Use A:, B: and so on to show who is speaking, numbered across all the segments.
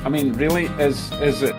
A: I mean, really, is it?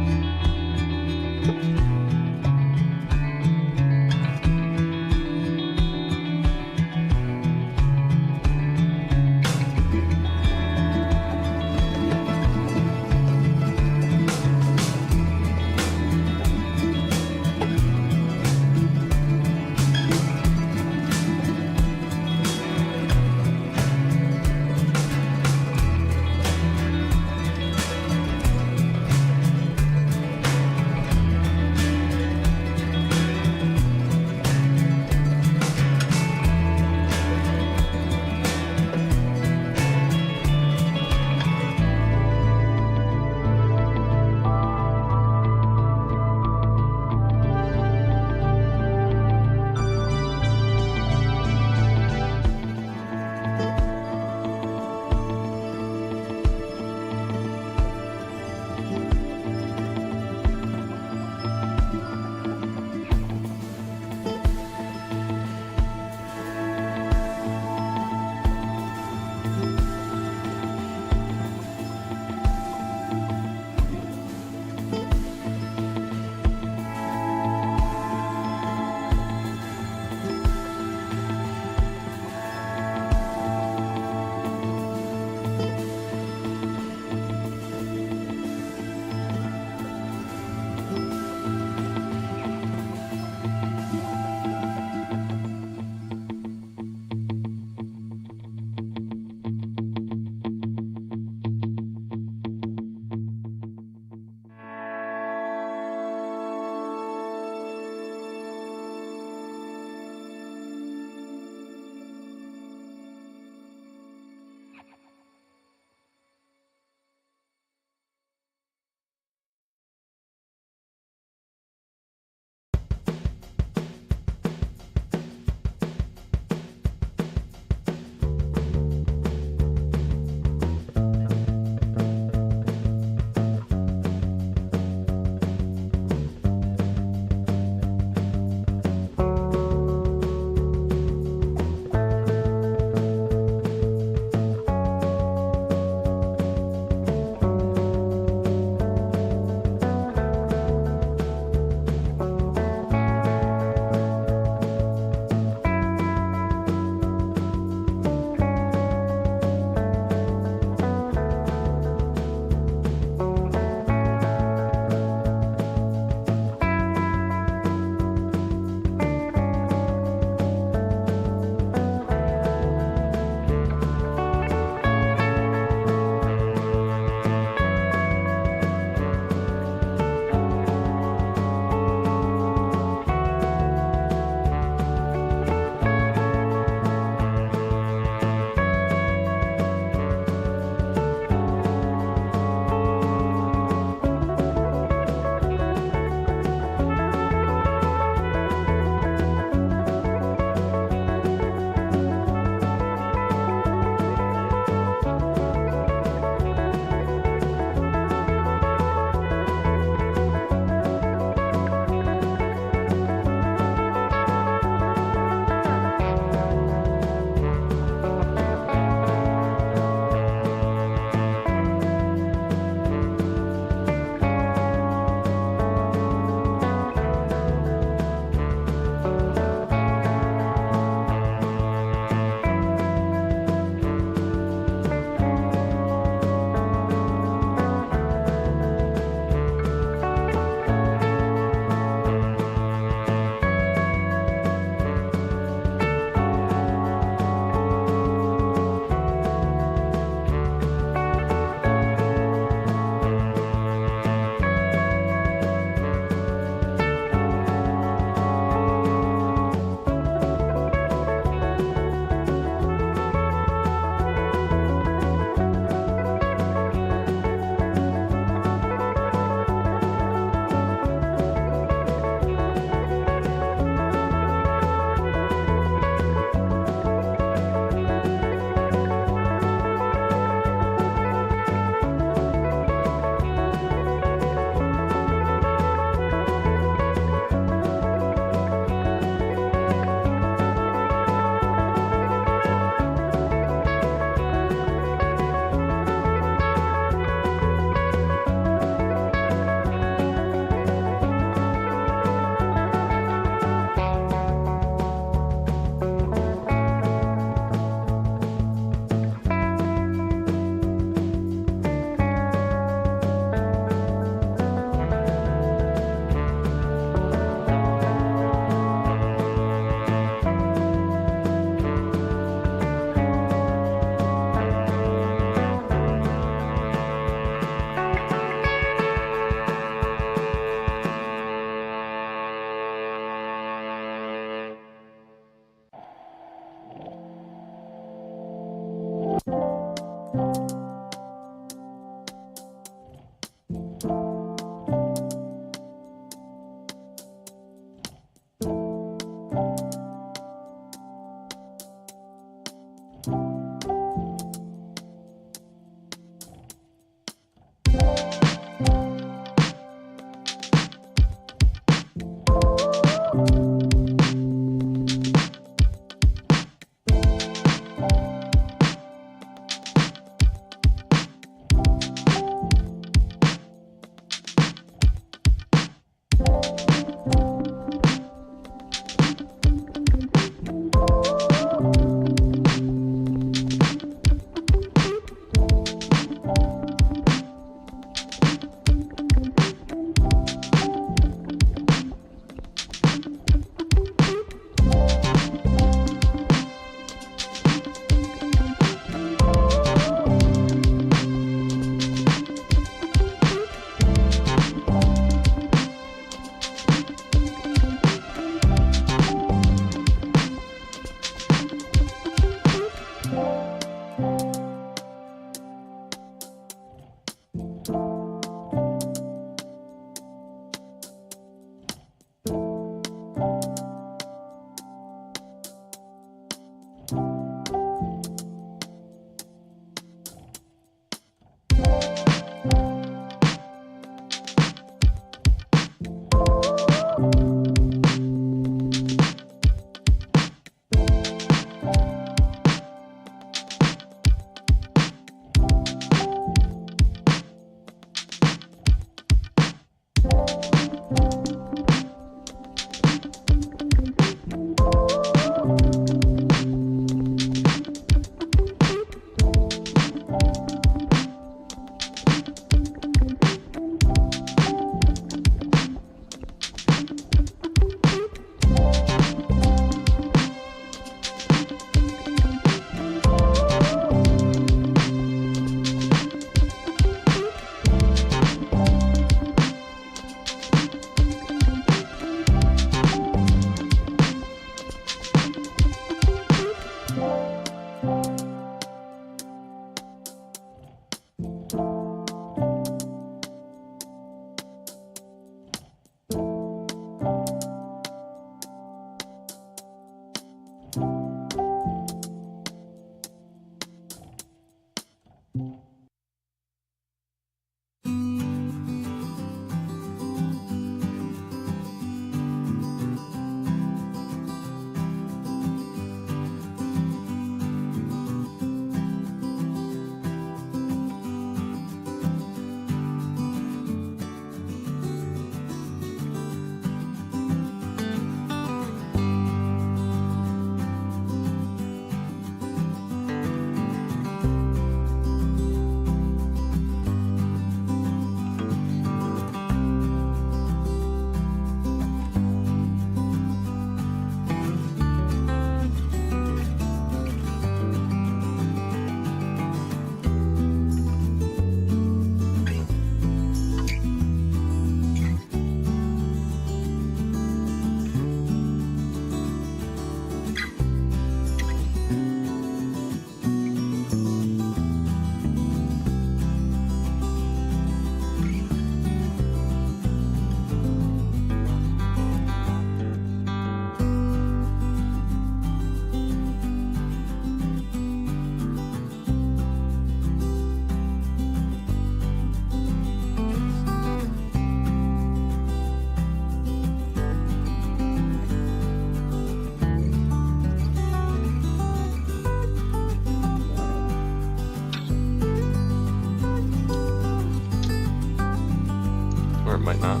B: might not.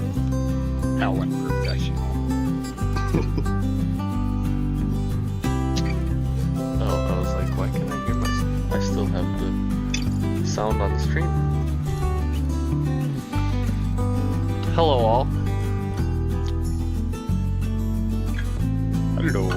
C: How unprofessional.
B: Oh, I was like, why can't I hear myself? I still have the sound on the stream. Hello all.
C: Hello.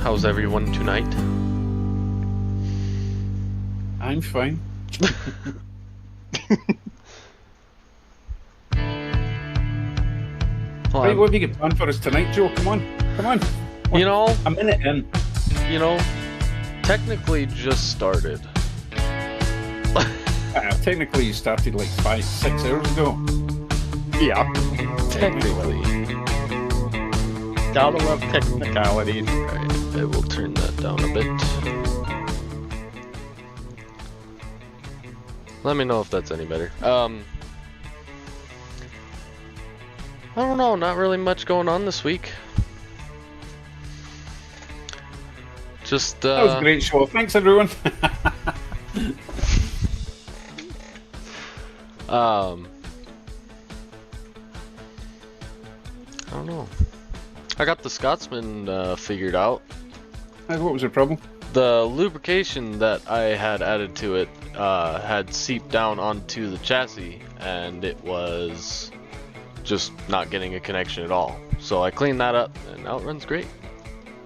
B: How's everyone tonight?
A: I'm fine.
B: Well,
A: Right, what have you got planned for us tonight, Joe? Come on. Come on.
B: you know,
A: A minute in.
B: technically just started.
A: Technically, you started like 5-6 hours ago.
C: Yeah.
B: Technically.
C: Gotta love technicalities.
B: Alright, I will turn that down a bit. Let me know if that's any better. I don't know, not really much going on this week. Just,
A: That was a great show. Thanks, everyone.
B: I don't know. I got the Scotsman figured out.
A: What was the problem?
B: The lubrication that I had added to it had seeped down onto the chassis, and it was just not getting a connection at all. So I cleaned that up, and now it runs great.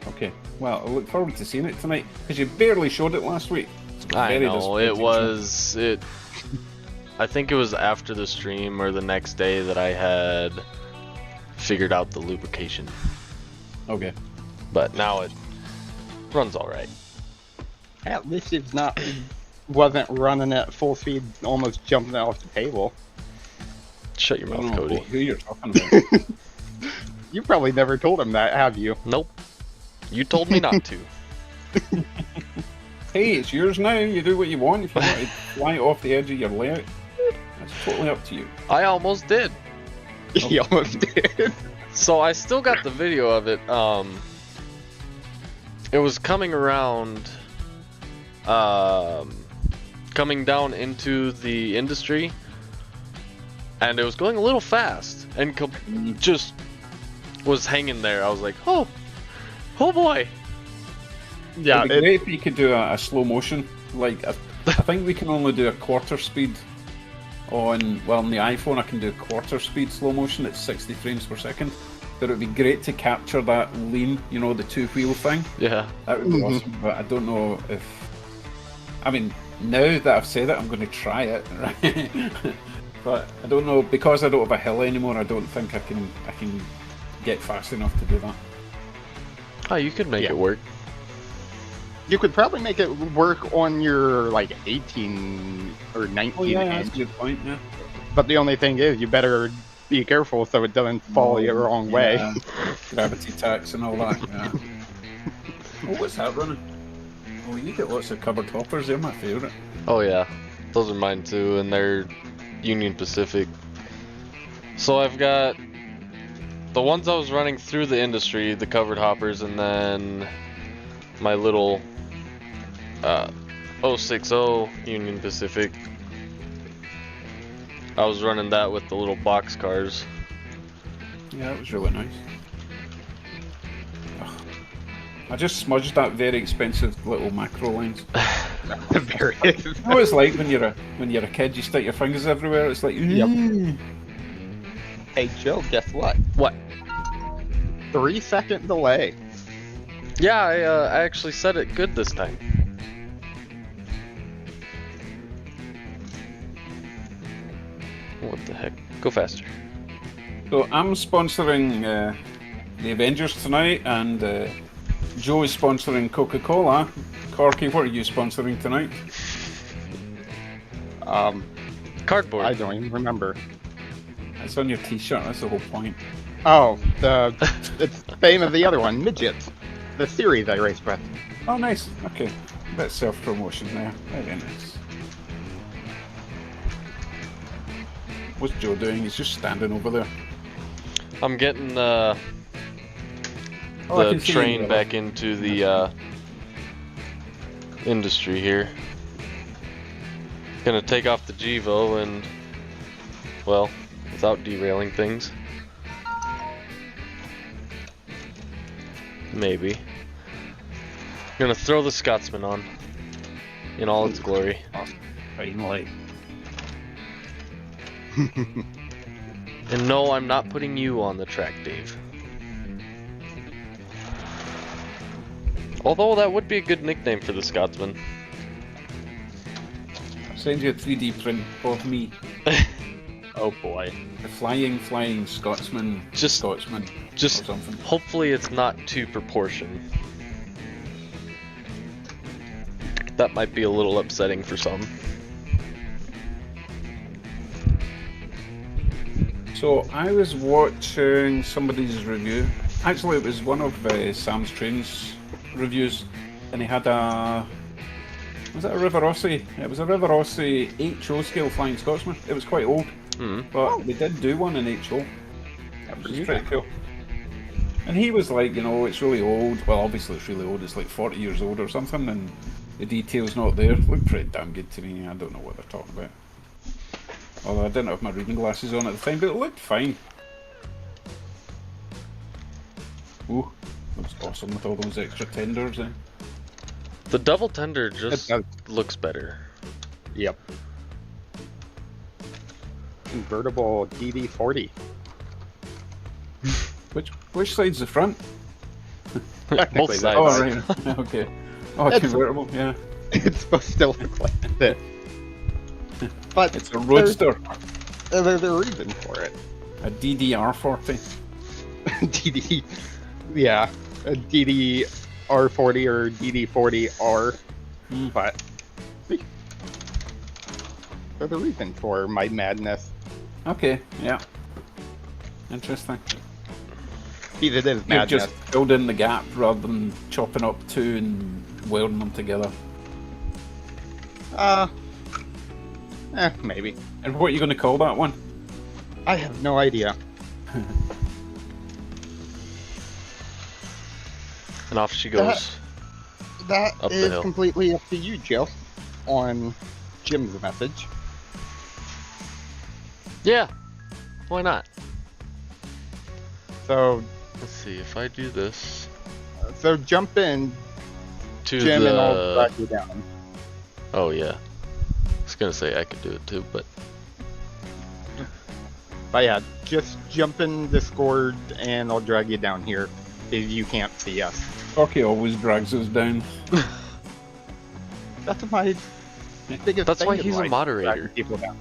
A: Okay. Well, I look forward to seeing it tonight because you barely showed it last week.
B: I
A: Very
B: know,
A: disappointing.
B: I think it was after the stream or the next day that I had figured out the lubrication.
A: Okay.
B: But now it runs alright.
C: At least it's not wasn't running at full speed, almost jumping off the table.
B: Shut your
A: I don't
B: mouth,
A: know
B: Cody.
A: who you're talking about.
C: You probably never told him that, have you?
B: Nope. You told me not to.
A: Hey, it's yours now. You do what you want. If you want to fly it off the edge of your layout, that's totally up to you.
B: I almost did.
C: He almost did.
B: So I still got the video of it. It was coming around, coming down into the industry, and it was going a little fast, and just was hanging there. I was like, oh boy.
C: Yeah,
A: It'd be great if you could do a slow motion. Like, I think we can only do a quarter speed on the iPhone. I can do quarter speed slow motion at 60 frames per second. But it would be great to capture that lean, the two-wheel thing.
B: Yeah.
A: That would be awesome. But I don't know if. I mean, now that I've said it, I'm going to try it. Right? But I don't know, because I don't have a hill anymore. I don't think I can get fast enough to do that.
B: Oh, you could make it work.
C: you could probably make it work on your like 18 or 19
A: Oh yeah,
C: inch.
A: that's a good point. Yeah.
C: But the only thing is, you better be careful so it doesn't fall the wrong way.
A: Gravity tax and all that. Yeah. Oh, what's that running? Oh, you get lots of covered hoppers. They're my favourite.
B: Oh yeah, those are mine too, and they're Union Pacific. So I've got the ones I was running through the industry, the covered hoppers, and then my little 060 Union Pacific. I was running that with the little box cars.
A: Yeah, that was really nice. Ugh. I just smudged that very expensive little macro lens.
C: Very.
A: You know what it's like when you're a kid, you stick your fingers everywhere. It's like,
C: Yep. Hey Joe, guess what?
B: What?
C: 3-second delay.
B: Yeah, I actually said it good this time. What the heck? Go faster.
A: So I'm sponsoring the Avengers tonight, and Joe is sponsoring Coca-Cola. Corky, what are you sponsoring tonight?
B: Cardboard.
C: I don't even remember.
A: It's on your T-shirt. That's the whole point.
C: Oh, it's the name of the other one, Midgets. The series I raced with.
A: Oh, nice. Okay, a bit of self-promotion there. Very nice. What's Joe doing? He's just standing over there.
B: I'm getting
A: I
B: the
A: can see
B: train
A: you.
B: back into the industry here. Gonna take off the Gevo and, well, without derailing things. Maybe. Gonna throw the Scotsman on in all its glory.
A: Finally.
B: And no, I'm not putting you on the track, Dave. Although that would be a good nickname for the Scotsman.
A: Send you a 3D print of me,
C: Oh boy.
A: the flying Scotsman,
B: Just-
A: Scotsman,
B: Just
A: or something.
B: hopefully it's not to proportion. That might be a little upsetting for some.
A: So I was watching somebody's review. Actually, it was one of Sam's Trains reviews, and he had was it a Rivarossi? It was a Rivarossi HO scale Flying Scotsman. It was quite old, but they did do one in HO. Which is pretty cool. And he was like, you know, it's really old. Well, obviously it's really old. It's like 40 years old or something, and the detail's not there. It looked pretty damn good to me. I don't know what they're talking about. Although I didn't have my reading glasses on at the time, but it looked fine. Ooh, looks awesome with all those extra tenders.
B: The double tender just
C: It
B: looks better.
C: Yep. Convertible DD40.
A: Which side's the front?
C: Technically,
B: Both
C: that's
A: Oh,
B: sides.
A: right. Okay. Oh,
C: It's-
A: convertible. Yeah,
C: It's supposed to look like this. But
A: it's a roadster.
C: there's a reason for it.
A: A DDR40.
C: DD, yeah, a DDR40 or DD40R.
A: Hmm.
C: But there's a reason for my madness.
A: Okay. Yeah. Interesting.
C: Either it is
A: You've
C: madness.
A: just filled in the gap rather than chopping up two and welding them together.
C: Maybe.
A: And what are you going to call that one?
C: I have no idea.
B: And off she goes.
C: That
B: Up the
C: is
B: hill.
C: completely up to you, Joe, on Jim's message.
B: Yeah. Why not?
C: So,
B: Let's see if I do this
C: jump in,
B: to
C: Jim, and I'll
B: the.
C: drag you down.
B: Oh yeah. I was gonna say I could do it too, but
C: But yeah, just jump in Discord and I'll drag you down here if you can't see us.
A: Corky always drags us down.
C: That's my biggest
B: That's
C: thing
B: why
C: in
B: he's a
C: life,
B: moderator.
C: dragging people down.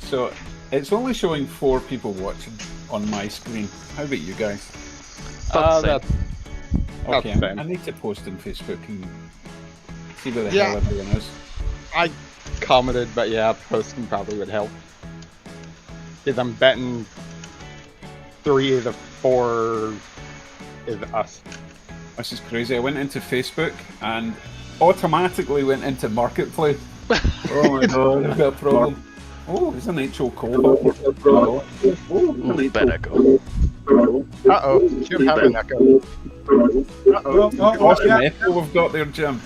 A: So it's only showing 4 people watching on my screen. How about you guys?
B: About the same.
C: That's
A: Okay,
C: the same.
A: I need to post on Facebook and see where the
C: Yeah.
A: hell everyone is.
C: I commented, but yeah, posting probably would help. Because I'm betting 3 of the 4 is us.
A: This is crazy. I went into Facebook and automatically went into Marketplace. Oh my god, I've got a problem. Oh, there's an HO Cobalt.
B: Ooh, bad echo.
C: Uh-oh, Jim had an echo. Uh-oh.
A: Awesome
D: yeah.
A: echo we've got there, Jim.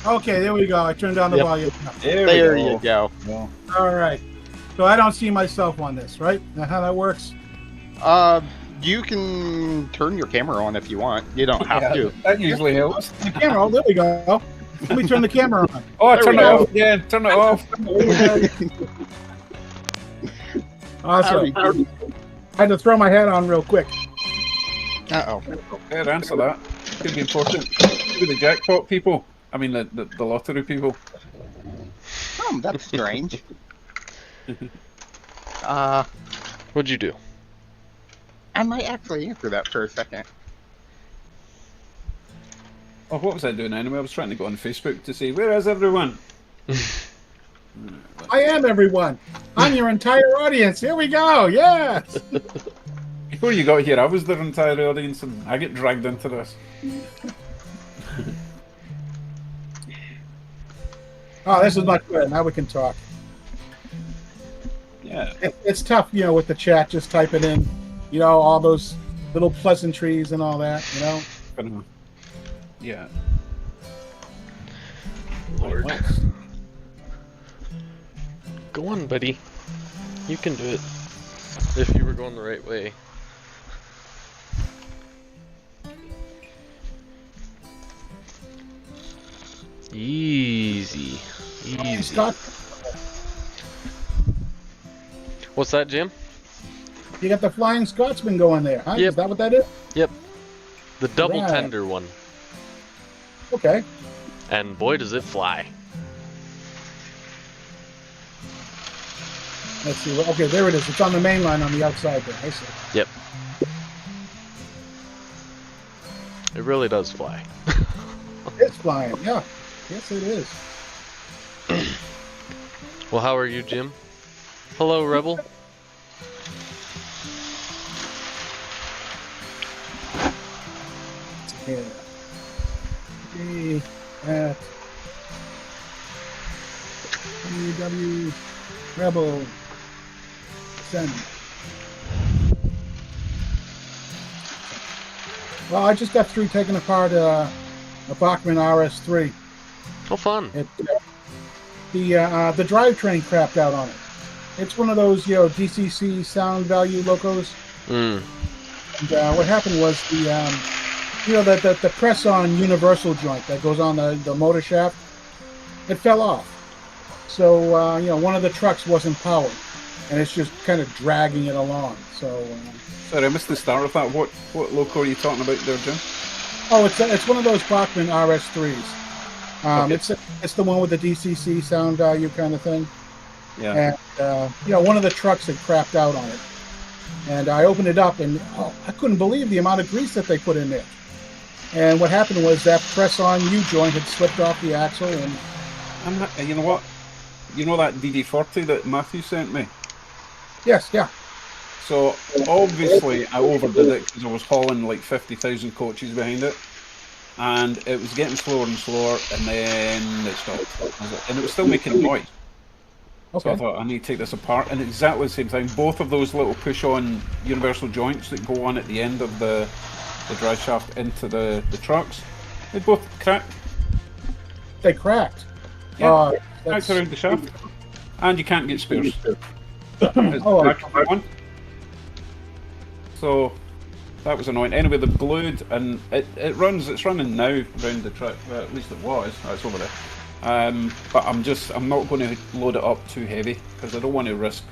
D: Okay, there we go. I turned down the
C: Yep.
D: volume.
C: There
A: we
C: you go.
A: Well,
D: All right. So I don't see myself on this, right? Is that how that works?
C: You can turn your camera on if you want. You don't have to.
A: that usually helps.
D: The camera. Oh, there we go. Let me turn the camera on.
A: Oh,
C: There
A: turn
C: we
A: it
C: go.
A: off again. Turn it off.
D: Awesome. I had to throw my hat on real quick.
C: Uh-oh.
A: Good answer that. Could be important. Could be the jackpot people. I mean, the lottery people.
C: Oh, that's strange.
B: What'd you do?
C: I might actually answer that for a second.
A: Oh, what was I doing anyway? I was trying to go on Facebook to see where is everyone.
D: I am everyone. I'm your entire audience. Here we go. Yes.
A: Before you got here, I was the entire audience, and I get dragged into this.
D: Oh, this is much better. Now we can talk.
A: Yeah.
D: It's tough, you know, with the chat, just typing in, you know, all those little pleasantries and all that, you know.
A: Kinda- Yeah.
B: Lord.
A: Right,
B: Go on, buddy. You can do it. If you were going the right way. Easy. Easy.
D: Scott,
B: What's that, Jim?
D: you got the Flying Scotsman going there, huh?
B: Yep.
D: Is that what that is?
B: Yep. The double
D: Right.
B: tender one.
D: Okay.
B: And boy, does it fly.
D: Let's see. Okay, there it is. It's on the main line on the outside there. I see.
B: Yep. It really does fly.
D: It's flying. Yeah. Yes, it is.
B: Well, how are you, Jim? Hello, Rebel.
D: Yeah. Be at WW Rebel Send. Well, I just got through taking apart a Bachmann RS3.
B: Oh, fun.
D: The drivetrain crapped out on it. It's one of those, DCC sound value locos.
B: Mm.
D: And what happened was the press-on universal joint that goes on the motor shaft, it fell off. So one of the trucks wasn't powered, and it's just kind of dragging it along. So.
A: Sorry, I missed the start of that. What loco are you talking about there, Jim?
D: Oh, it's one of those Bachmann RS3s.
A: Okay.
D: It's the one with the DCC sound value kind of thing.
A: Yeah.
D: And one of the trucks had crapped out on it, and I opened it up, and I couldn't believe the amount of grease that they put in there. And what happened was that press-on U-joint had slipped off the axle, and
A: You know what? You know that DD40 that Matthew sent me?
D: yes, yeah.
A: So obviously I overdid it because I was hauling like 50,000 coaches behind it, and it was getting slower and slower, and then it stopped, and it was still making noise.
D: Okay.
A: So I thought I need to take this apart, and exactly the same thing. Both of those little push-on universal joints that go on at the end of the drive shaft into the trucks, they both cracked.
D: They cracked.
A: Yeah,
D: That's-
A: cracked around the shaft, and you can't get spares.
D: Oh,
A: Back on that one. So that was annoying. Anyway, they've glued, and it's running now around the track. Well, at least it was. It's over there. But I'm not going to load it up too heavy because I don't want to risk.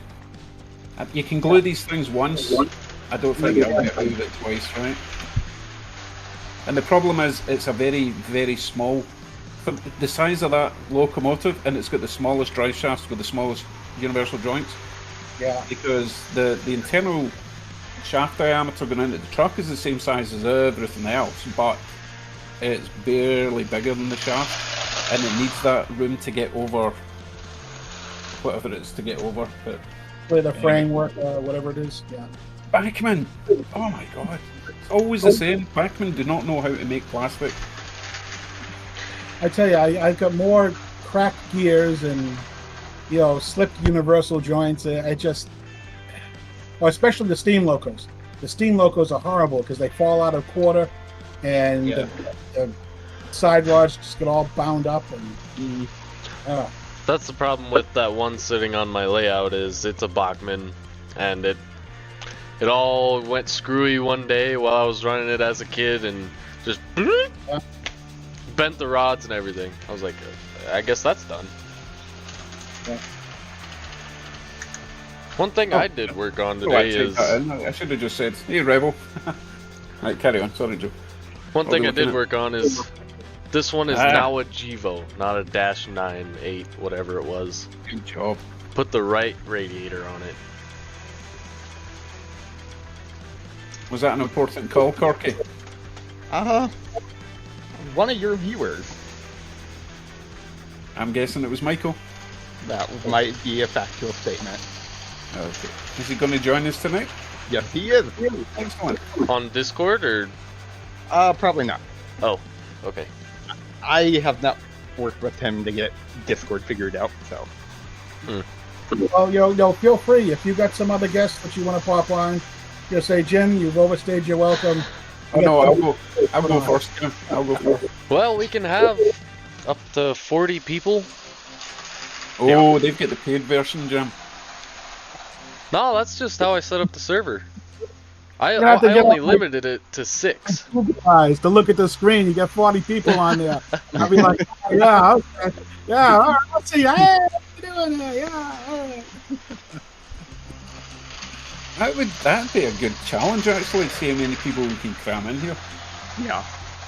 A: You can glue these things once. I don't think I'll get out of it twice, right? And the problem is, it's a very, very small. For the size of that locomotive, and it's got the smallest drive shafts with the smallest universal joints.
D: yeah.
A: Because the internal shaft diameter going into the truck is the same size as everything else, but it's barely bigger than the shaft, and it needs that room to get over whatever it is to get over. But
D: With the framework, whatever it is. Yeah.
A: Bachmann, oh my god, it's always the same. Bachmann do not know how to make plastic.
D: I tell you, I've got more cracked gears and slipped universal joints. Especially the steam locos. The steam locos are horrible because they fall out of quarter, and the side rods just get all bound up. And
B: That's the problem with that one sitting on my layout is it's a Bachmann, and it all went screwy one day while I was running it as a kid, and just bent the rods and everything. I was like, I guess that's done.
D: Yeah.
B: One thing I did work on today is...
A: I should have just said, hey Rebel. Right, carry on, sorry Joe.
B: One thing I did
A: looking at-
B: work on is this one is now a Gevo, not a Dash 9-8, whatever it was.
A: Good job.
B: Put the right radiator on it.
A: Was that an important call, Corky?
C: One of your viewers.
A: I'm guessing it was Michael.
C: That might be a factual statement.
A: Okay. Is he going to join us tonight?
C: Yes, he is.
A: Excellent.
B: On Discord or...
C: Probably not.
B: Oh, okay.
C: I have not worked with him to get Discord figured out, so.
D: Well, feel free if you got some other guests that you want to pop on. Just say, Jim, you've overstayed your welcome.
A: Oh no, I'll go first. Jim. I'll go first.
B: Well, we can have up to 40 people.
A: Oh, they've got the paid version, Jim.
B: No, that's just how I set up the server. I
D: have to get
B: only
D: one-
B: limited it to 6.
D: Google Eyes to look at the screen. You got 40 people on there. I'll be like, yeah, okay. Yeah, all right, let's see. Hey, what you doing here? Yeah, all right.
A: That'd be a good challenge actually. See how many people we can cram in here.
C: Yeah.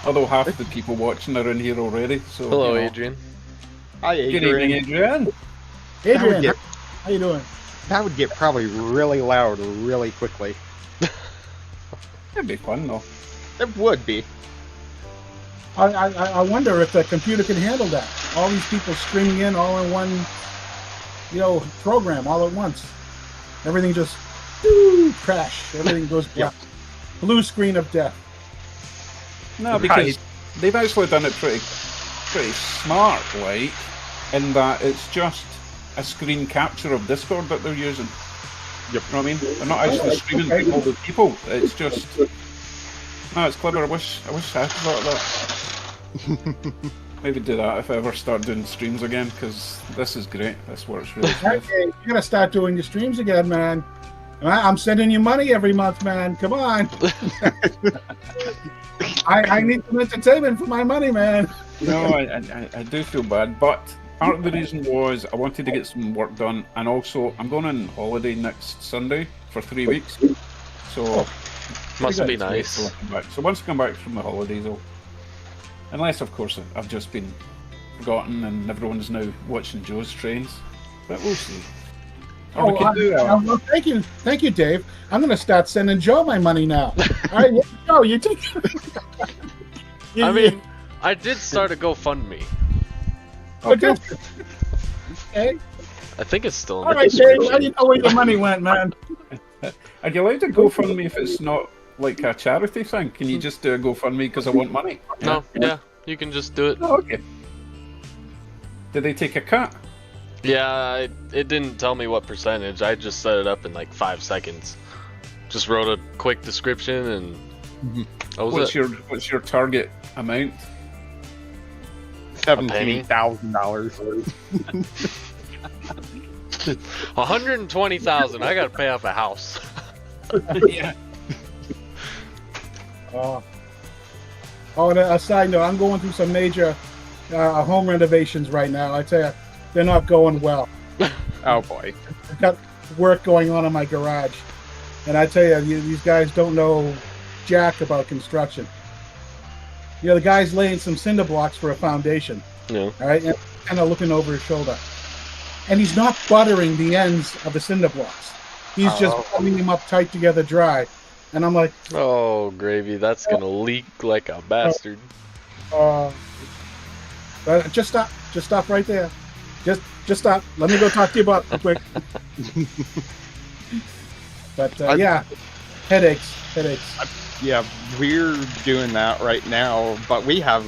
A: Although half the people watching are in here already. So
B: Hello,
A: you know.
B: Adrian.
C: Hi,
A: Good
C: Adrian.
A: evening, Adrian.
D: Adrian,
C: get-
D: how you doing?
C: That would get probably really loud really quickly.
A: It'd be fun though.
C: It would be.
D: I wonder if the computer can handle that. All these people streaming in all in one, program all at once. Everything just crash. Everything goes black. Blue screen of death.
A: No, because
C: Right.
A: they've actually done it pretty smart, like, in that it's just a screen capture of Discord that they're using.
C: Yep.
A: You know what I mean? They're not actually streaming to all the people. It's just no, it's clever. I wish I had thought of that. Maybe do that if I ever start doing streams again, because this is great. This works really
D: Hey,
A: smooth.
D: you gotta start doing your streams again, man. I'm sending you money every month, man. Come on. I need some entertainment for my money, man.
A: No, I do feel bad, but part of the reason was I wanted to get some work done, and also I'm going on holiday next Sunday for 3 weeks. So
B: Must be
A: it's great
B: nice.
A: to come back. So once I come back from the holidays, unless of course I've just been forgotten and everyone's now watching Joe's trains, but we'll see. Or we can do
D: well, thank you, Dave. I'm gonna start sending Joe my money now. All right, Joe, you take.
B: I mean, I did start a GoFundMe.
D: okay. Okay.
B: I think it's still in
D: All
B: the
D: right, Dave.
B: description.
D: I didn't know where the money went, man.
A: Are you allowed to GoFundMe if it's not like a charity thing? Can you just do a GoFundMe because I want money?
B: No, yeah, you can just do it.
A: Oh, okay. Did they take a cut?
B: Yeah, it didn't tell me what percentage. I just set it up in like 5 seconds. Just wrote a quick description and that was
A: What's
B: it.
A: your target amount?
C: $17,000.
B: 120,000. I gotta pay off a house.
A: Yeah.
D: Oh, and a side note, I'm going through some major home renovations right now. I tell you, they're not going well.
C: Oh boy.
D: I've got work going on in my garage, and I tell you, these guys don't know jack about construction. The guy's laying some cinder blocks for a foundation.
B: Yeah.
D: All right, and kind of looking over his shoulder, and he's not buttering the ends of the cinder blocks. He's just putting them up tight together, dry. And I'm like,
B: Oh, gravy, that's gonna leak like a bastard.
D: but just stop right there. Just stop. Let me go talk to you about it real quick. But yeah, headaches.
C: Yeah, we're doing that right now, but we have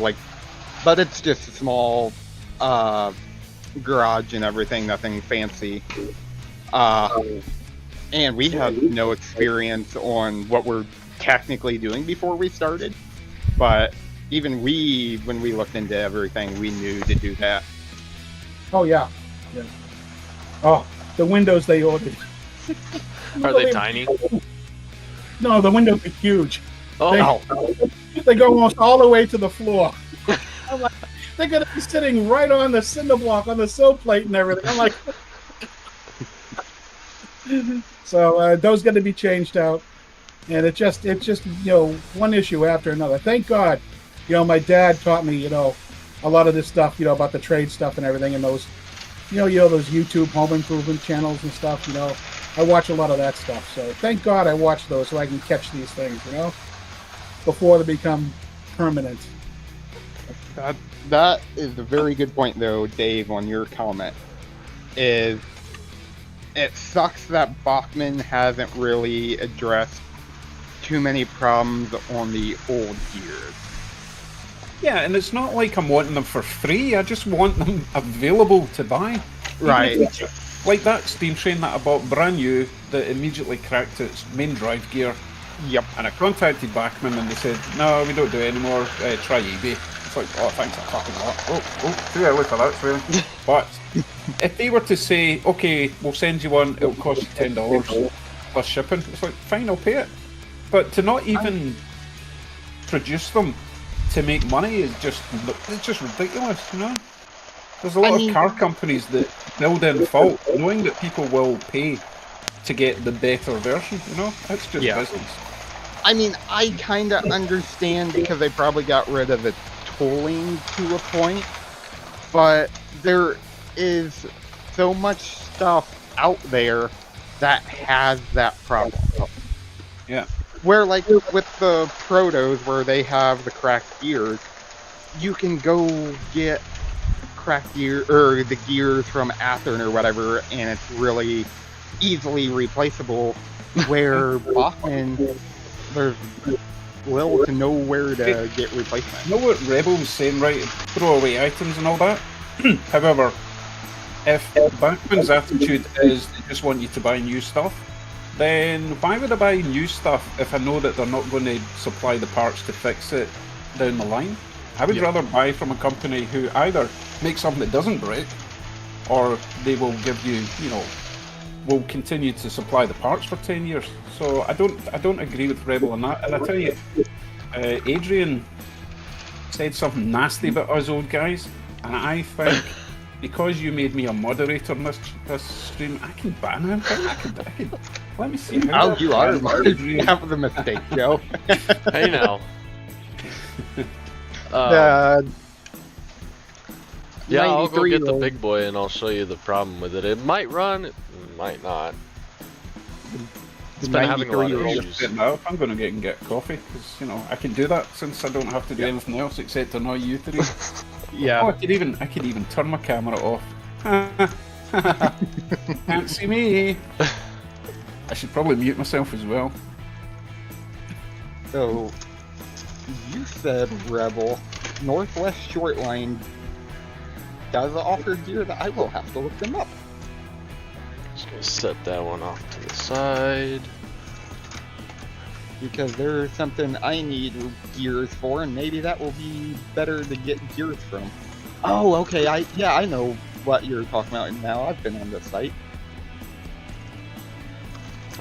C: but it's just a small garage and everything, nothing fancy. And we had no experience on what we're technically doing before we started. But even when we looked into everything, we knew to do that.
D: Oh yeah. Oh, the windows they ordered.
B: Are they tiny?
D: No, the windows are huge.
B: Oh,
D: They go almost all the way to the floor. I'm like, they're gonna be sitting right on the cinder block on the sill plate and everything. I'm like, so those got to be changed out, and it's just one issue after another. Thank God, my dad taught me a lot of this stuff about the trade stuff and everything, and those those YouTube home improvement channels and stuff. I watch a lot of that stuff. So thank God I watch those so I can catch these things. Before they become permanent.
C: That is a very good point, though, Dave, on your comment. It sucks that Bachman hasn't really addressed too many problems on the old gears.
A: Yeah, and it's not like I'm wanting them for free. I just want them available to buy.
C: Right.
A: Like that steam train that I bought brand new that immediately cracked its main drive gear.
C: Yep.
A: And I contacted Bachman and they said, no, we don't do it anymore. Try eBay. It's like, oh, thanks a fucking lot. Oh, too early for that, swearing. But if they were to say, okay, we'll send you one, it'll cost you $10 plus shipping, it's like, fine, I'll pay it. But to not even produce them to make money is just ridiculous, There's a lot of car companies that build in fault, knowing that people will pay to get the better version, It's just business.
C: I mean, I kind of understand because they probably got rid of the tooling to a point, but there is so much stuff out there that has that problem.
A: Yeah.
C: Where, like, with the protos, where they have the cracked gears, you can go get cracked gear, or the gears from Athearn or whatever, and it's really easily replaceable, where Bachmann, there's little to nowhere to get replacement.
A: You know what Rebel was saying, right? Throw away items and all that. However, if Bachmann's attitude is they just want you to buy new stuff, then why would I buy new stuff if I know that they're not going to supply the parts to fix it down the line? I would rather buy from a company who either makes something that doesn't break, or they will give you, will continue to supply the parts for 10 years. So I don't agree with Rebel on that. And I tell you, Adrian said something nasty about us old guys, and I think because you made me a moderator on this stream, I can ban him. I can. Let me see.
C: Oh, you are half of the mistake, Joe.
B: Hey now. Yeah, I'll go get the big boy and I'll show you the problem with it. It might run, it might not. It's been having a lot of issues.
A: Now, I'm going to get coffee because I can do that since I don't have to do anything else except annoy you three.
C: Yeah.
A: Oh, I could even turn my camera off. Can't see me. I should probably mute myself as well.
C: So, you said Rebel. Northwest Shortline does offer gear that I will have to look them up.
B: Just gonna set that one off to the side.
C: Because there's something I need gears for, and maybe that will be better to get gears from. Oh, okay, I know what you're talking about now. I've been on this site.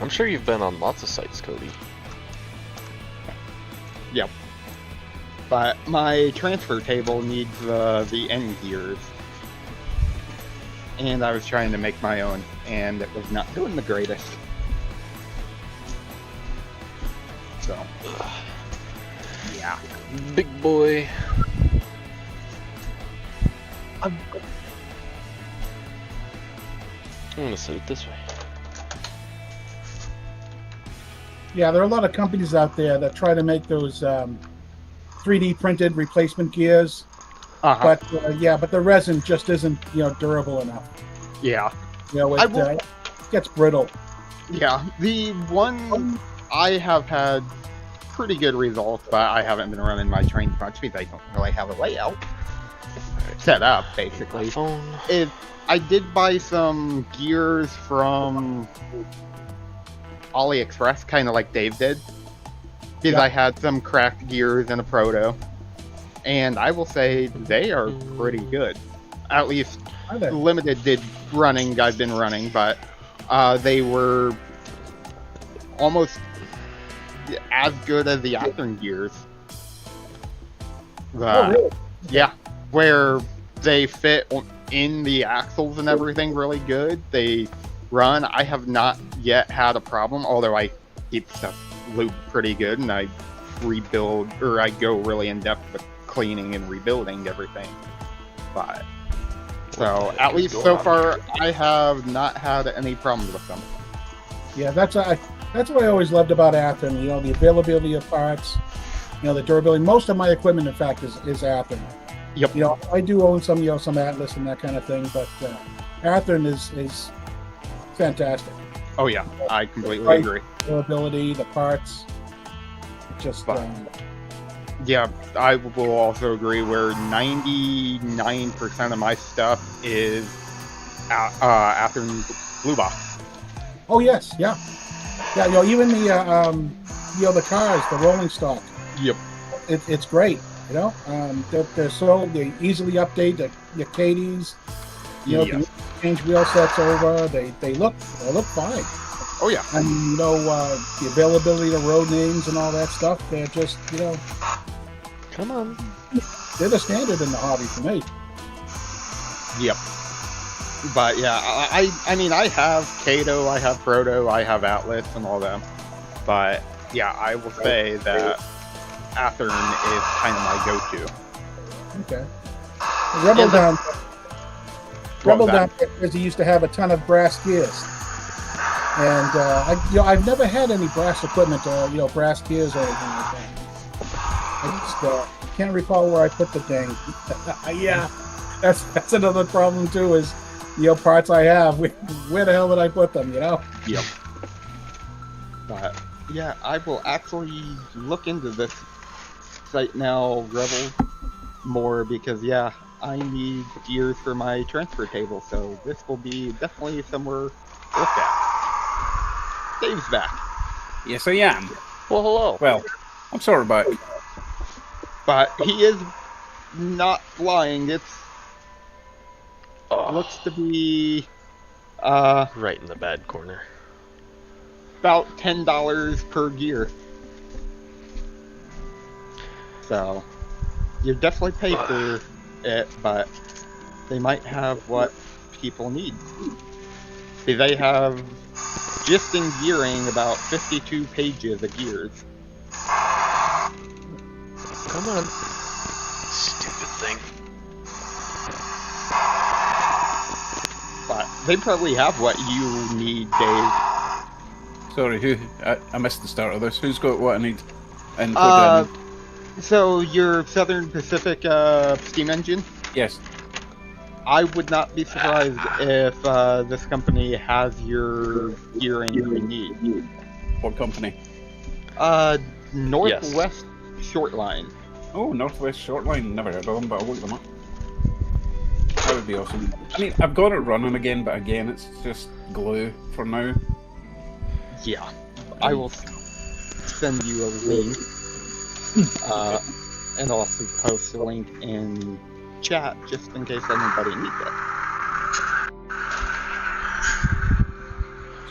B: I'm sure you've been on lots of sites, Cody.
C: Yep. But my transfer table needs the end gears. And I was trying to make my own, and it was not doing the greatest. So, yeah.
B: Big boy. I'm gonna set it this way.
D: Yeah, there are a lot of companies out there that try to make those 3D printed replacement gears, but the resin just isn't durable enough.
C: Yeah.
D: It gets brittle.
C: Yeah, the one I have had pretty good results, but I haven't been running my train much because I don't really have a layout set up, basically. I did buy some gears from AliExpress, kind of like Dave did, because I had some cracked gears in a proto, and I will say they are pretty good. At least limited did running I've been running, but they were almost as good as the Athearn gears.
D: Really?
C: Yeah, where they fit in the axles and everything really good. They run. I have not yet had a problem, although I keep stuff lubed pretty good, and I rebuild, or I go really in depth with cleaning and rebuilding everything. But so at least so far, I have not had any problems with them.
D: Yeah, that's what I always loved about Athearn. The availability of parts, the durability. Most of my equipment, in fact, is Athearn.
C: Yep.
D: I do own some Atlas and that kind of thing, but Athearn is fantastic.
C: Oh yeah, I completely agree.
D: Availability, the parts, just.
C: Yeah, I will also agree where 99% of my stuff is Athearn Blue Box.
D: Oh yes, yeah. Even the cars, the rolling stock.
C: Yep.
D: It's great. They easily update the Cadies. Can change wheel sets over. They look fine.
C: Oh yeah.
D: And the availability of road names and all that stuff. They're just
B: Come on.
D: They're the standard in the hobby for me.
C: Yep. But yeah, I mean I have Kato, I have Proto, I have Atlas and all them. But yeah, I will say that Athearn is kind of my go-to.
D: Okay. Rebel
C: And the-
D: down. Rebel
C: What was
D: down there because he used to have a ton of brass gears, and I've never had any brass equipment, brass gears or anything like that. I just can't recall where I put the thing. Yeah, that's another problem too. Is parts I have, where the hell did I put them?
C: Yep. But yeah, I will actually look into this site now, Rebel, more because yeah, I need gears for my transfer table, so this will be definitely somewhere to look at. Dave's back,
A: Yes, I am.
B: Well, hello.
A: Well, I'm sort of back.
C: but he is not flying. It
B: Oh,
C: looks to be
B: right in the bad corner.
C: about $10 per gear. So you definitely pay for it, but they might have what people need. See, they have just in gearing about 52 pages of gears.
B: Come on. Stupid thing.
C: But they probably have what you need, Dave.
A: Sorry, I missed the start of this. Who's got what I need? And what
C: Uh,
A: do I need?
C: So your Southern Pacific steam engine,
A: Yes.
C: I would not be surprised if this company has your gearing you need.
A: What company?
C: Northwest Shortline.
A: Oh, Northwest Shortline. Never heard of them, but I'll look them up. That would be awesome. I mean, I've got it running again, but again, it's just glue for now.
C: Yeah, I will send you a link, and also post a link in chat just in case anybody needs it.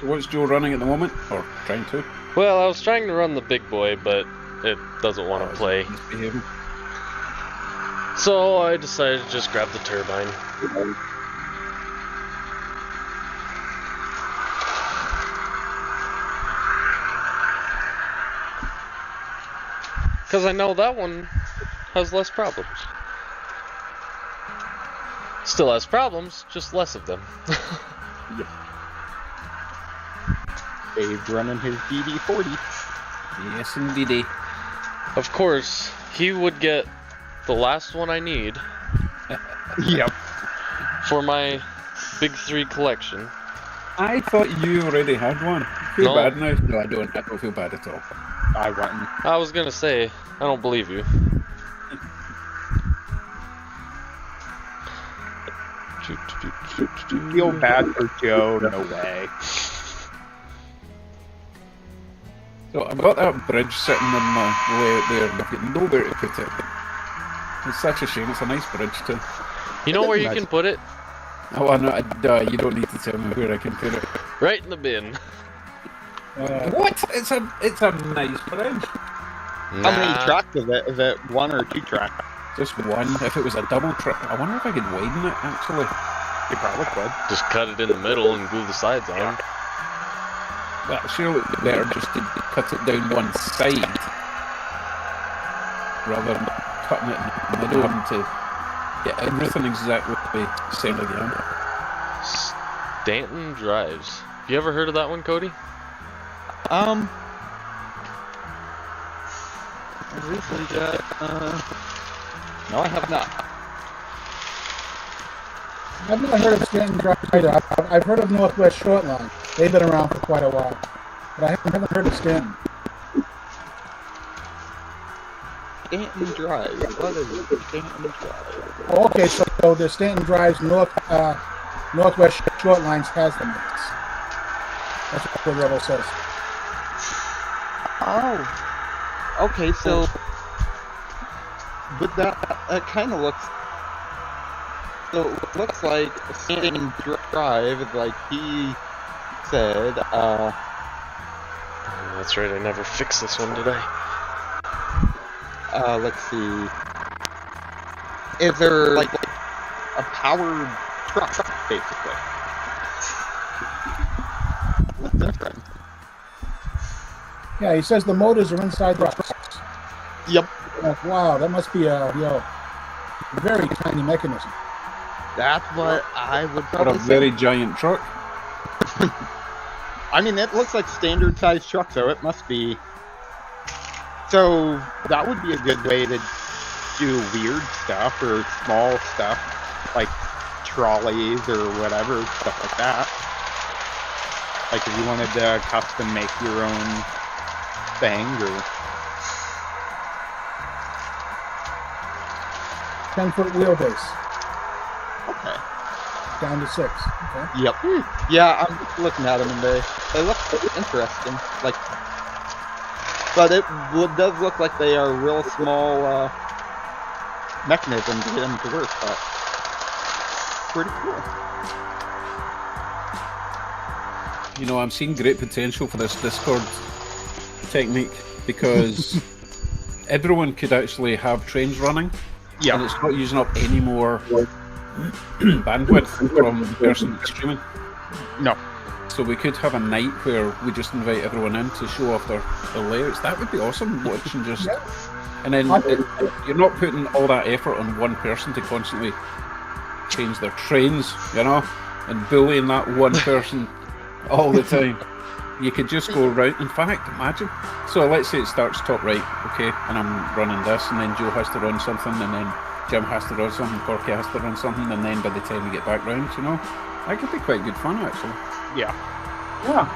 A: So what's Joe running at the moment? Or trying to?
B: Well, I was trying to run the big boy, but it doesn't want to play.
A: Misbehaving.
B: So I decided to just grab the turbine. Because I know that one has less problems. Still has problems, just less of them.
C: Dave's running his DD40.
A: Yes, indeedy.
B: Of course, he would get the last one I need
C: Yep.
B: for my Big 3 collection.
A: I thought you already had one. Feel
B: No.
A: bad now? No, I don't. I don't feel bad at all.
C: I wouldn't.
B: I was gonna say, I don't believe you.
C: Feel bad for Joe? No way.
A: So I've got that bridge sitting on my way out there, and I've got nowhere to put it. It's such a shame. It's a nice bridge too.
B: You know where you
C: Nice.
B: can put it?
A: Oh, I know. You don't need to tell me where I can put it.
B: Right in the bin.
A: What? It's a nice bridge.
C: How many tracks is it? Is it one or two tracks?
A: Just one. If it was a double track, I wonder if I could widen it actually.
C: You probably could.
B: Just cut it in the middle and glue the sides on.
A: Well, surely it'd be better just to cut it down one side rather than cutting it in the middle, having to get everything exactly the same again.
B: Stanton Drives. You ever heard of that one, Cody?
C: I recently got, no, I have not.
D: I've never heard of Stanton Drive either. I've heard of Northwest Shortline. They've been around for quite a while, but I haven't heard of Stanton.
C: Stanton Drive. What is it? Stanton Drive.
D: Oh, okay, so the Stanton Drives Northwest Shortlines has the mix. That's what the Rebel says.
C: Oh. Okay, so, but that kind of looks. So it looks like Stanton Drive, like he said.
B: Oh, that's right, I never fixed this one, did I?
C: Let's see. Is there like a powered truck, basically? That's different.
D: Yeah, he says the motors are inside the trucks.
C: Yep.
D: Wow, that must be a very tiny mechanism.
C: That's what I would
A: For a
C: probably say.
A: very giant truck.
C: I mean, it looks like standard sized truck, so it must be. So that would be a good way to do weird stuff or small stuff, like trolleys or whatever, stuff like that. Like if you wanted to custom make your own thing or
D: 10-foot wheelbase,
C: okay.
D: down to 6. Okay.
C: Yep. Yeah, I'm just looking at them and they look interesting. Like, but it does look like they are real small mechanisms to get them to work. But pretty cool.
A: You know, I'm seeing great potential for this Discord technique because everyone could actually have trains running, and
C: Yeah.
A: it's not using up any more bandwidth from the person that's streaming.
C: No.
A: So we could have a night where we just invite everyone in to show off their layouts. That would be awesome. Watching just,
D: Yeah.
A: and then you're not putting all that effort on one person to constantly change their trains, you know, and bullying that one person all the time. You could just go right. In fact, imagine. So let's say it starts top right, okay, and I'm running this, and then Joe has to run something, and then Jim has to run something, Corky has to run something, and then by the time we get back round, you know, that could be quite good fun actually.
C: Yeah.
D: Yeah.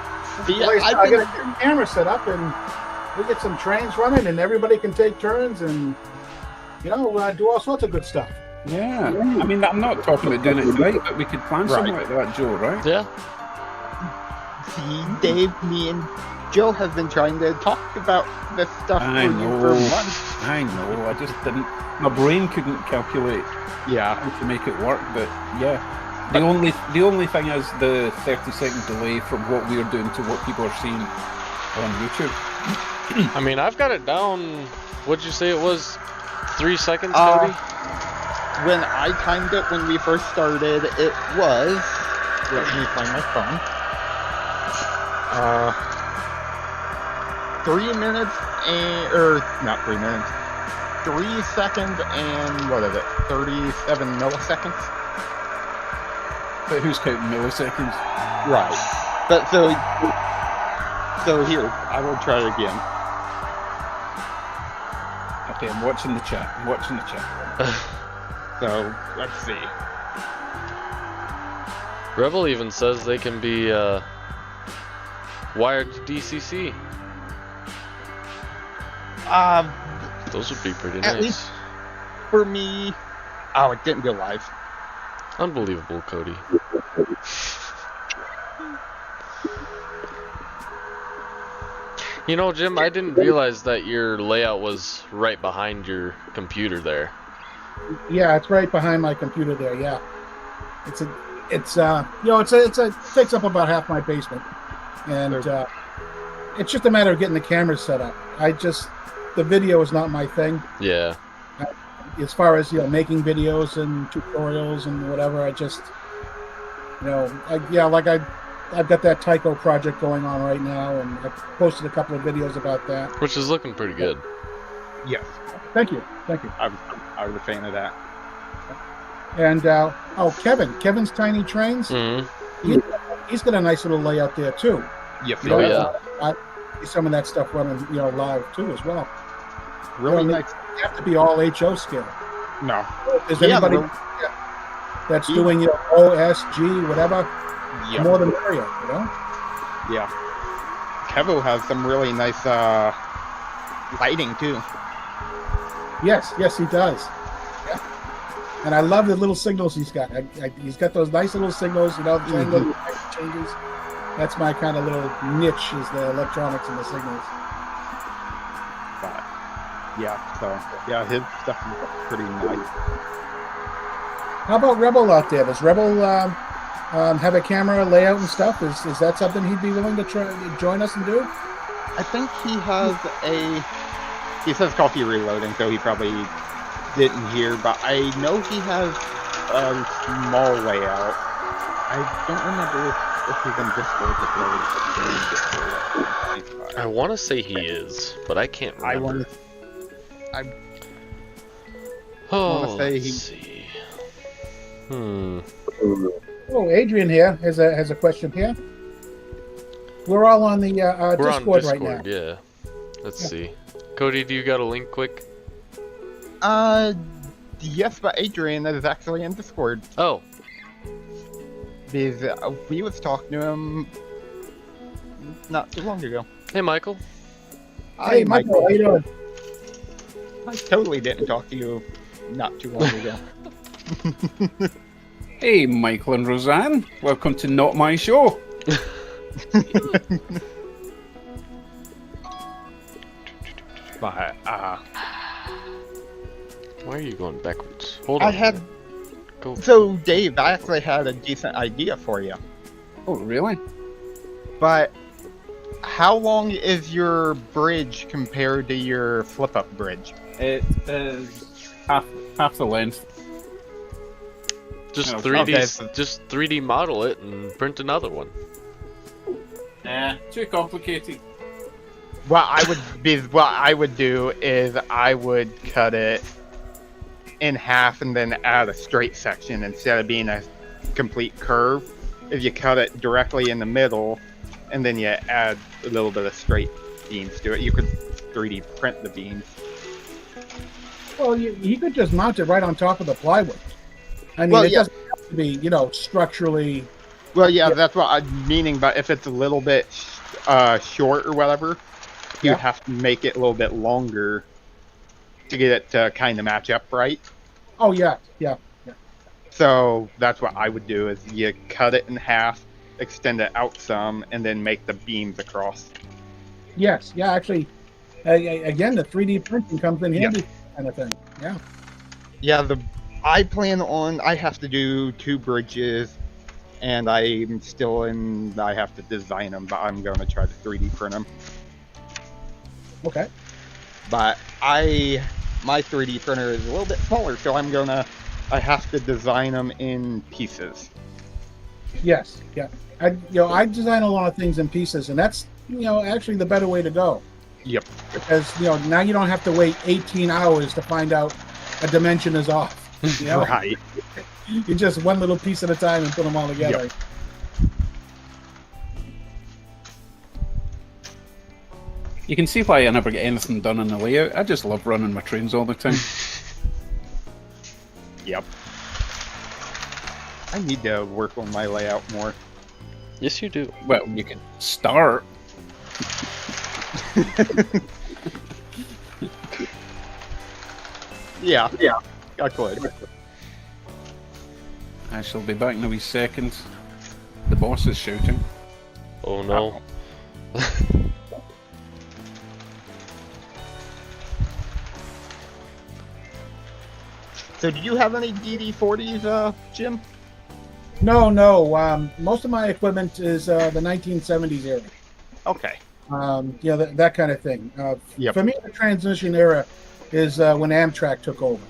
C: See,
D: I
C: I
D: get
C: think,
D: a camera set up and we get some trains running, and everybody can take turns and do all sorts of good stuff.
A: Yeah. I mean, I'm not talking about doing it tonight, but we could plan something
C: Right.
A: like that, Joe, right?
B: Yeah.
C: see, Dave, me and Joe have been trying to talk about this stuff
A: I
C: for you for
A: know.
C: months.
A: I know, I just didn't, my brain couldn't calculate
C: Yeah.
A: how to make it work, but yeah. The only thing is the 30-second delay from what we're doing to what people are seeing on YouTube.
B: I mean, I've got it down. What'd you say it was? 3 seconds,
C: Uh,
B: Cody?
C: When I timed it when we first started, it was. Let me find my phone. 3 minutes or not 3 minutes. 3 seconds and what is it? 37 milliseconds.
A: But who's counting milliseconds?
C: Right. But so here, I will try it again.
A: Okay, I'm watching the chat.
C: So let's see.
B: Rebel even says they can be wired to DCC. Those would be pretty
C: At
B: nice.
C: least- For me, oh, it didn't go live.
B: Unbelievable, Cody. You know, Jim, I didn't realize that your layout was right behind your computer there.
D: Yeah, it's right behind my computer there. Yeah, it takes up about half my basement, and it's just a matter of getting the cameras set up. The video is not my thing.
B: Yeah.
D: As far as making videos and tutorials and whatever, I've got that Tycho project going on right now, and I've posted a couple of videos about that.
B: Which is looking pretty good.
C: Yes,
D: Thank you.
C: I was a fan of that.
D: And Kevin's Tiny Trains.
B: Mm-hmm.
D: He's got a nice little layout there too.
C: Yes,
B: Oh,
C: it is.
B: yeah.
D: I see some of that stuff running, live too as well.
C: Really
D: You know,
C: nice.
D: You have to be all HO scale.
C: No.
D: Is
C: Yeah,
D: anybody
C: but-
D: that's doing OSG, whatever,
C: Yeah.
D: more the merrier,
C: Yeah. Kevo has some really nice lighting too.
D: Yes, he does. Yeah. And I love the little signals he's got. He's got those nice little signals, the little changes. That's my kind of little niche, is the electronics and the signals.
C: But yeah, so yeah, his stuff is pretty nice.
D: How about Rebel out there? Does Rebel have a camera layout and stuff? Is that something he'd be willing to join us and do?
C: I think he has he says coffee reloading, so he probably didn't hear, but I know he has a small layout. I don't remember if If he's in Discord,
B: I want to say he is, but I can't
C: I
B: remember.
C: wanna
B: Oh,
C: say
B: let's
C: he-
B: see.
D: Oh, Adrian here has a question here. We're all on the
B: We're on
D: Discord
B: Discord,
D: right now.
B: yeah. Let's see. Cody, do you got a link quick?
C: Yes, but Adrian is actually in Discord.
B: Oh,
C: Because we was talking to him not too long ago.
B: hey Michael.
D: Hey, Michael, how you doing?
C: I totally didn't talk to you not too long ago.
A: Hey, Michael and Roseanne. Welcome to Not My Show.
C: But
B: Why are you going backwards? Hold on.
C: I had
B: Go.
C: so Dave, I actually had a decent idea for you.
A: Oh, really?
C: But how long is your bridge compared to your flip-up bridge?
A: It is half the length.
B: Just
A: Oh,
B: 3D,
C: okay.
B: just 3D model it and print another one.
A: Too complicated.
C: What I would do is I would cut it in half and then add a straight section instead of being a complete curve. If you cut it directly in the middle and then you add a little bit of straight beams to it, you could 3D print the beams.
D: Well, you could just mount it right on top of the plywood. I mean,
C: Well,
D: it
C: yeah.
D: doesn't have to be, structurally.
C: Well, yeah, that's what I'm meaning. But if it's a little bit short or whatever, you
D: Yeah.
C: have to make it a little bit longer to get it to kind of match up right.
D: Oh yeah, yeah.
C: So that's what I would do: is you cut it in half, extend it out some, and then make the beams across.
D: Yes, yeah. Actually, again, the 3D printing comes in handy, kind of thing. Yeah.
C: Yeah, I have to do 2 bridges, and I have to design them, but I'm going to try to 3D print them.
D: Okay.
C: But my 3D printer is a little bit smaller, so I have to design them in pieces.
D: Yes. Yeah. I design a lot of things in pieces, and that's actually the better way to go.
C: Yep.
D: Because now you don't have to wait 18 hours to find out a dimension is off.
C: Right.
D: You just one little piece at a time and put them all together.
C: Yep.
A: You can see why I never get anything done in the layout. I just love running my trains all the time.
C: Yep. I need to work on my layout more.
B: Yes, you do.
A: Well, you can start.
C: Yeah. I could.
A: I shall be back in a wee second. The boss is shouting.
B: Oh no.
C: So, do you have any DD40s, Jim?
D: No. Most of my equipment is the 1970s era.
C: Okay.
D: That kind of thing.
C: Yep.
D: For me, the transition era is when Amtrak took over.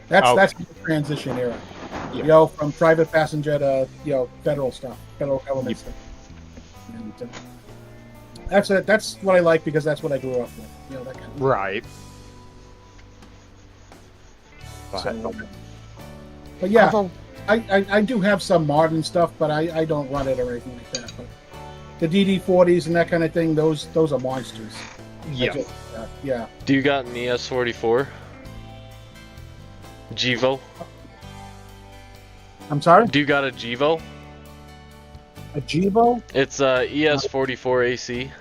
D: That's the transition era.
C: Yeah.
D: From private passenger to federal stuff, federal government
C: Yep.
D: stuff. And that's what I like because that's what I grew up with. That kind of
C: Right.
D: So, but yeah, I do have some modern stuff, but I don't run it or anything like that. But the DD40s and that kind of thing, those are monsters.
C: Yeah.
D: Yeah.
B: Do you got an ES44? Gevo?
D: I'm sorry?
B: Do you got a Gevo?
D: A Gevo?
B: It's ES44 AC.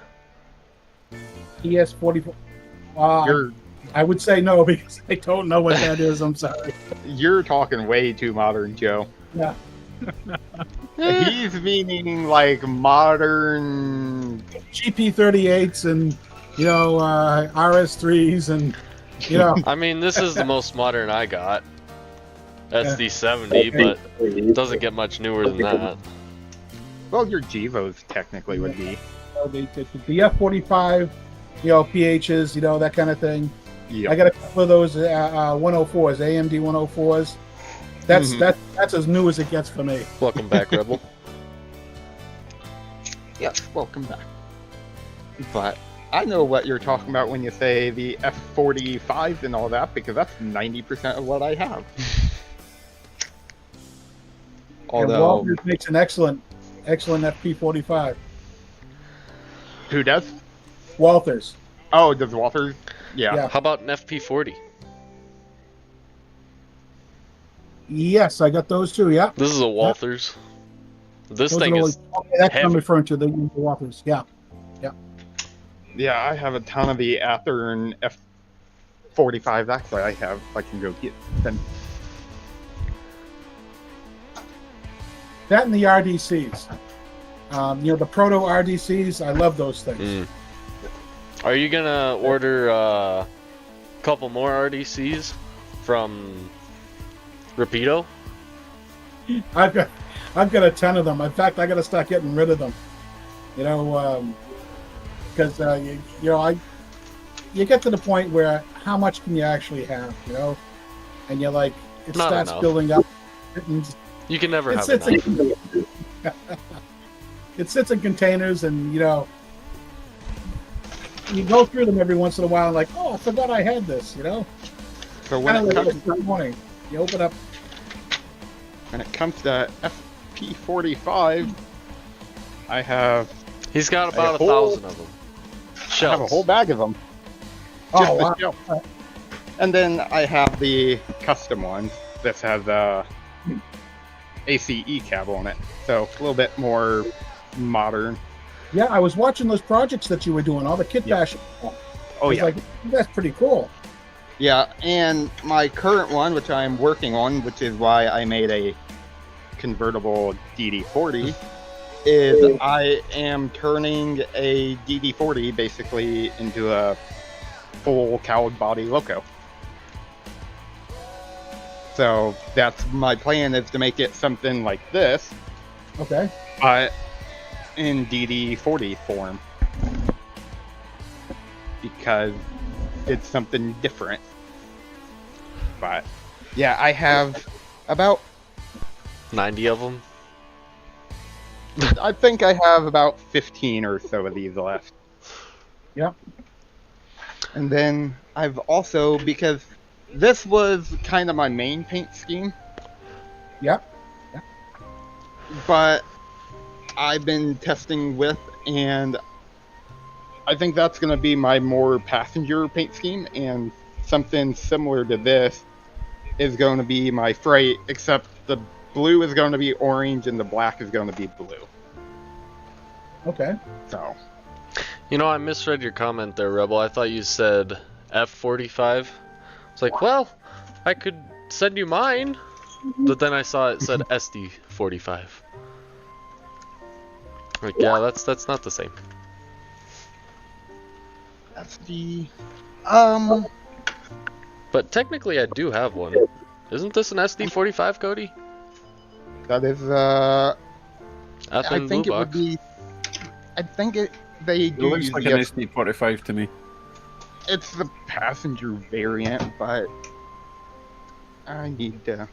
D: ES44?
C: You're
D: I would say no because I don't know what that is. I'm sorry.
C: you're talking way too modern, Joe.
D: Yeah.
C: He's meaning like modern.
D: GP38s and, RS3s and,
B: I mean, this is the most modern I got. SD70, but it doesn't get much newer than that.
C: Well, your Gevos technically would be.
D: the F45, PHs, that kind of thing.
C: Yeah.
D: I got a couple of those 104s, AMD 104s. That's as new as it gets for me.
B: Welcome back, Rebel.
C: Yes, welcome back. But I know what you're talking about when you say the F45s and all that, because that's 90% of what I have.
D: And
C: Although,
D: Walters makes an excellent FP45.
C: who does?
D: Walters.
C: Oh, does Walters? Yeah.
D: Yeah.
B: How about an FP40?
D: Yes, I got those too. Yeah.
B: This is a Walters. This
D: Those
B: thing
D: are
B: is
D: okay, that's what I'm
B: heavy.
D: referring to. The Walters. Yeah.
C: Yeah, I have a ton of the Athearn F45s. Actually, I have. I can go get them.
D: That and the RDCs. The proto RDCs. I love those things.
B: Mm. Are you gonna order a couple more RDCs from Rapido?
D: I've got a ton of them. In fact, I got to start getting rid of them. Because you get to the point where how much can you actually have? And you're like, it
B: Not
D: starts
B: enough.
D: building up. And
B: You can never
D: it
B: have
D: sits
B: enough.
D: it sits in containers, and you go through them every once in a while, and like, oh, I forgot I had this.
C: So when
D: Kind
C: it
D: of like
C: comes
D: this morning, you open up.
C: to FP45, I have
B: He's got about
C: A whole-
B: 1,000 of them.
C: I have a whole bag of them.
D: Oh,
C: Just
D: wow.
C: the shelf. And then I have the custom ones. This has a ACE cable on it, so a little bit more modern.
D: Yeah, I was watching those projects that you were doing, all the kit bash.
C: Oh
D: I was
C: yeah,
D: like, that's pretty cool.
C: yeah. And my current one, which I'm working on, which is why I made a convertible DD40, is I am turning a DD40 basically into a full cowled body loco. So that's my plan, is to make it something like this,
D: Okay.
C: but in DD40 form, because it's something different. But yeah, I have about,
B: 90 of them.
C: I think I have about 15 or so of these left.
D: Yep.
C: And then I've also, because this was kind of my main paint scheme,
D: Yep.
C: but I've been testing with, and I think that's going to be my more passenger paint scheme, and something similar to this is going to be my freight, except the blue is going to be orange and the black is going to be blue.
D: Okay.
C: So,
B: I misread your comment there, Rebel. I thought you said F45. It's like, well, I could send you mine, but then I saw it said SD45. Like, yeah, that's not the same.
C: that's the,
B: But technically, I do have one. Isn't this an SD45, Cody?
C: that is,
B: Athearn
C: I think
B: Blue
C: it would
B: Box.
C: be, I think they
A: It
C: do
A: looks
C: use
A: like
C: the
A: an SD45 to me.
C: It's the passenger variant, but I need to.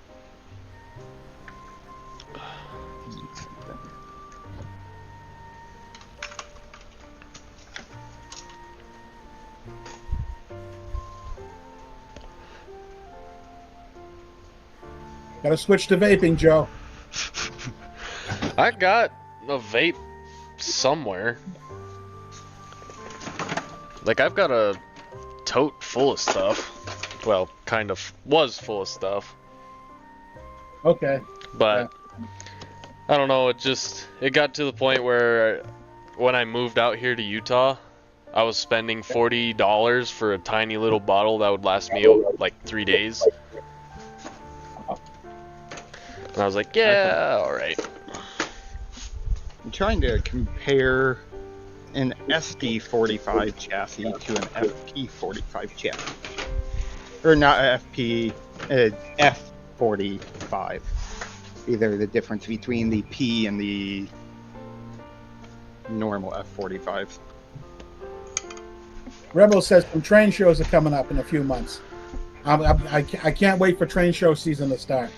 D: Got to switch to vaping, Joe.
B: I got a vape somewhere. Like, I've got a tote full of stuff. Well, kind of was full of stuff.
D: Okay.
B: But I don't know, it got to the point where when I moved out here to Utah, I was spending $40 for a tiny little bottle that would last me like 3 days. And I was like, yeah, alright.
C: I'm trying to compare an SD45 chassis to an FP45 chassis. Or not a FP, F45. Either the difference between the P and the normal F45s.
D: Rebel says some train shows are coming up in a few months. I can't wait for train show season to start.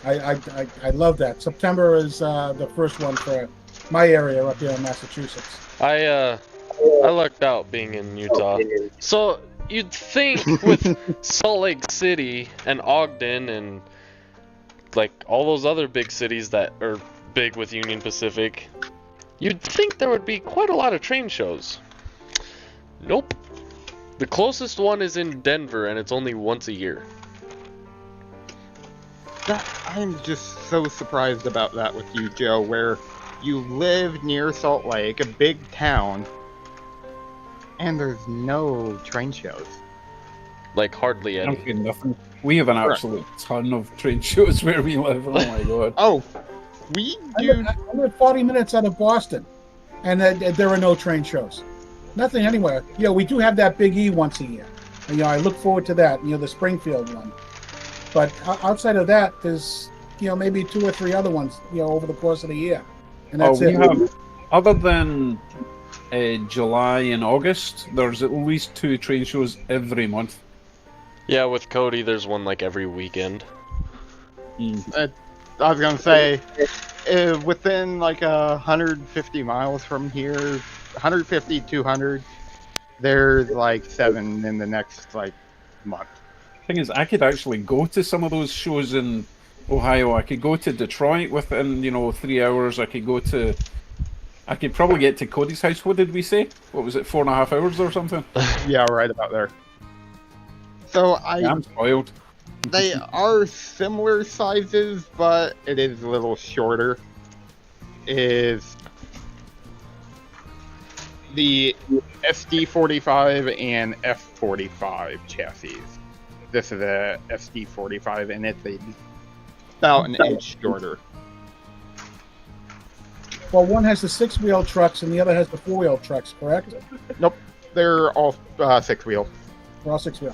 D: I love that. September is the first one for my area up here in Massachusetts.
B: I lucked out being in Utah. So you'd think with Salt Lake City and Ogden and like all those other big cities that are big with Union Pacific, you'd think there would be quite a lot of train shows. Nope. The closest one is in Denver, and it's only once a year.
C: I'm just so surprised about that with you, Joe, where you live near Salt Lake, a big town, and there's no train shows.
B: Like hardly any.
A: Okay, nothing. We have an absolute ton of train shows where we live. Oh my god.
C: Oh, we
D: I
C: do.
D: live 40 minutes out of Boston, and there are no train shows. Nothing anywhere. We do have that Big E once a year. And, I look forward to that. The Springfield one. But outside of that, there's maybe 2 or 3 other ones over the course of the year, and that's
A: we
D: it.
A: have, other than July and August, there's at least 2 train shows every month.
B: Yeah, with Cody, there's one like every weekend.
C: I was gonna say, within like 150 miles from here, 150, 200, there's like 7 in the next like month.
A: Thing is, I could actually go to some of those shows in Ohio. I could go to Detroit within 3 hours. I could probably get to Cody's house. What did we say? What was it, 4.5 hours or something?
C: Yeah, right about there. So
A: I'm spoiled.
C: They are similar sizes, but it is a little shorter. Is the SD45 and F45 chassis. This is a SD45, and it's about an inch shorter.
D: Well, one has the 6-wheel trucks, and the other has the 4-wheel trucks. Correct?
C: Nope, they're all 6-wheel.
D: They're all 6-wheel.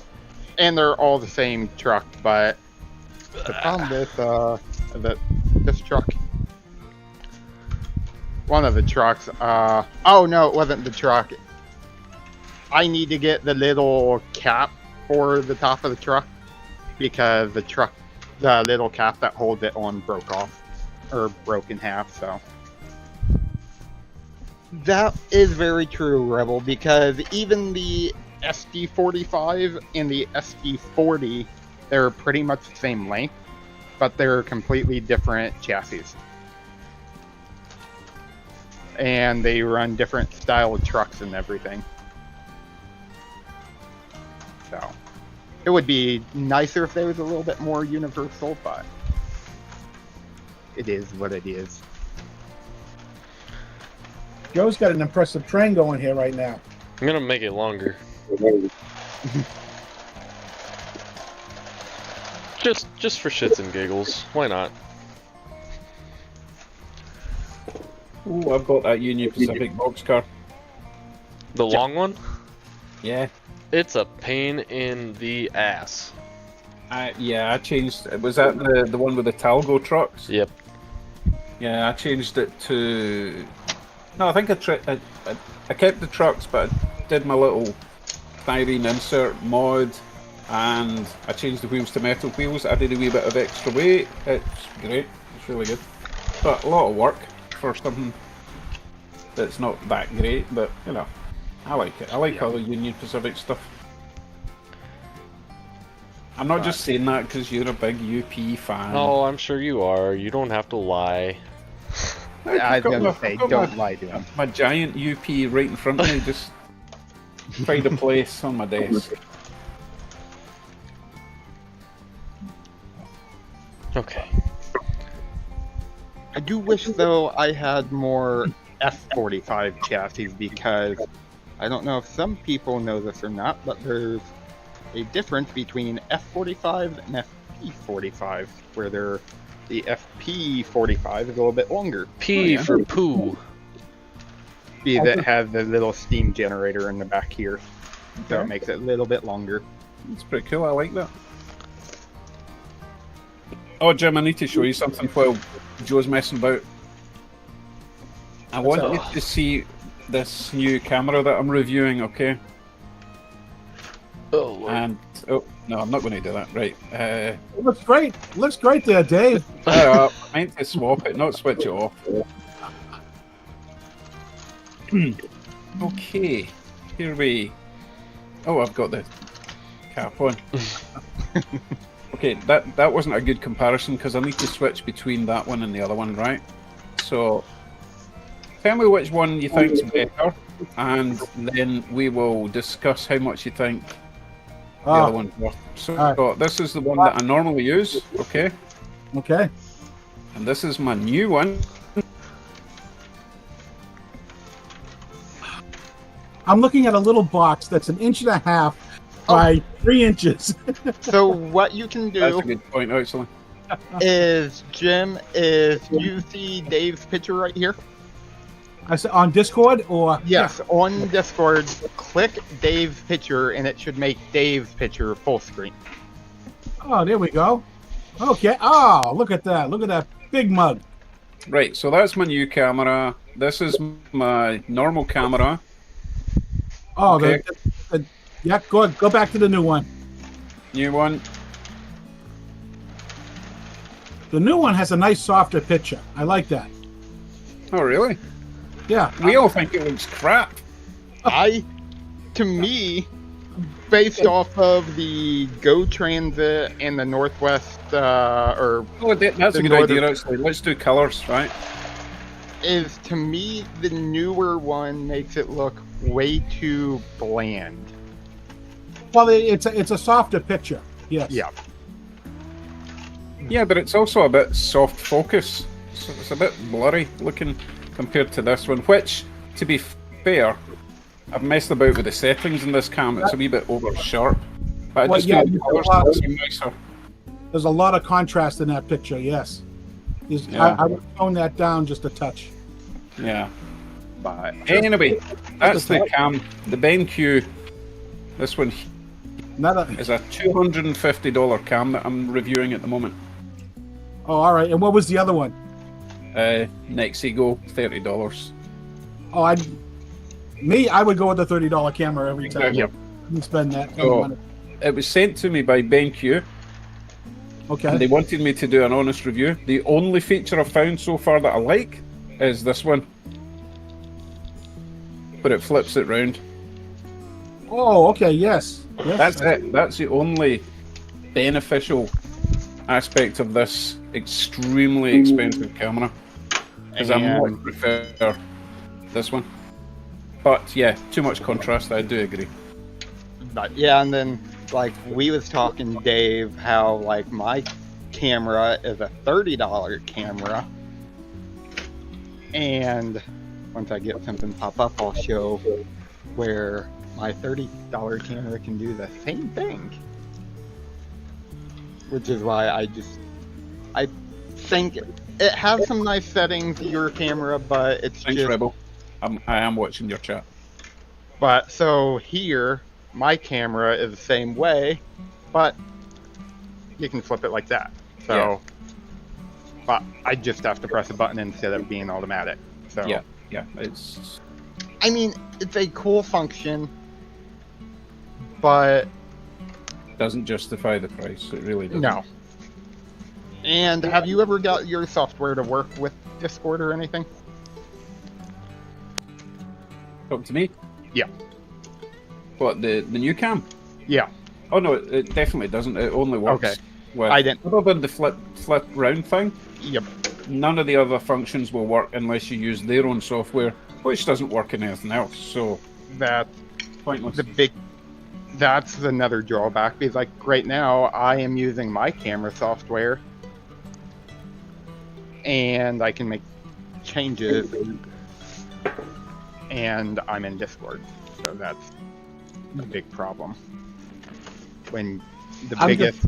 C: And they're all the same truck, but the problem with this truck, one of the trucks, oh no, it wasn't the truck. I need to get the little cap for the top of the truck because the little cap that holds it on broke off, or broke in half, so. That is very true, Rebel, because even the SD45 and the SD40, they're pretty much the same length, but they're completely different chassis. And they run different style of trucks and everything. So, it would be nicer if there was a little bit more universal, but it is what it is.
D: Joe's got an impressive train going here right now.
B: I'm gonna make it longer. Just for shits and giggles. Why not?
A: Ooh, I've got that Union Pacific boxcar.
B: The long one?
A: Yeah.
B: It's a pain in the ass.
A: I changed. Was that the one with the Talgo trucks?
B: Yep.
A: Yeah, I changed it to. No, I think I kept the trucks, but I did my little styrene insert mod, and I changed the wheels to metal wheels. I did a wee bit of extra weight. It's great. It's really good. But a lot of work for something that's not that great, but I like it. I like all the Union Pacific stuff. I'm not just saying that because you're a big UP fan.
B: Oh, I'm sure you are. You don't have to lie.
C: I was gonna say, don't lie to him.
A: My giant UP right in front of me, just pride of place on my desk.
B: Okay.
C: I do wish, though, I had more F45 chassis because I don't know if some people know this or not, but there's a difference between F45 and FP45, where the FP45 is a little bit longer.
B: P for poo.
C: That has the little steam generator in the back here, so
A: Okay.
C: it makes it a little bit longer.
A: It's pretty cool. I like that. Oh, Jim, I need to show you something while Joe's messing about. I want you to see this new camera that I'm reviewing, okay?
B: Oh, Lord.
A: And no, I'm not going to do that. Right.
D: It looks great. Looks great there, Dave.
A: I meant to swap it, not switch it off. Okay, here we. Oh, I've got the cap on. Okay, that wasn't a good comparison because I need to switch between that one and the other one, right? So, tell me which one you think's better, and then we will discuss how much you think the other one's worth. So, this is the one that I normally use, okay?
D: Okay.
A: And this is my new one.
D: I'm looking at a little box that's 1.5 inches by 3 inches.
C: So what you can
A: That's
C: do
A: a good point, actually.
C: is, Jim, is you see Dave's picture right here?
D: I said on Discord or
C: Yes, on Discord, click Dave's picture and it should make Dave's picture full screen.
D: Oh, there we go. Okay. Oh, look at that. Look at that big mug.
A: Right, so that's my new camera. This is my normal camera.
D: Oh,
A: Okay.
D: Yeah, go back to the new one.
A: New one.
D: The new one has a nice softer picture. I like that.
A: Oh, really?
D: Yeah.
A: We all think it looks crap.
C: To me, based off of the Go Transit and the Northwest,
A: Oh, that's
C: The
A: a good
C: northern-
A: idea, actually. Let's do colours, right?
C: is to me the newer one makes it look way too bland.
D: Well, it's a softer picture. Yes.
C: Yeah.
A: Yeah, but it's also a bit soft focus. So it's a bit blurry looking compared to this one, which, to be fair, I've messed about with the settings in this cam. It's a wee bit over sharp. But I
D: Well,
A: just
D: yeah,
A: feel the
D: you
A: colours
D: have a lot-
A: seem nicer.
D: There's a lot of contrast in that picture. Yes.
A: Yeah.
D: I would tone that down just a touch.
A: Yeah.
C: But
A: Anyway, that's the cam. The BenQ. This one
D: Not a,
A: is a $250 cam that I'm reviewing at the moment.
D: oh, all right. And what was the other one?
A: Nexigo, $30.
D: Oh, I would go with the $30 camera every time.
A: Exactly.
C: Yep.
D: You spend that
A: So-
D: money.
A: It was sent to me by BenQ,
D: Okay.
A: and they wanted me to do an honest review. The only feature I've found so far that I like is this one. But it flips it round.
D: Oh, okay. Yes. Yes.
A: That's it. That's the only beneficial aspect of this extremely expensive camera. Because I
C: And-
A: much prefer this one. But yeah, too much contrast, I do agree.
C: But yeah, and then like we was talking, Dave, how like my camera is a $30 camera, and once I get something pop up, I'll show where my $30 camera can do the same thing. Which is why I think it has some nice settings, your camera, but it's
A: Thanks,
C: just.
A: Rebel. I am watching your chat.
C: But so here, my camera is the same way, but you can flip it like that. So,
A: Yeah.
C: but I just have to press a button instead of being automatic. So,
A: Yeah, yeah, it's
C: I mean, it's a cool function, but
A: doesn't justify the price. It really doesn't.
C: no. And have you ever got your software to work with Discord or anything?
A: Talk to me.
C: Yeah.
A: What, the new cam?
C: Yeah,
A: Oh no, it definitely doesn't. It only works
C: Okay.
A: with
C: I didn't.
A: other than the flip round thing.
C: Yep.
A: None of the other functions will work unless you use their own software, which doesn't work in anything else. So
C: That
A: pointless.
C: that's another drawback because like right now I am using my camera software and I can make changes and I'm in Discord, so that's a big problem. When the biggest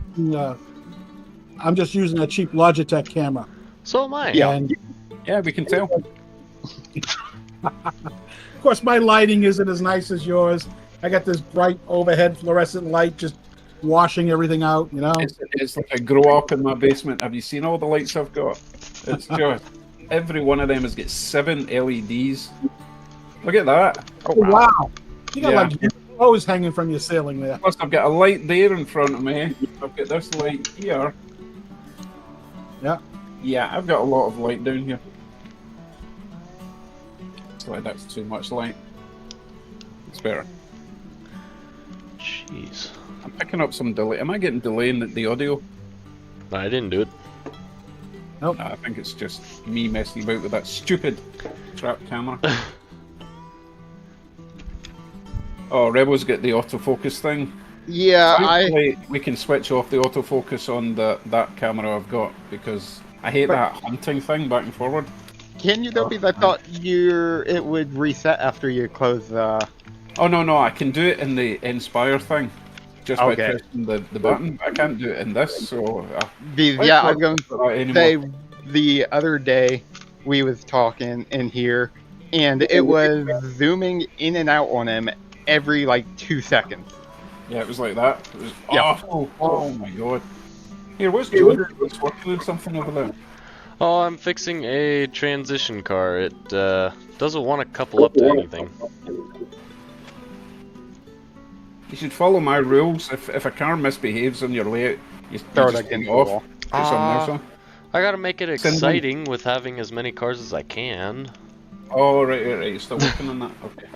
D: I'm just using a cheap Logitech camera.
B: So am I.
C: Yeah.
D: And
A: Yeah, we can tell.
D: of course, my lighting isn't as nice as yours. I got this bright overhead fluorescent light just washing everything out, you know?
A: It's like a grow up in my basement. Have you seen all the lights I've got? It's just every one of them has got 7 LEDs. Look at that.
C: oh
D: Oh,
C: wow.
D: wow. You got
A: Yeah.
D: like UFOs hanging from your ceiling there.
A: Plus, I've got a light there in front of me. I've got this light here.
D: Yeah.
A: Yeah, I've got a lot of light down here. Sorry, that's too much light. It's better.
B: Jeez.
A: I'm picking up some delay. Am I getting delay in the audio?
B: No, I didn't do it.
D: Nope.
A: I think it's just me messing about with that stupid trap camera. Oh, Rebel's got the autofocus thing.
C: Yeah,
A: Thankfully, we can switch off the autofocus on that camera I've got because I hate that hunting thing back and forward.
C: Can you though? Because I thought it would reset after you close.
A: Oh no, I can do it in the Inspire thing, just by
C: Okay.
A: pressing the button. I can't do it in this, so
C: Yeah, I was going to
A: anymore.
C: say the other day we was talking in here, and it was zooming in and out on him every like 2 seconds.
A: Yeah, it was like that. It was
C: Yeah.
A: awful. Oh my god. Here, what's Jordan? What's working on something over there?
B: Oh, I'm fixing a transition car. It doesn't want to couple up to anything.
A: You should follow my rules. If a car misbehaves on your layout, you
C: Throw it
A: just
C: against
A: take
C: the
A: it off.
C: wall.
A: Put something else on.
B: I gotta make it
A: Send me-
B: exciting with having as many cars as I can.
A: Oh, right. You're still working on that? Okay.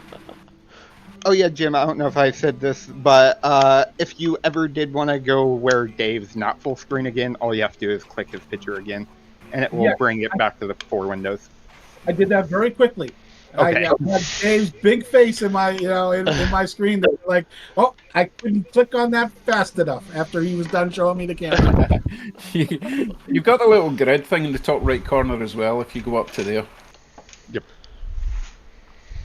C: Oh yeah, Jim, I don't know if I said this, but if you ever did want to go where Dave's not full screen again, all you have to do is click his picture again, and it will
D: Yeah.
C: bring it back to the 4 windows.
D: I did that very quickly.
C: Okay.
D: I had Dave's big face in my, in my screen. That was like, oh, I couldn't click on that fast enough after he was done showing me the camera.
A: You've got the little grid thing in the top right corner as well if you go up to there.
C: Yep.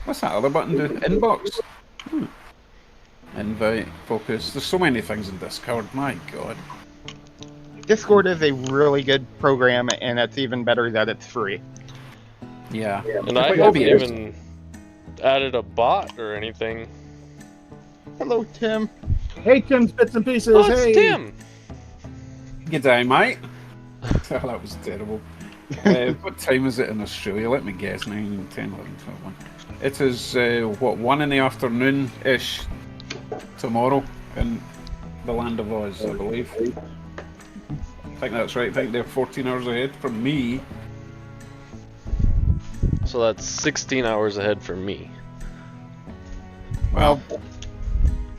A: What's that other button do? Inbox? Invite, focus. There's so many things in Discord, my god.
C: Discord is a really good program, and it's even better that it's free.
A: Yeah.
B: And I
A: But
B: haven't
A: it'll be-
B: even added a bot or anything.
C: Hello, Tim.
D: Hey, Tim's Bits and Pieces.
B: Oh, it's
D: hey.
B: Tim!
A: Good day, mate. Oh, that was terrible. What time is it in Australia? Let me guess. 9, 10, 11, 12, 1. It is, 1 in the afternoon-ish tomorrow in the land of Oz, I believe. I think that's right. I think they're 14 hours ahead from me.
B: So that's 16 hours ahead for me.
C: Well,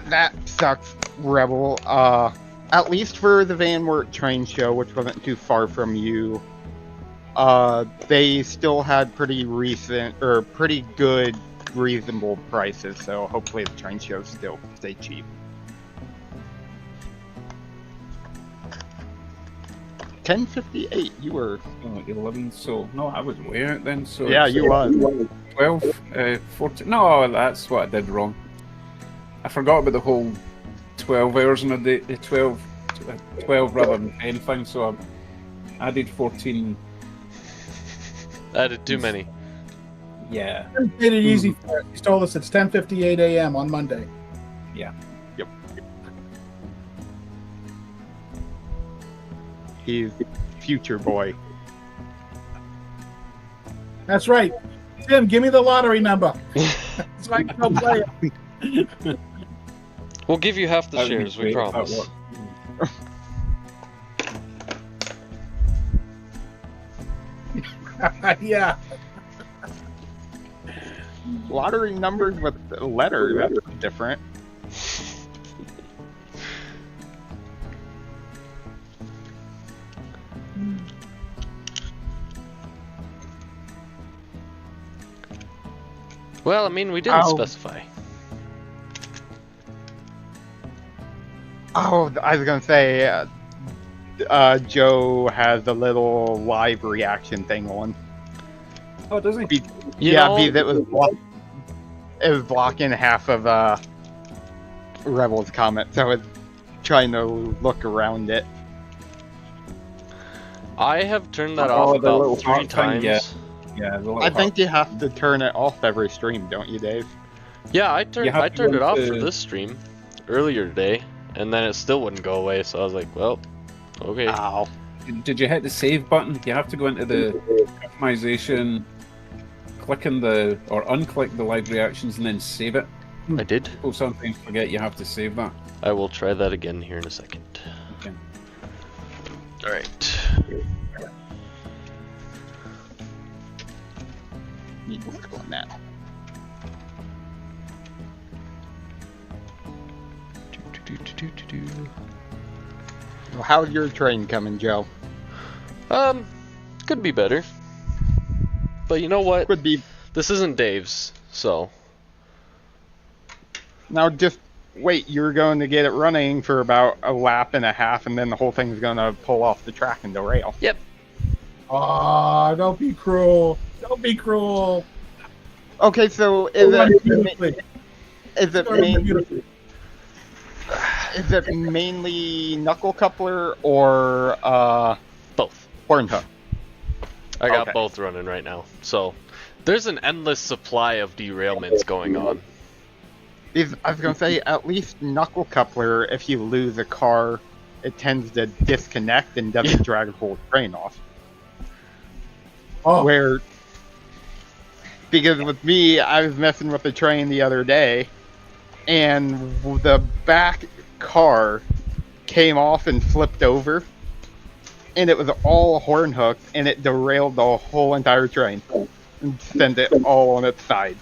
C: that sucks, Rebel. At least for the Van Wert train show, which wasn't too far from you, they still had pretty good, reasonable prices. So hopefully the train shows still stay cheap. $10.58. You were.
A: Oh, 11, so... No, I was way out then, so...
C: Yeah,
A: it's,
C: you was.
A: 12, 14... No, that's what I did wrong. I forgot about the whole 12 hours in a day, 12 rather than 10 thing, so I added 14.
B: Added too many.
A: Yeah.
D: Tim made it easy for us. He told us it's 10:58 a.m. on Monday.
C: Yep. He's future boy.
D: That's right. Tim, give me the lottery number. So I can go play it.
B: We'll give you half the
A: That would be
B: shares, we
A: great if that
B: promise.
A: worked.
D: Yeah.
C: Lottery numbers with letters, that's different.
B: Well, I mean, we didn't
C: Ow.
B: specify.
C: Oh, I was gonna say, Joe has the little live reaction thing on.
A: Oh, does he?
B: You
C: Yeah,
B: know-
C: because it was blocking half of Rebel's comment, so I was trying to look around it.
B: I have turned that
A: Oh,
B: off
A: the little
B: about 3
A: heart thing,
B: times.
A: yeah. Yeah, the little
C: I think you have to turn it off every stream, don't you, Dave?
B: Yeah, I
A: You
B: turned
A: have
B: I
A: to
B: turned
A: go
B: it off
A: to-
B: for this stream earlier today, and then it still wouldn't go away. So I was like, well, okay.
C: Ow.
A: Did you hit the save button? You have to go into the customization, click in the or unclick the live reactions and then save it.
B: I did.
A: People sometimes forget you have to save that.
B: I will try that again here in a second.
A: Okay.
B: All right.
C: Need to click on that. Well, how's your train coming, Joe?
B: Could be better. But you know what?
C: Could be.
B: This isn't Dave's, so.
C: Now just wait, you're going to get it running for about a lap and a half, and then the whole thing's going to pull off the track and derail.
B: Yep.
D: Oh, don't be cruel. Don't be cruel.
C: Okay, so is it mainly knuckle coupler or
B: Both.
C: horn hook?
B: I got
C: Okay.
B: both running right now. So, there's an endless supply of derailments going on.
C: I was going to say, at least knuckle coupler, if you lose a car, it tends to disconnect and doesn't drag the whole train off.
D: Oh,
C: Because with me, I was messing with the train the other day, and the back car came off and flipped over, and it was all horn hooked, and it derailed the whole entire train and sent it all on its side.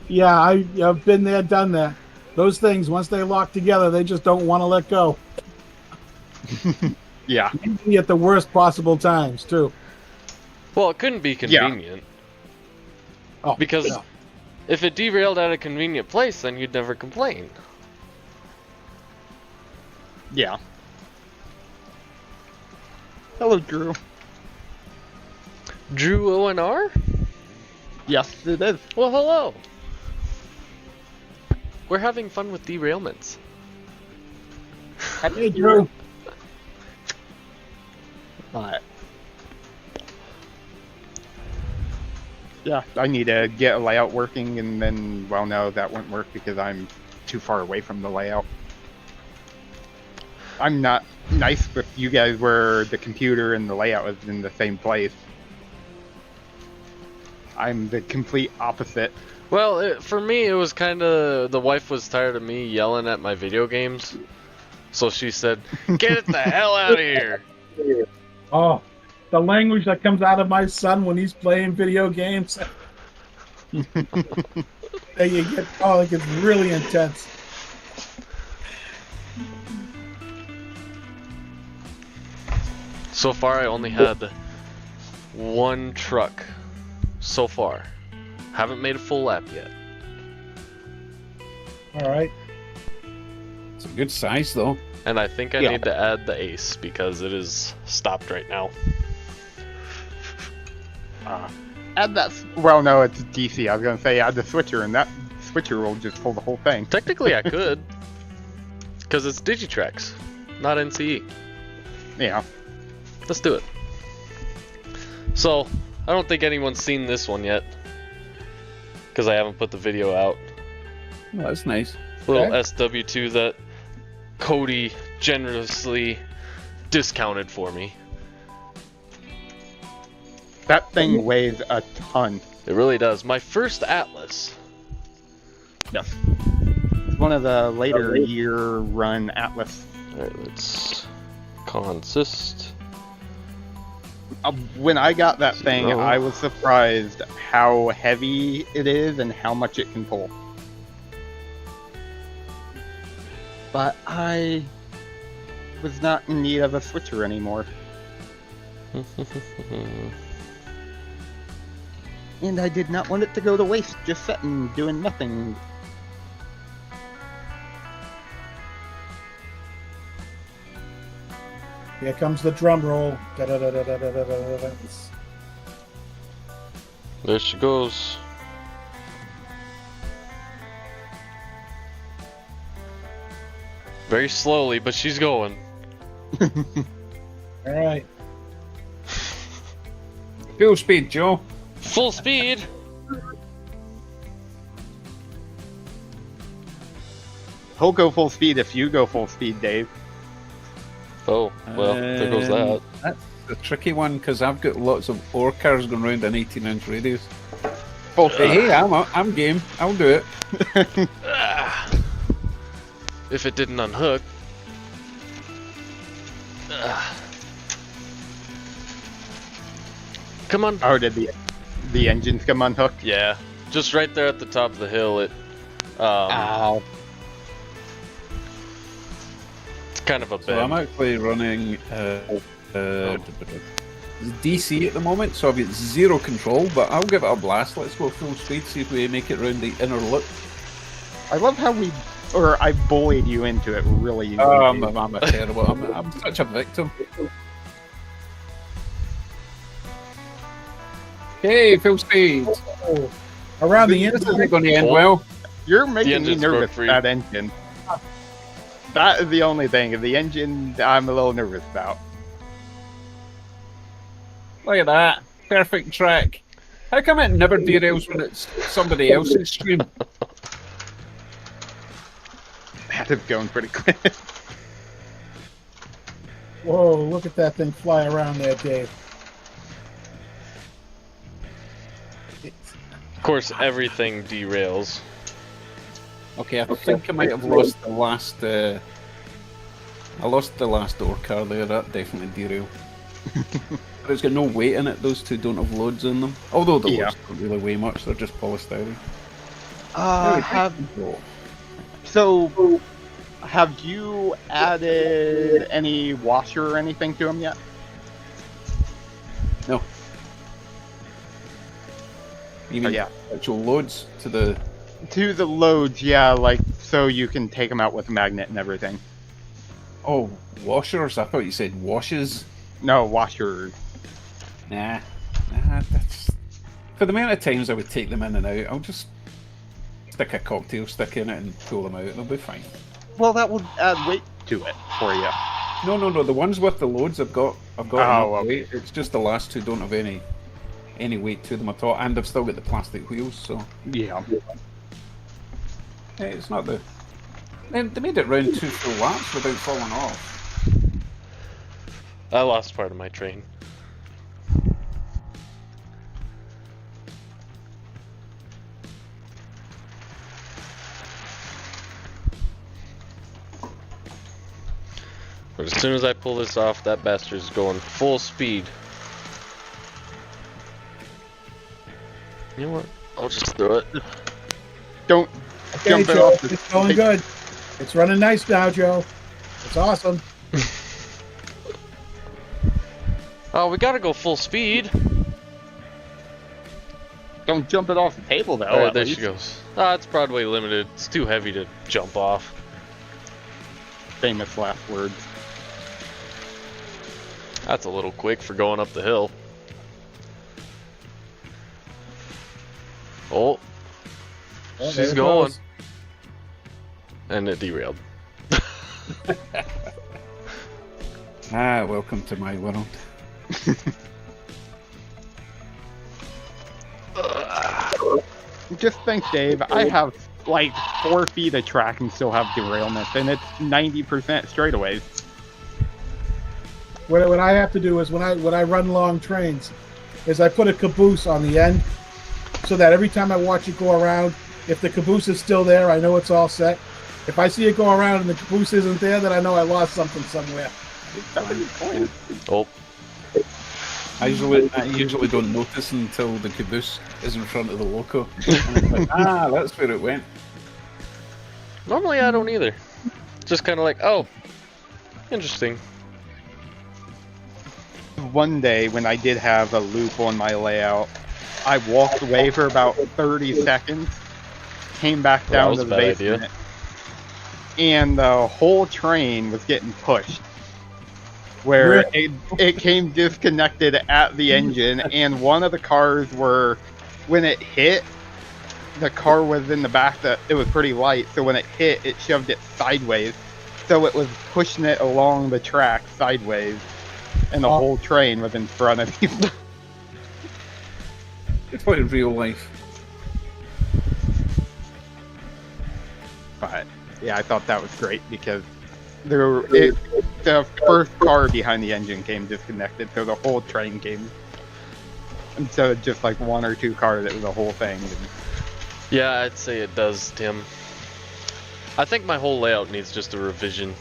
D: yeah, I've been there, done that. Those things, once they lock together, they just don't want to let go.
C: Yeah.
D: Usually at the worst possible times, too.
B: Well, it couldn't be convenient.
D: Oh,
B: Because
D: yeah.
B: if it derailed at a convenient place, then you'd never complain.
C: Yeah. Hello, Drew.
B: Drew ONR?
C: Yes, it is.
B: Well, hello. We're having fun with derailments.
D: Hey, Drew.
C: Alright. Yeah, I need to get a layout working, and then, well, no, that won't work because I'm too far away from the layout. I'm not nice with you guys where the computer and the layout is in the same place. I'm the complete opposite.
B: Well, for me, it was kind of... The wife was tired of me yelling at my video games. So she said, get it the hell out of here.
D: Oh, the language that comes out of my son when he's playing video games. It gets really intense.
B: So far, I only had one truck. So far. Haven't made a full lap yet.
D: All right.
A: It's a good size, though.
B: And I think I
C: Yeah.
B: need to add the ace because it is stopped right now.
C: Add that. Well, no, it's DC. I was gonna say add the switcher, and that switcher will just pull the whole thing.
B: Technically, I could. Because it's Digitrax, not NCE.
C: Yeah.
B: Let's do it. So, I don't think anyone's seen this one yet. Because I haven't put the video out.
A: Oh, that's nice.
B: Little
D: Okay.
B: SW2 that Cody generously discounted for me.
C: That thing weighs a ton.
B: It really does. My first Atlas.
C: Yes. It's one of the later year run Atlas.
B: Alright, let's consist.
C: When I got that thing,
B: Oh.
C: I was surprised how heavy it is and how much it can pull. But I was not in need of a switcher anymore. And I did not want it to go to waste just sitting doing nothing.
D: Here comes the drum roll. Da-da-da-da-da-da-da-da.
B: There she goes. Very slowly, but she's going.
D: All right.
A: Full speed, Joe.
B: Full speed!
C: He'll go full speed if you go full speed, Dave.
B: Oh, well, there goes that.
A: That's a tricky one because I've got lots of ore cars going around an 18-inch radius.
C: Full
A: Hey,
C: speed.
A: hey, I'm game. I'll do it.
B: Ah. If it didn't unhook. Ah. Come on.
C: Oh, did the engines come unhooked?
B: Yeah, just right there at the top of the hill. It
C: Ow.
B: Kind of a
A: So I'm
B: bend.
A: actually running DC at the moment, so I've got 0 control, but I'll give it a blast. Let's go full speed, see if we make it round the inner loop.
C: I love how I bullied you into it really easily.
A: I'm a terrible. I'm such a victim. Okay, full speed.
D: Oh, around the
A: This
D: inside.
A: isn't going to end
B: Oh.
A: well.
C: You're making me
B: engine's
C: nervous
B: broke free.
C: with that engine. That is the only thing. The engine, I'm a little nervous about.
A: Look at that. Perfect track. How come it never derails when it's somebody else's stream?
C: That is going pretty quick.
D: Whoa, look at that thing fly around there, Dave.
B: Of course, everything derails.
A: Okay, I think I might have lost the last. I lost the last door car there. That definitely derailed. But it's got no weight in it. Those two don't have loads in them. Although the
C: Yeah.
A: loads don't really weigh much. They're just polystyrene.
C: Have you added any washer or anything to them yet?
A: No. You mean
C: yeah.
A: actual loads to the?
C: To the loads, yeah, like so you can take them out with a magnet and everything.
A: Oh, washers. I thought you said washes.
C: No, washers.
A: Nah, that's for the amount of times I would take them in and out. I'll just stick a cocktail stick in it and pull them out. They'll be fine.
C: Well, that will add weight to it for you.
A: No. The ones with the loads, I've got
C: Oh,
A: enough
C: okay.
A: weight. It's just the last two don't have any weight to them at all, and I've still got the plastic wheels. So
C: Yeah.
A: it's not the. They made it round 2 full laps without falling off.
B: I lost part of my train. But as soon as I pull this off, that bastard's going full speed. You know what? I'll just throw it.
C: Don't
D: Okay,
C: jump it
D: Joe,
C: off the
D: it's going good. It's running nice now, Joe. It's awesome.
B: Oh, we gotta go full speed.
C: Don't jump it off the table though.
B: Alright,
C: at
B: there
C: least.
B: she goes. Ah, it's Broadway Limited. It's too heavy to jump off.
C: Famous last words.
B: That's a little quick for going up the hill. Oh,
D: Oh, there
B: she's
D: it
B: going.
D: goes.
B: And it derailed.
A: Welcome to my world.
C: Just think, Dave. I have like 4 feet of track and still have derailment, and it's 90% straightaways.
D: What I have to do is when I run long trains, is I put a caboose on the end, so that every time I watch it go around, if the caboose is still there, I know it's all set. If I see it go around and the caboose isn't there, then I know I lost something somewhere.
C: That's a good point.
B: Oh,
A: I usually don't notice until the caboose is in front of the loco. And I'm like, that's where it went.
B: normally I don't either. Just kind of like, oh, interesting.
C: One day when I did have a loop on my layout, I walked away for about 30 seconds, came back
B: Well,
C: down
B: that
C: to
B: was
C: the
B: a bad idea.
C: basement, and the whole train was getting pushed. Where it came disconnected at the engine, and one of the cars when it hit, the car was in the back, that it was pretty light, so when it hit, it shoved it sideways. So it was pushing it along the track sideways, and the whole train was in front of you.
A: It's like real life.
C: But yeah, I thought that was great because the first car behind the engine came disconnected, so the whole train came. Instead of just like 1 or 2 cars, it was a whole thing.
B: Yeah, I'd say it does, Tim. I think my whole layout needs just a revision.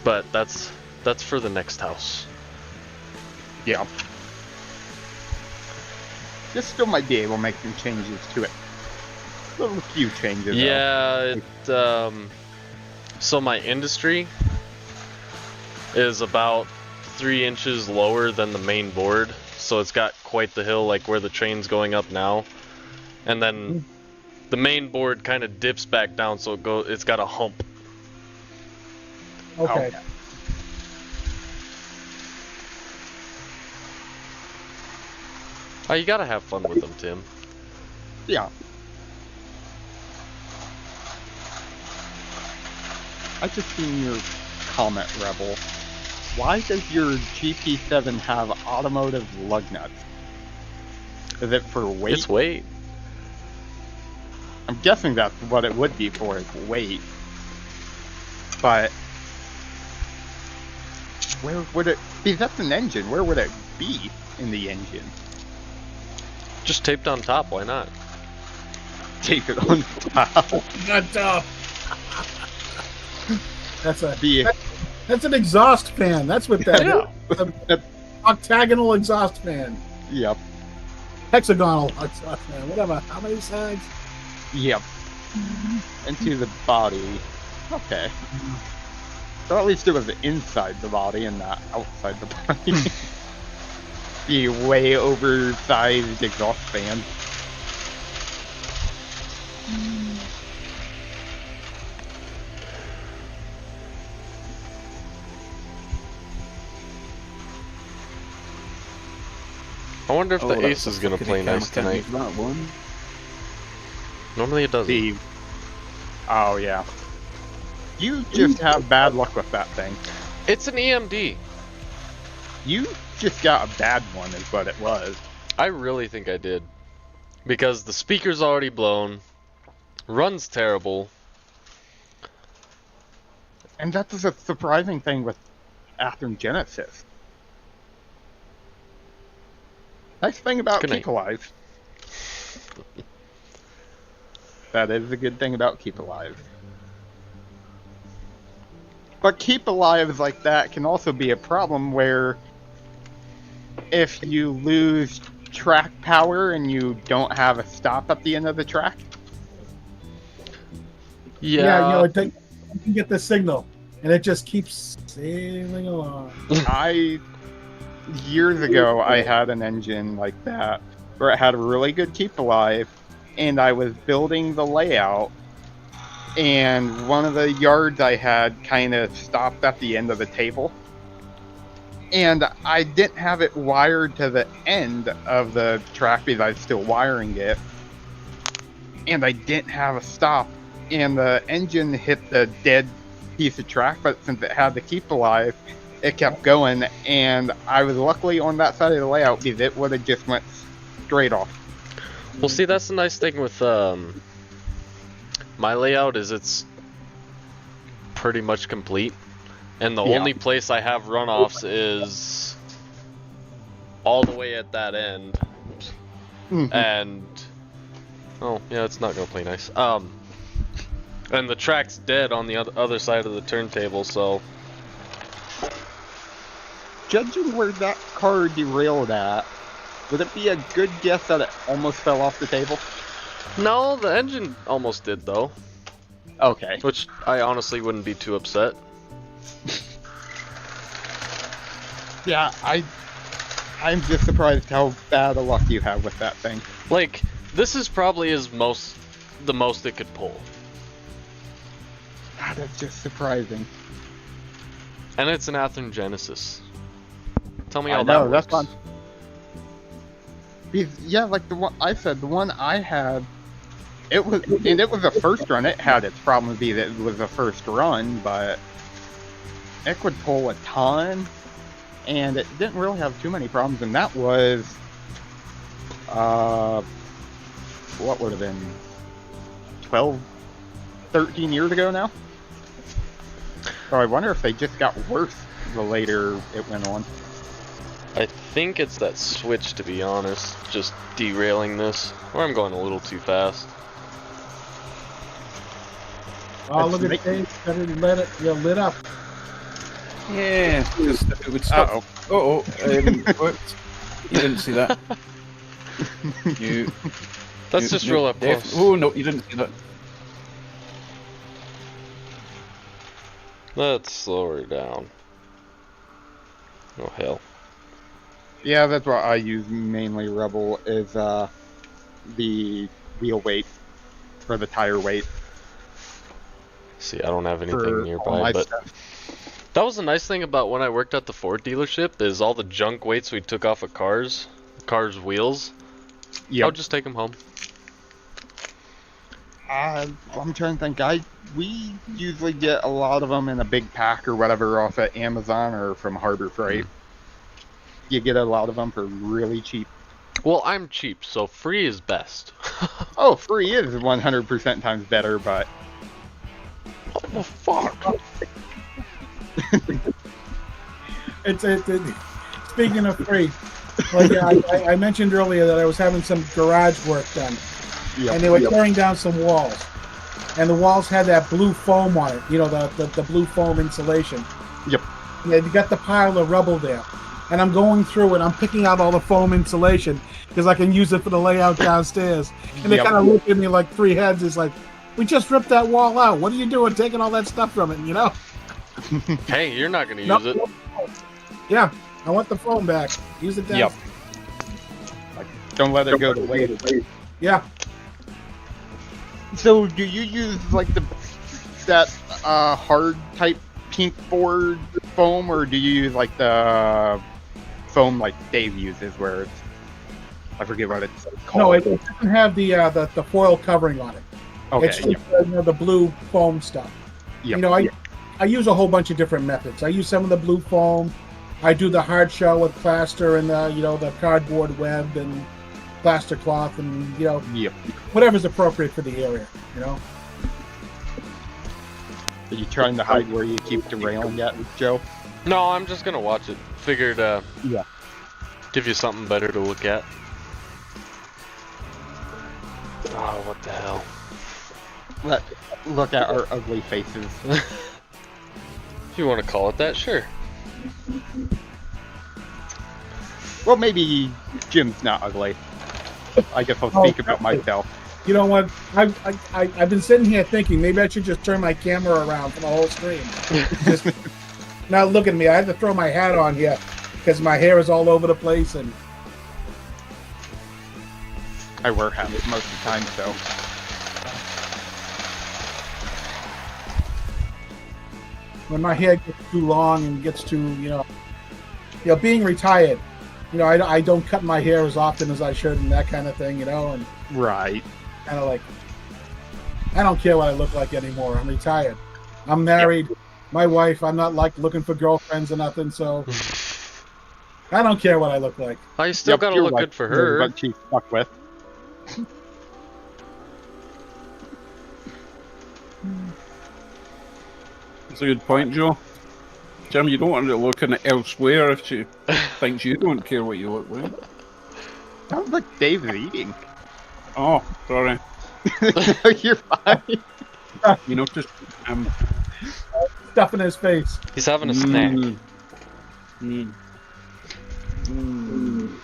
B: But that's for the next house.
C: Yeah. Just still might be able to make some changes to it. A few changes. though.
B: Yeah, So my industry is about 3 inches lower than the main board, so it's got quite the hill, like where the train's going up now. And then the main board kind of dips back down, so it's got a hump.
D: Okay.
B: Oh, you gotta have fun with them, Tim.
C: Yeah. I just seen your comment, Rebel. Why does your GP7 have automotive lug nuts? Is it for weight?
B: It's weight.
C: I'm guessing that's what it would be for, is weight. But where would it be? That's an engine. Where would it be in the engine?
B: Just taped on top, why not?
C: Tape it on top.
D: Not tough. That's a
C: The
D: that's an exhaust fan. That's what that
B: Yeah.
D: is. An octagonal exhaust fan.
C: Yep.
D: Hexagonal exhaust fan. Whatever. How many sides?
C: Yep. Into the body. Okay. So at least it was inside the body and not outside the body. The way oversized exhaust fan.
B: I wonder if the
A: that's
B: Ace
A: a
B: is gonna
A: fucking
B: play
A: camera
B: nice
A: can't
B: tonight.
A: use that one.
B: Normally it doesn't.
C: The oh yeah. You just have bad luck with that thing.
B: It's an EMD.
C: You just got a bad one, is what it was.
B: I really think I did. Because the speaker's already blown, runs terrible.
C: And that's a surprising thing with Athearn Genesis. Nice thing about
B: Good night.
C: Keep Alive. That is a good thing about Keep Alive. But Keep Alive like that can also be a problem where if you lose track power and you don't have a stop at the end of the track,
D: Yeah, you know, you can get the signal, and it just keeps sailing along.
C: years ago, I had an engine like that where it had a really good Keep Alive, and I was building the layout, and one of the yards I had kind of stopped at the end of the table, and I didn't have it wired to the end of the track because I was still wiring it, and I didn't have a stop, and the engine hit the dead piece of track, but since it had the Keep Alive, it kept going, and I was luckily on that side of the layout because it would have just went straight off.
B: Well, see, that's the nice thing with my layout is it's pretty much complete, and the
C: Yeah.
B: only place I have runoffs is all the way at that end,
C: Mhm.
B: and oh yeah, it's not gonna play nice. And the track's dead on the other side of the turntable, so
C: Judging where that car derailed at, would it be a good guess that it almost fell off the table?
B: no, the engine almost did though,
C: Okay.
B: which I honestly wouldn't be too upset.
C: Yeah, I'm just surprised how bad a luck you have with that thing.
B: Like, this is probably the most it could pull.
C: God, that's just surprising.
B: And it's an Athearn Genesis. Tell me
C: I
B: how
C: know,
B: that
C: that's
B: works.
C: fun. Because, yeah, like the one I said, the one I had, it was the first run. It had its problems because it was the first run, but it could pull a ton, and it didn't really have too many problems. And that was, what would have been 12, 13 years ago now. So I wonder if they just got worse the later it went on.
B: I think it's that switch, to be honest, just derailing this. Or I'm going a little too fast.
D: Oh,
C: It's
D: look at
C: making-
D: Dave. Got it lit up.
A: Yeah, just if it would stop.
C: Uh-oh.
A: What? You didn't see that. You.
B: Let's just roll up close.
A: Oh no, you didn't see that.
B: Let's slow her down. Oh hell.
C: Yeah, that's what I use mainly, Rebel, is the wheel weight, or the tire weight.
B: See, I don't have anything
C: for all
B: nearby,
C: my
B: but
C: stuff.
B: that was the nice thing about when I worked at the Ford dealership is all the junk weights we took off of cars' wheels. I
C: Yep.
B: would just take them home.
C: I'm trying to think. We usually get a lot of them in a big pack or whatever off at Amazon or from Harbor Freight. You get a lot of them for really cheap.
B: Well, I'm cheap, so free is best.
C: Oh, free is 100% times better, but
B: What the fuck?
D: Speaking of free, like I mentioned earlier that I was having some garage work done, and they were tearing down some walls, and the walls had that blue foam on it. You know, the blue foam insulation.
C: Yep.
D: And you got the pile of rubble there, and I'm going through and I'm picking out all the foam insulation because I can use it for the layout downstairs. And they
C: Yep.
D: kind of look at me like three heads. It's like, we just ripped that wall out. What are you doing, taking all that stuff from it? You know?
B: Hey, you're not gonna
D: No.
B: use it.
D: Yeah, I want the foam back. Use it down.
C: Yep. Don't let it go to waste.
D: Yeah.
C: So, do you use like that hard type pink board foam, or do you use like the foam like Dave uses, where it's, I forget what it's called.
D: No, it doesn't have the foil covering on it.
C: Okay.
D: It's just the blue foam stuff.
C: Yep.
D: You know, I use a whole bunch of different methods. I use some of the blue foam. I do the hard shell with plaster and the cardboard web and plaster cloth and
C: Yep.
D: whatever's appropriate for the area. You know.
C: Are you trying to hide where you keep the railing at, Joe?
B: No, I'm just gonna watch it. Figured,
C: Yeah.
B: give you something better to look at. Oh, what the hell?
C: Look at our ugly faces.
B: If you want to call it that, sure.
C: Well, maybe Jim's not ugly. I guess I'll speak about myself.
D: You know what? I've been sitting here thinking maybe I should just turn my camera around for the whole stream. Just not look at me. I had to throw my hat on here because my hair is all over the place and.
C: I wear hats most of the time, so.
D: When my hair gets too long and gets too, being retired, I don't cut my hair as often as I should and that kind of thing, and
C: Right.
D: kind of like, I don't care what I look like anymore. I'm retired. I'm married. My wife, I'm not like looking for girlfriends or nothing, so I don't care what I look like.
B: I still gotta
C: your
B: look
C: wife
B: good for
C: knows
B: her.
C: What she's stuck with.
A: That's a good point, Joe. Jim, you don't want to look in it elsewhere if she thinks you don't care what you look like.
C: Sounds like Dave's eating.
A: Oh, sorry.
C: You're fine.
A: You noticed?
D: Stuff in his face.
B: He's having a snack.
A: Mm. Mm.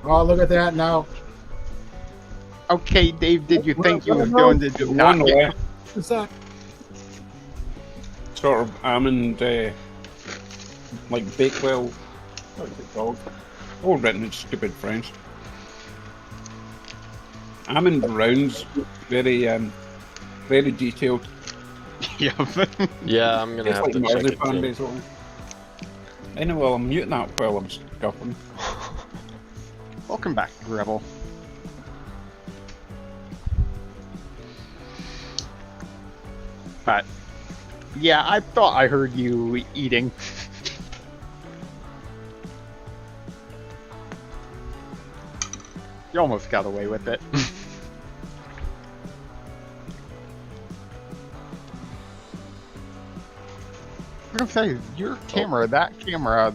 D: Oh, look at that now.
C: Okay, Dave, did you think you was
D: No,
C: going to
A: One
C: not get...
A: left,
D: What's that?
A: sort of almond, like Bakewell. What's it called? All written in stupid French. Almond rounds, very, very detailed.
C: Yeah.
B: Yeah, I'm gonna
A: It's
B: have
A: like
B: to check it
A: marzipan,
B: too.
A: basically. Anyway, well, I'm muting that while I'm scuffling.
C: Welcome back, Rebel. But, yeah, I thought I heard you eating. You almost got away with it. I'm gonna say, your camera, that camera,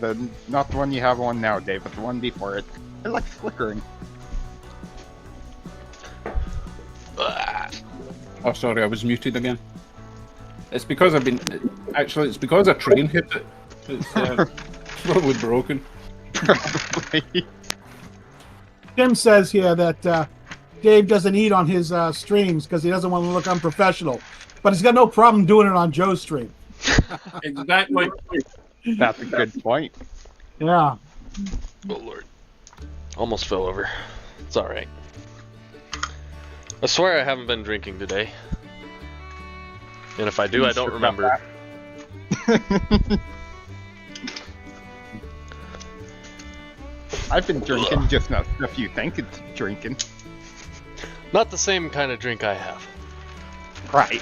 C: not the one you have on now, Dave, but the one before it, it likes flickering.
A: Oh, sorry, I was muted again. It's because I've been... Actually, it's because a train hit it. It's probably broken.
C: Probably.
D: Jim says here that Dave doesn't eat on his streams because he doesn't want to look unprofessional. but he's got no problem doing it on Joe's stream.
A: Exactly.
C: That's a good point.
D: Yeah.
B: Oh lord. Almost fell over. It's alright. I swear I haven't been drinking today. And if I do, I don't
C: Sure about
B: remember.
C: I've been drinking, just not stuff you think it's drinking.
B: Not the same kind of drink I have.
C: Right.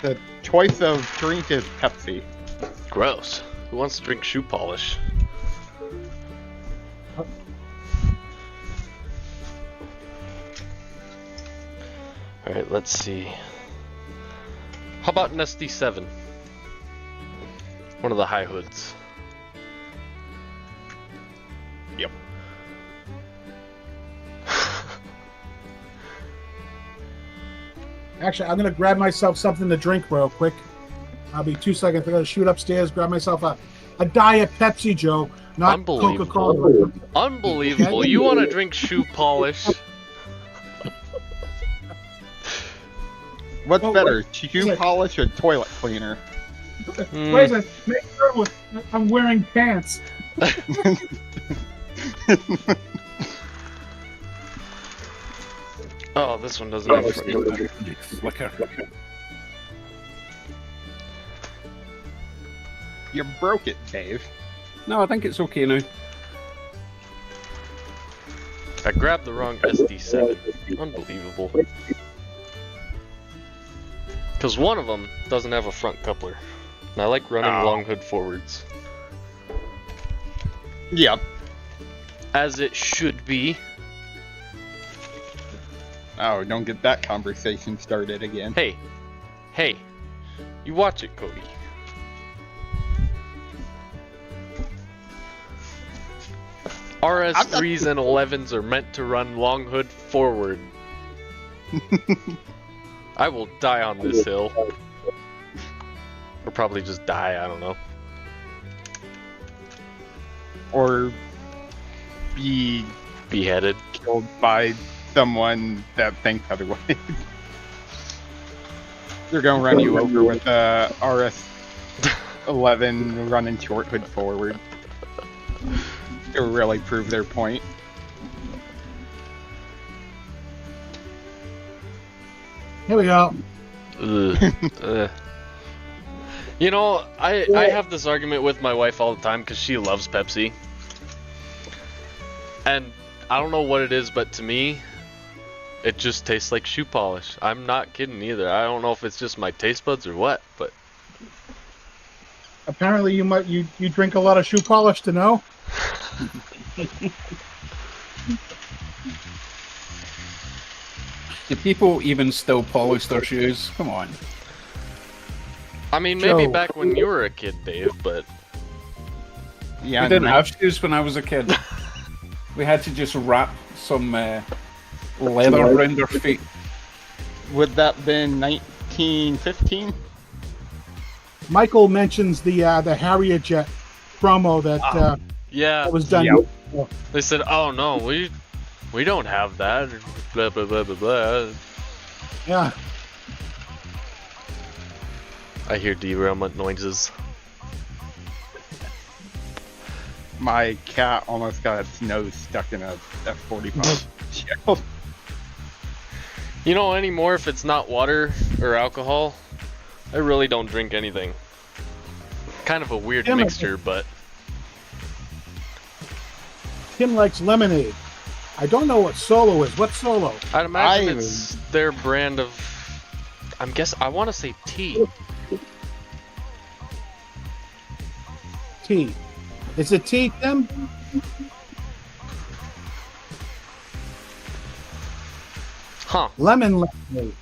C: The choice of drink is Pepsi.
B: Gross. Who wants to drink shoe polish? Alright, let's see. How about an SD7? One of the high hoods.
C: Yep.
D: Actually, I'm gonna grab myself something to drink real quick. I'll be 2 seconds. I'm gonna shoot upstairs, grab myself a Diet Pepsi, Joe, not
B: Unbelievable.
D: Coca-Cola.
B: Unbelievable. You want to drink shoe polish?
C: What's
D: Oh,
C: better,
D: wait.
C: shoe
D: Wait.
C: polish or toilet cleaner?
B: Hmm.
D: Wait a second. Make sure I'm wearing pants.
B: Oh, this one doesn't have front.
A: Flicker.
C: You broke it, Dave.
A: No, I think it's okay now.
B: I grabbed the wrong SD7. Unbelievable. Because one of them doesn't have a front coupler. And I like running
C: Oh.
B: long hood forwards.
C: Yep.
B: As it should be.
C: Oh, don't get that conversation started again.
B: Hey. Hey. You watch it, Cody. RS3s and 11s are meant to run long hood forward. I will die on this hill. Or probably just die, I don't know.
C: Or be
B: Beheaded.
C: killed by someone that thinks otherwise. They're gonna run you over with a RS-11 running short hood forward. To really prove their point.
D: Here we go.
B: Ugh. Ugh. You know, I have this argument with my wife all the time because she loves Pepsi. And I don't know what it is, but to me, it just tastes like shoe polish. I'm not kidding either. I don't know if it's just my taste buds or what, but
D: Apparently, you drink a lot of shoe polish to know.
A: Do people even still polish their shoes? Come on.
B: I mean, maybe
D: Joe.
B: back when you were a kid, Dave, but
C: Yeah,
A: We didn't have shoes when I was a kid. We had to just wrap some leather around our feet.
C: would that been 1915?
D: Michael mentions the Harrier jet promo that
B: yeah,
D: was done.
C: Yeah.
B: they said, "Oh no, we don't have that." Blah blah blah blah blah.
D: Yeah.
B: I hear derailment noises.
C: My cat almost got its nose stuck in a F-45 shell.
B: You know, anymore if it's not water or alcohol, I really don't drink anything. Kind of a weird
D: Damn it.
B: mixture, but
D: Tim likes lemonade. I don't know what Solo is. What's Solo?
B: I'd imagine
C: I
B: it's their brand of. I want to say tea.
D: Tea. Is it tea, Tim?
B: Huh.
D: Lemon lemonade.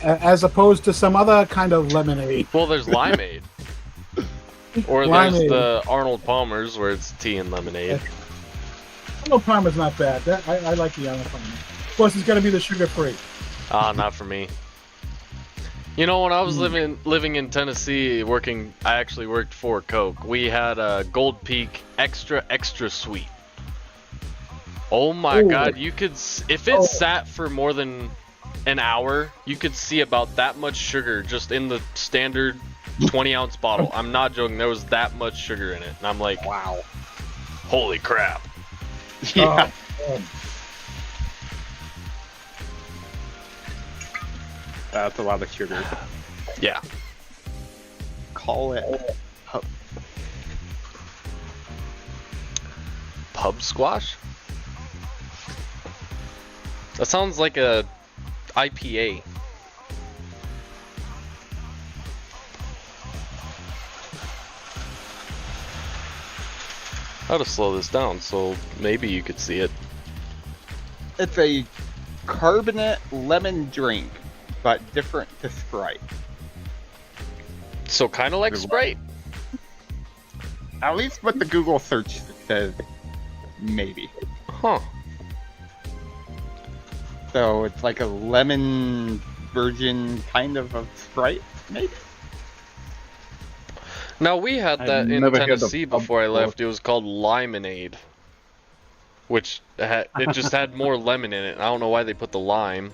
D: As opposed to some other kind of lemonade.
B: Well, there's limeade. Or
D: Limeade.
B: there's the Arnold Palmer's where it's tea and lemonade.
D: Arnold Palmer's not bad. I like the Arnold Palmer. Of course, it's got to be the sugar-free.
B: Ah, not for me. You know, when I was living in Tennessee, I actually worked for Coke. We had a Gold Peak extra sweet. Oh my
D: Ooh.
B: God, you could if it sat for more than an hour, you could see about that much sugar just in the standard 20-ounce bottle. I'm not joking. There was that much sugar in it, and I'm like,
C: Wow.
B: holy crap.
C: Yeah.
D: Oh,
C: That's a lot of sugar.
B: Yeah.
C: Call it.
B: Pub squash? That sounds like a IPA. How to slow this down so maybe you could see it.
C: It's a carbonate lemon drink, but different to Sprite.
B: So kind of like Sprite.
C: At least what the Google search says, maybe.
B: Huh.
C: So it's like a lemon version kind of Sprite, maybe?
B: Now we had
A: I've
B: that in
A: never heard of
B: Tennessee
A: pub
B: before I
A: before.
B: left. It was called Limonade, which it just had more lemon in it. I don't know why they put the lime.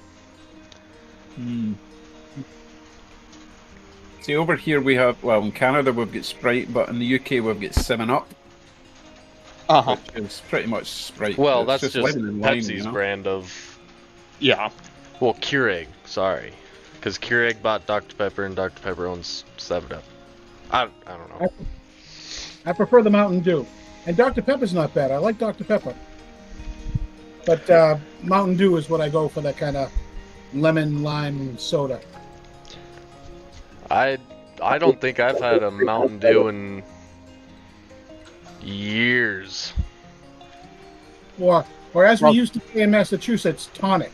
A: Hmm. See, over here we have, well, in Canada we've got Sprite, but in the UK we've got 7-Up,
C: Uh-huh.
A: which is pretty much Sprite.
B: Well,
A: It's
B: that's just
A: lemon and lime,
B: Pepsi's
A: you know?
B: brand of,
C: Yeah.
B: well, Keurig. Sorry, because Keurig bought Dr Pepper and Dr Pepper owns 7-Up. I don't know.
D: I prefer the Mountain Dew. And Dr. Pepper's not bad. I like Dr. Pepper. But Mountain Dew is what I go for, that kind of lemon lime soda.
B: I don't think I've had a Mountain Dew in years.
D: Or as we
C: Well-
D: used to say in Massachusetts, tonic.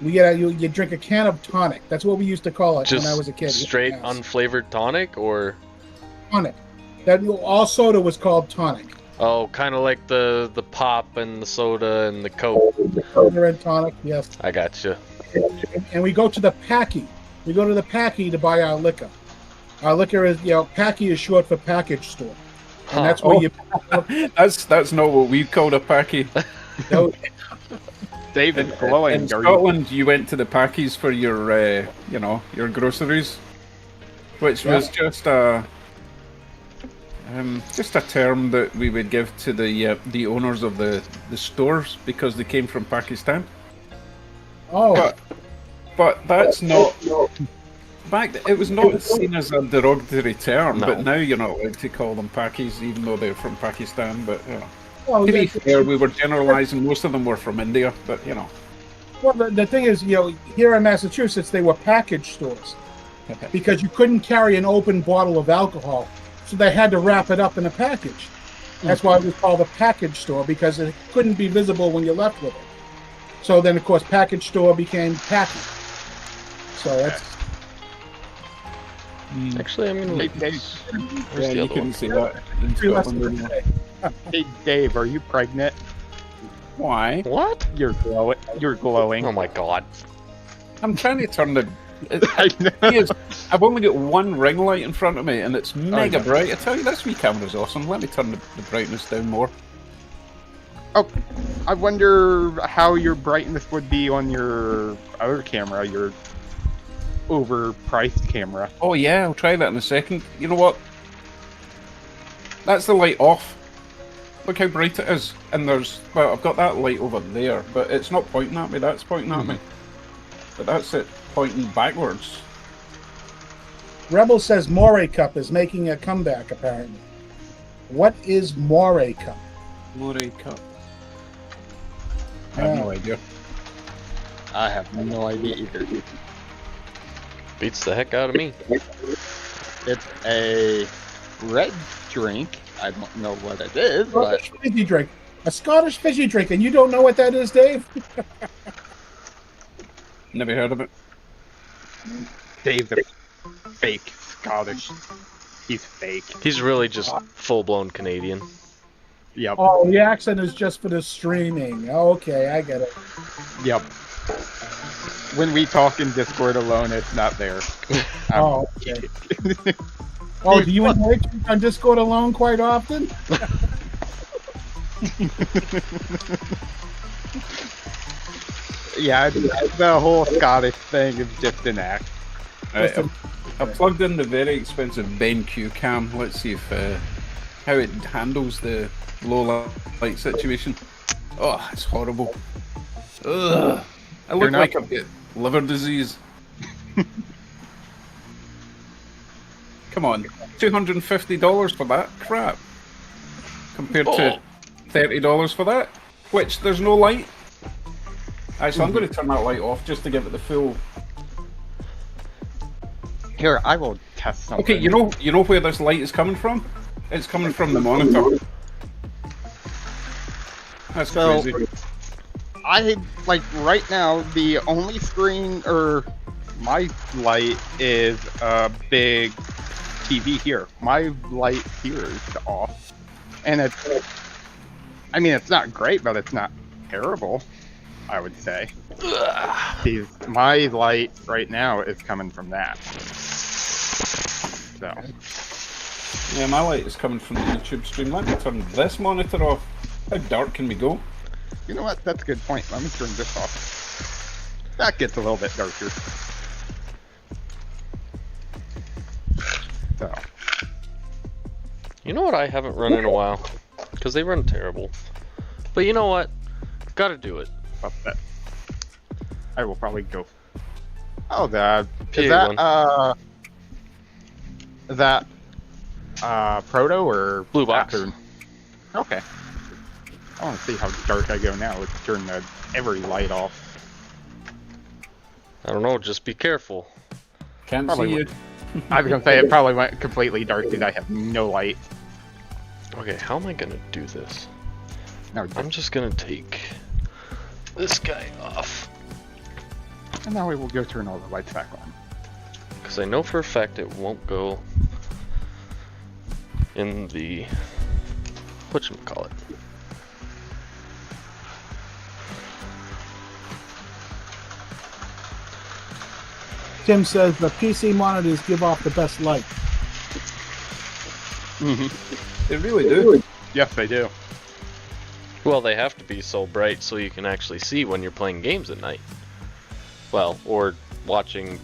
D: You drink a can of tonic. That's what we used to call it
B: Just
D: when I was a kid.
B: straight
D: Yes.
B: unflavored tonic, or
D: Tonic. That all soda was called tonic.
B: oh, kind of like the pop and the soda and the Coke.
D: Soda and tonic, yes.
B: I gotcha.
D: And we go to the Packy. We go to the Packy to buy our liquor. Our liquor is, Packy is short for package store.
B: Huh.
D: And that's where
A: Oh.
D: you.
A: That's not what we called a packy.
D: No,
C: David's glowing.
A: In
C: Are you-
A: Scotland, you went to the packies for your, your groceries, which was just a term that we would give to the owners of the stores because they came from Pakistan.
D: oh,
A: But that's not. It was not seen as a derogatory term,
B: No.
A: but now you're not allowed to call them packies, even though they're from Pakistan. But
D: well,
A: to be
D: the-
A: fair, we were generalising. Most of them were from India, but
D: well, the thing is, here in Massachusetts, they were package stores because you couldn't carry an open bottle of alcohol, so they had to wrap it up in a package. That's why it was called a package store, because it couldn't be visible when you left with it. So then, of course, package store became packy. So that's
B: Actually, I'm gonna
C: Hey,
B: look.
C: Dave,
B: Where's the
A: you
B: other
A: couldn't
B: one?
A: see that in
D: pretty much
A: Scotland.
D: the
A: anymore.
D: same.
C: hey, Dave, are you pregnant?
A: Why?
B: What?
C: You're glowing. You're glowing.
B: Oh my god.
A: I'm trying to turn the.
C: I know.
A: Thing is, I've only got one ring light in front of me, and it's mega
C: yeah.
A: bright. I tell you, this wee camera's awesome. Let me turn the brightness down more.
C: Oh, I wonder how your brightness would be on your other camera, your overpriced camera.
A: Oh yeah, I'll try that in a second. You know what? That's the light off. Look how bright it is. And I've got that light over there, but it's not pointing at me. That's pointing at me. But that's it pointing backwards.
D: Rebel says Moray Cup is making a comeback, apparently. What is Moray Cup?
A: Moray Cup. I have no idea.
C: I have no idea either.
B: Beats the heck out of me.
C: It's a red drink. I don't know what it is, but
D: Scottish fizzy drink. A Scottish fizzy drink, and you don't know what that is, Dave?
A: Never heard of it.
C: Dave's a fake Scottish. He's fake.
B: He's really just full-blown Canadian.
C: Yep.
D: Oh, the accent is just for the streaming. Okay, I get it.
C: Yep. When we talk in Discord alone, it's not there.
D: Oh, okay. Oh, do you and Mike talk on Discord alone quite often?
C: Yeah, the whole Scottish thing is just an act.
A: Right, I plugged in the very expensive BenQ cam. Let's see if how it handles the low light situation. Oh, it's horrible. Ugh. I look like I've got liver disease. Come on, $250 for that crap, compared to $30 for that. Which there's no light. Alright, so I'm going to turn that light off just to give it the full.
C: Here, I will test something.
A: Okay, you know where this light is coming from? It's coming from the monitor. That's
C: So-
A: crazy.
C: I like right now the only screen or my light is a big TV here. My light here is off, and I mean, it's not great, but it's not terrible. I would say. My light right now is coming from that. So
A: Yeah, my light is coming from the YouTube stream. Let me turn this monitor off. How dark can we go?
C: you know what? That's a good point. Let me turn this off. That gets a little bit darker. So.
B: You know what I haven't run in a while? Because they run terrible. But you know what? Gotta do it.
C: Up that. I will probably go. Oh, that is
B: PA1.
C: that Proto or
B: Blue box.
C: Saturn? Okay. I want to see how dark I go now. Let's turn every light off.
B: I don't know, just be careful.
A: Can't
C: Probably
A: see you.
C: I was gonna say it probably went completely dark because I have no light.
B: Okay, how am I gonna do this?
C: No,
B: I'm just gonna take this guy off.
C: and now we will go turn all the lights back on.
B: Because I know for a fact it won't go in the whatchamacallit.
D: Tim says the PC monitors give off the best light.
C: Mm-hmm.
A: They really do.
C: Yes, they do.
B: Well, they have to be so bright so you can actually see when you're playing games at night. Well, or watching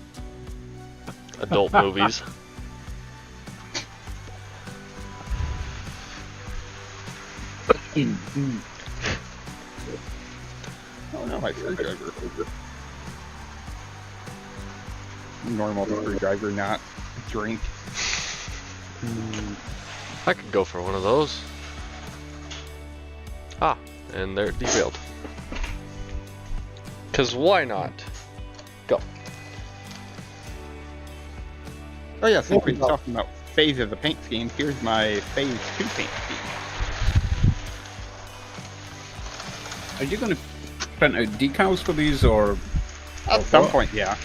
B: adult movies.
C: Oh no, my screwdriver. Normal screwdriver, not drink.
B: I could go for one of those. Ah, and they're derailed. Cause why not? Go.
C: Oh yeah, since we're talking about phase of the paint scheme, here's my phase 2 paint scheme.
A: Are you going to print out decals for these, or
C: At some point, yeah.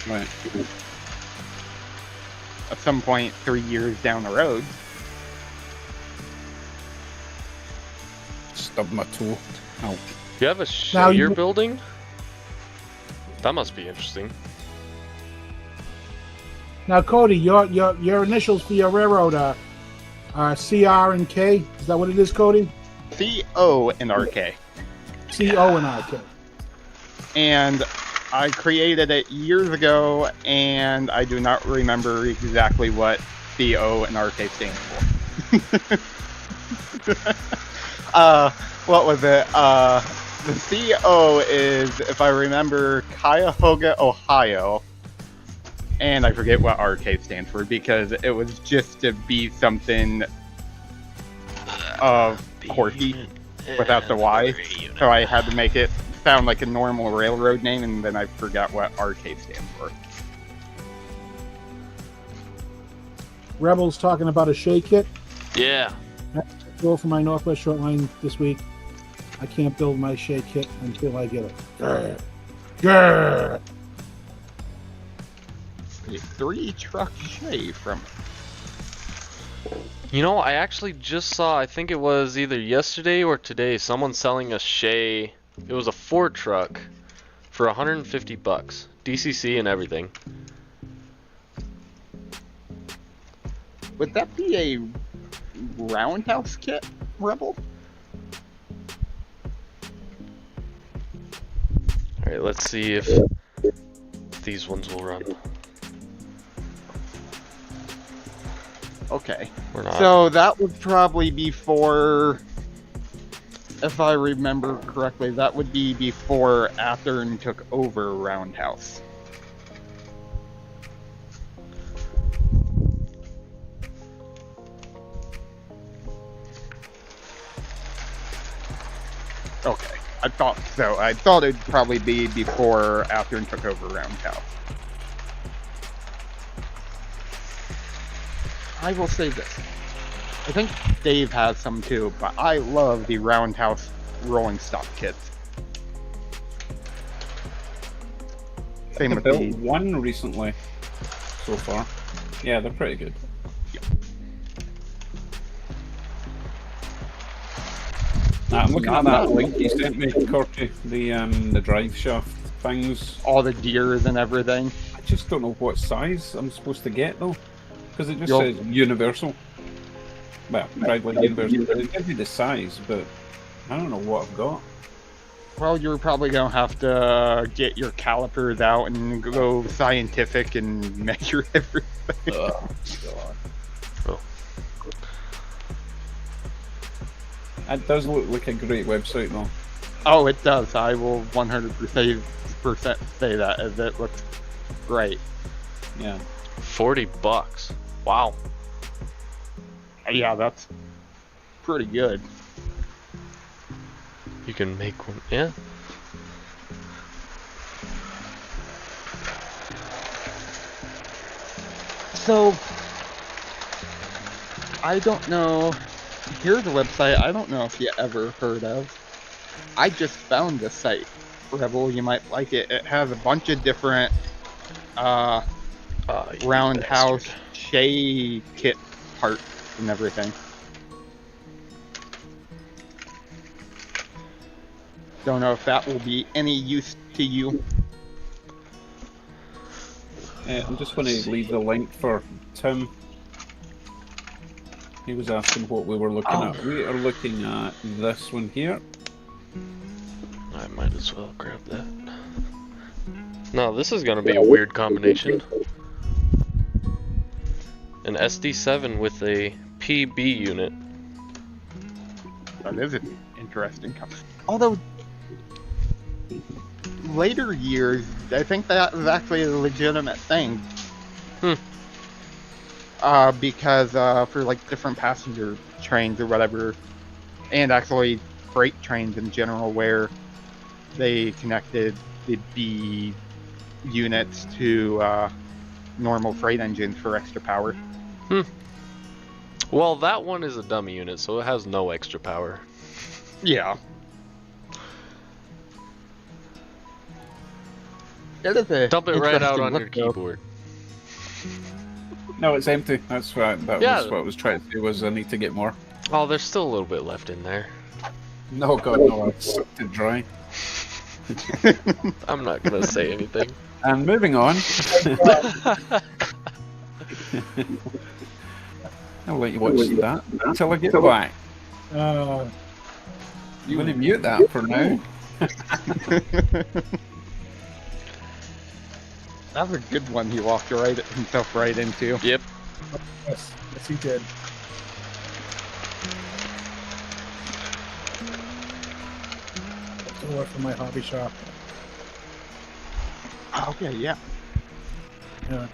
A: right?
C: At some point, 3 years down the road.
A: Stub my toe. Oh,
B: You have a
D: Now
B: shed
D: you-
B: you're building? That must be interesting.
D: Now, Cody, your initials for your railroad are CR and K. Is that what it is, Cody?
C: CO and RK.
D: CO and RK.
C: And I created it years ago, and I do not remember exactly what CO and RK stands for. What was it? The CO is, if I remember, Cuyahoga, Ohio. And I forget what RK stands for because it was just to be something quirky without the Y. So I had to make it sound like a normal railroad name, and then I forgot what RK stands for.
D: Rebels talking about a Shea kit.
B: Yeah.
D: Go for my Northwest Short Line this week. I can't build my Shea kit until I get it. Grr.
C: A 3-truck Shay from
B: You know, I actually just saw, I think it was either yesterday or today, someone selling a Shay. It was a Ford truck for $150. DCC and everything.
C: Would that be a roundhouse kit, Rebel?
B: Alright, let's see if these ones will run.
C: Okay.
B: Or not.
C: So that would probably be for, if I remember correctly, that would be before Athern took over Roundhouse. Okay, I thought so. I thought it'd probably be before Athern took over Roundhouse. I will say this. I think Dave has some too, but I love the Roundhouse rolling stock kits. Same
A: I
C: with
A: built
C: the...
A: one recently, so far. Yeah, they're pretty good. I'm looking at that link you sent me, Corky, the drive shaft things.
C: all the gears and everything.
A: I just don't know what size I'm supposed to get though, because it just
C: You'll-
A: says universal. Well, drive like universal, but it gives you the size, but I don't know what I've got.
C: Well, you're probably gonna have to get your calipers out and go scientific and measure everything.
A: Oh, God.
B: Oh.
A: It does look like a great website though.
C: Oh, it does. I will 100% say that, as it looks great.
A: Yeah.
B: $40. Wow.
C: Yeah, that's pretty good.
B: You can make one. Yeah.
C: So, I don't know. Here's a website I don't know if you ever heard of. I just found this site. Rebel, you might like it. It has a bunch of different
B: You
C: Roundhouse
B: bastard.
C: Shea kit parts and everything. Don't know if that will be any use to you.
A: I'm just going to leave the link for Tim. He was asking what we were looking at. We are looking at this one here.
B: I might as well grab that. No, this is gonna be a weird combination. An SD7 with a PB unit.
C: That is an interesting Although, later years, I think that was actually a legitimate thing. Because for like different passenger trains or whatever, and actually freight trains in general, where they connected the B units to normal freight engines for extra power.
B: Well, that one is a dummy unit, so it has no extra power.
C: Yeah. It is a
B: Dump it right out
C: interesting
B: on your
C: look, though.
B: keyboard.
A: No, it's empty. That's what
B: Yeah.
A: was what I was trying to do. Was I need to get more?
B: Oh, there's still a little bit left in there.
A: No, God, no! I sucked it dry.
B: I'm not gonna say anything.
A: And moving on. I'll let you watch that until I get back. I'm going to mute that for now.
C: That was a good one he walked himself right into.
B: Yep.
D: Yes, yes, he did. To work for my hobby shop.
C: Okay, yeah.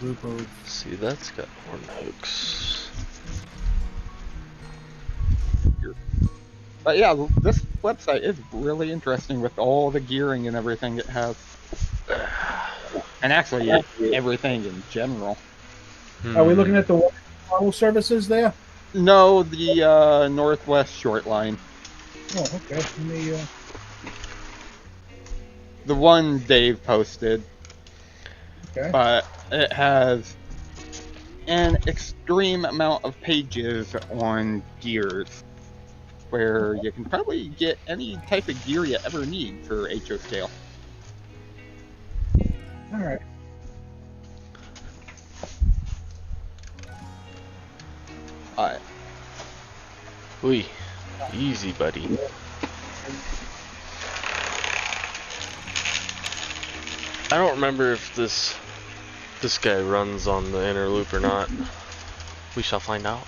D: Group of
B: See, that's got horn hooks.
C: But yeah, this website is really interesting with all the gearing and everything it has. And actually, everything in general.
D: Are we looking at the model services there?
C: No, the Northwest Short Line.
D: Oh, okay. Let me,
C: The one Dave posted,
D: okay.
C: but it has an extreme amount of pages on gears, where you can probably get any type of gear you ever need for HO scale.
D: All right.
C: Alright.
B: Ooh, easy, buddy. I don't remember if this guy runs on the inner loop or not. We shall find out.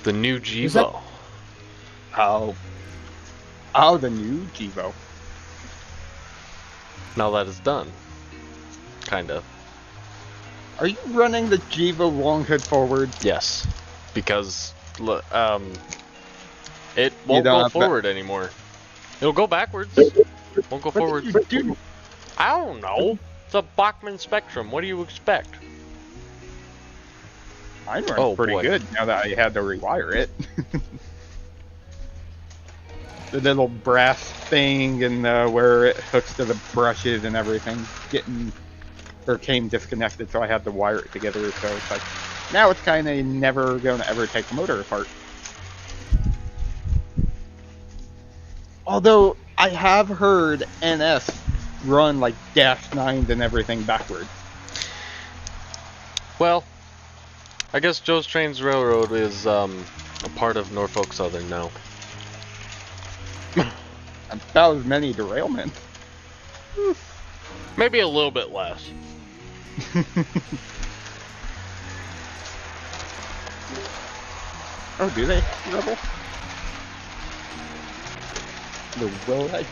B: The new Jivo.
C: Oh, the new Jivo.
B: Now that it's done. Kind of.
C: Are you running the Jivo long hood forward?
B: Yes. Because it
C: You
B: won't
C: don't
B: go
C: have
B: forward anymore. It'll go backwards. Won't go forward.
C: What did you do?
B: I don't know. It's a Bachmann Spectrum. What do you expect?
C: Mine runs
B: Oh,
C: pretty
B: boy.
C: good now that I had to rewire it. The little brass thing and where it hooks to the brushes and everything came disconnected, so I had to wire it together. So it's like now it's kind of never going to ever take the motor apart. Although I have heard NS run like Dash 9s and everything backwards.
B: Well, I guess Joe's Trains Railroad is a part of Norfolk Southern now.
C: About as many derailments.
B: Maybe a little bit less.
C: Oh, do they? Rebel? The will I?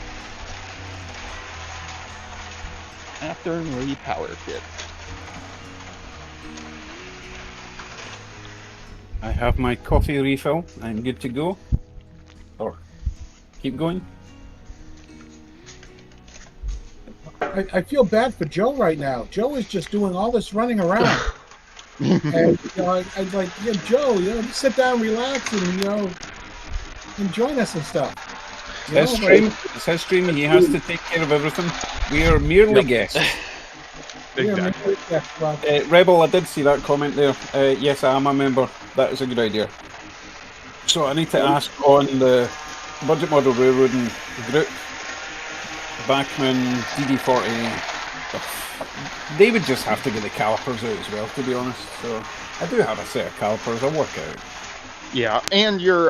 C: After and repower kit.
A: I have my coffee refill. I'm good to go. Or keep going.
D: I feel bad for Joe right now. Joe is just doing all this running around. And I like, yeah, Joe, just sit down, relax, and and join us and stuff.
A: It's his stream. He has to take care of everything. We are merely guests.
C: Exactly.
A: Rebel, I did see that comment there. Yes, I am a member. That is a good idea. So I need to ask on the Budget Model Railroading group, Bachmann, DD40, they would just have to get the calipers out as well, to be honest. So I do have a set of calipers. I'll work out.
C: Yeah, and your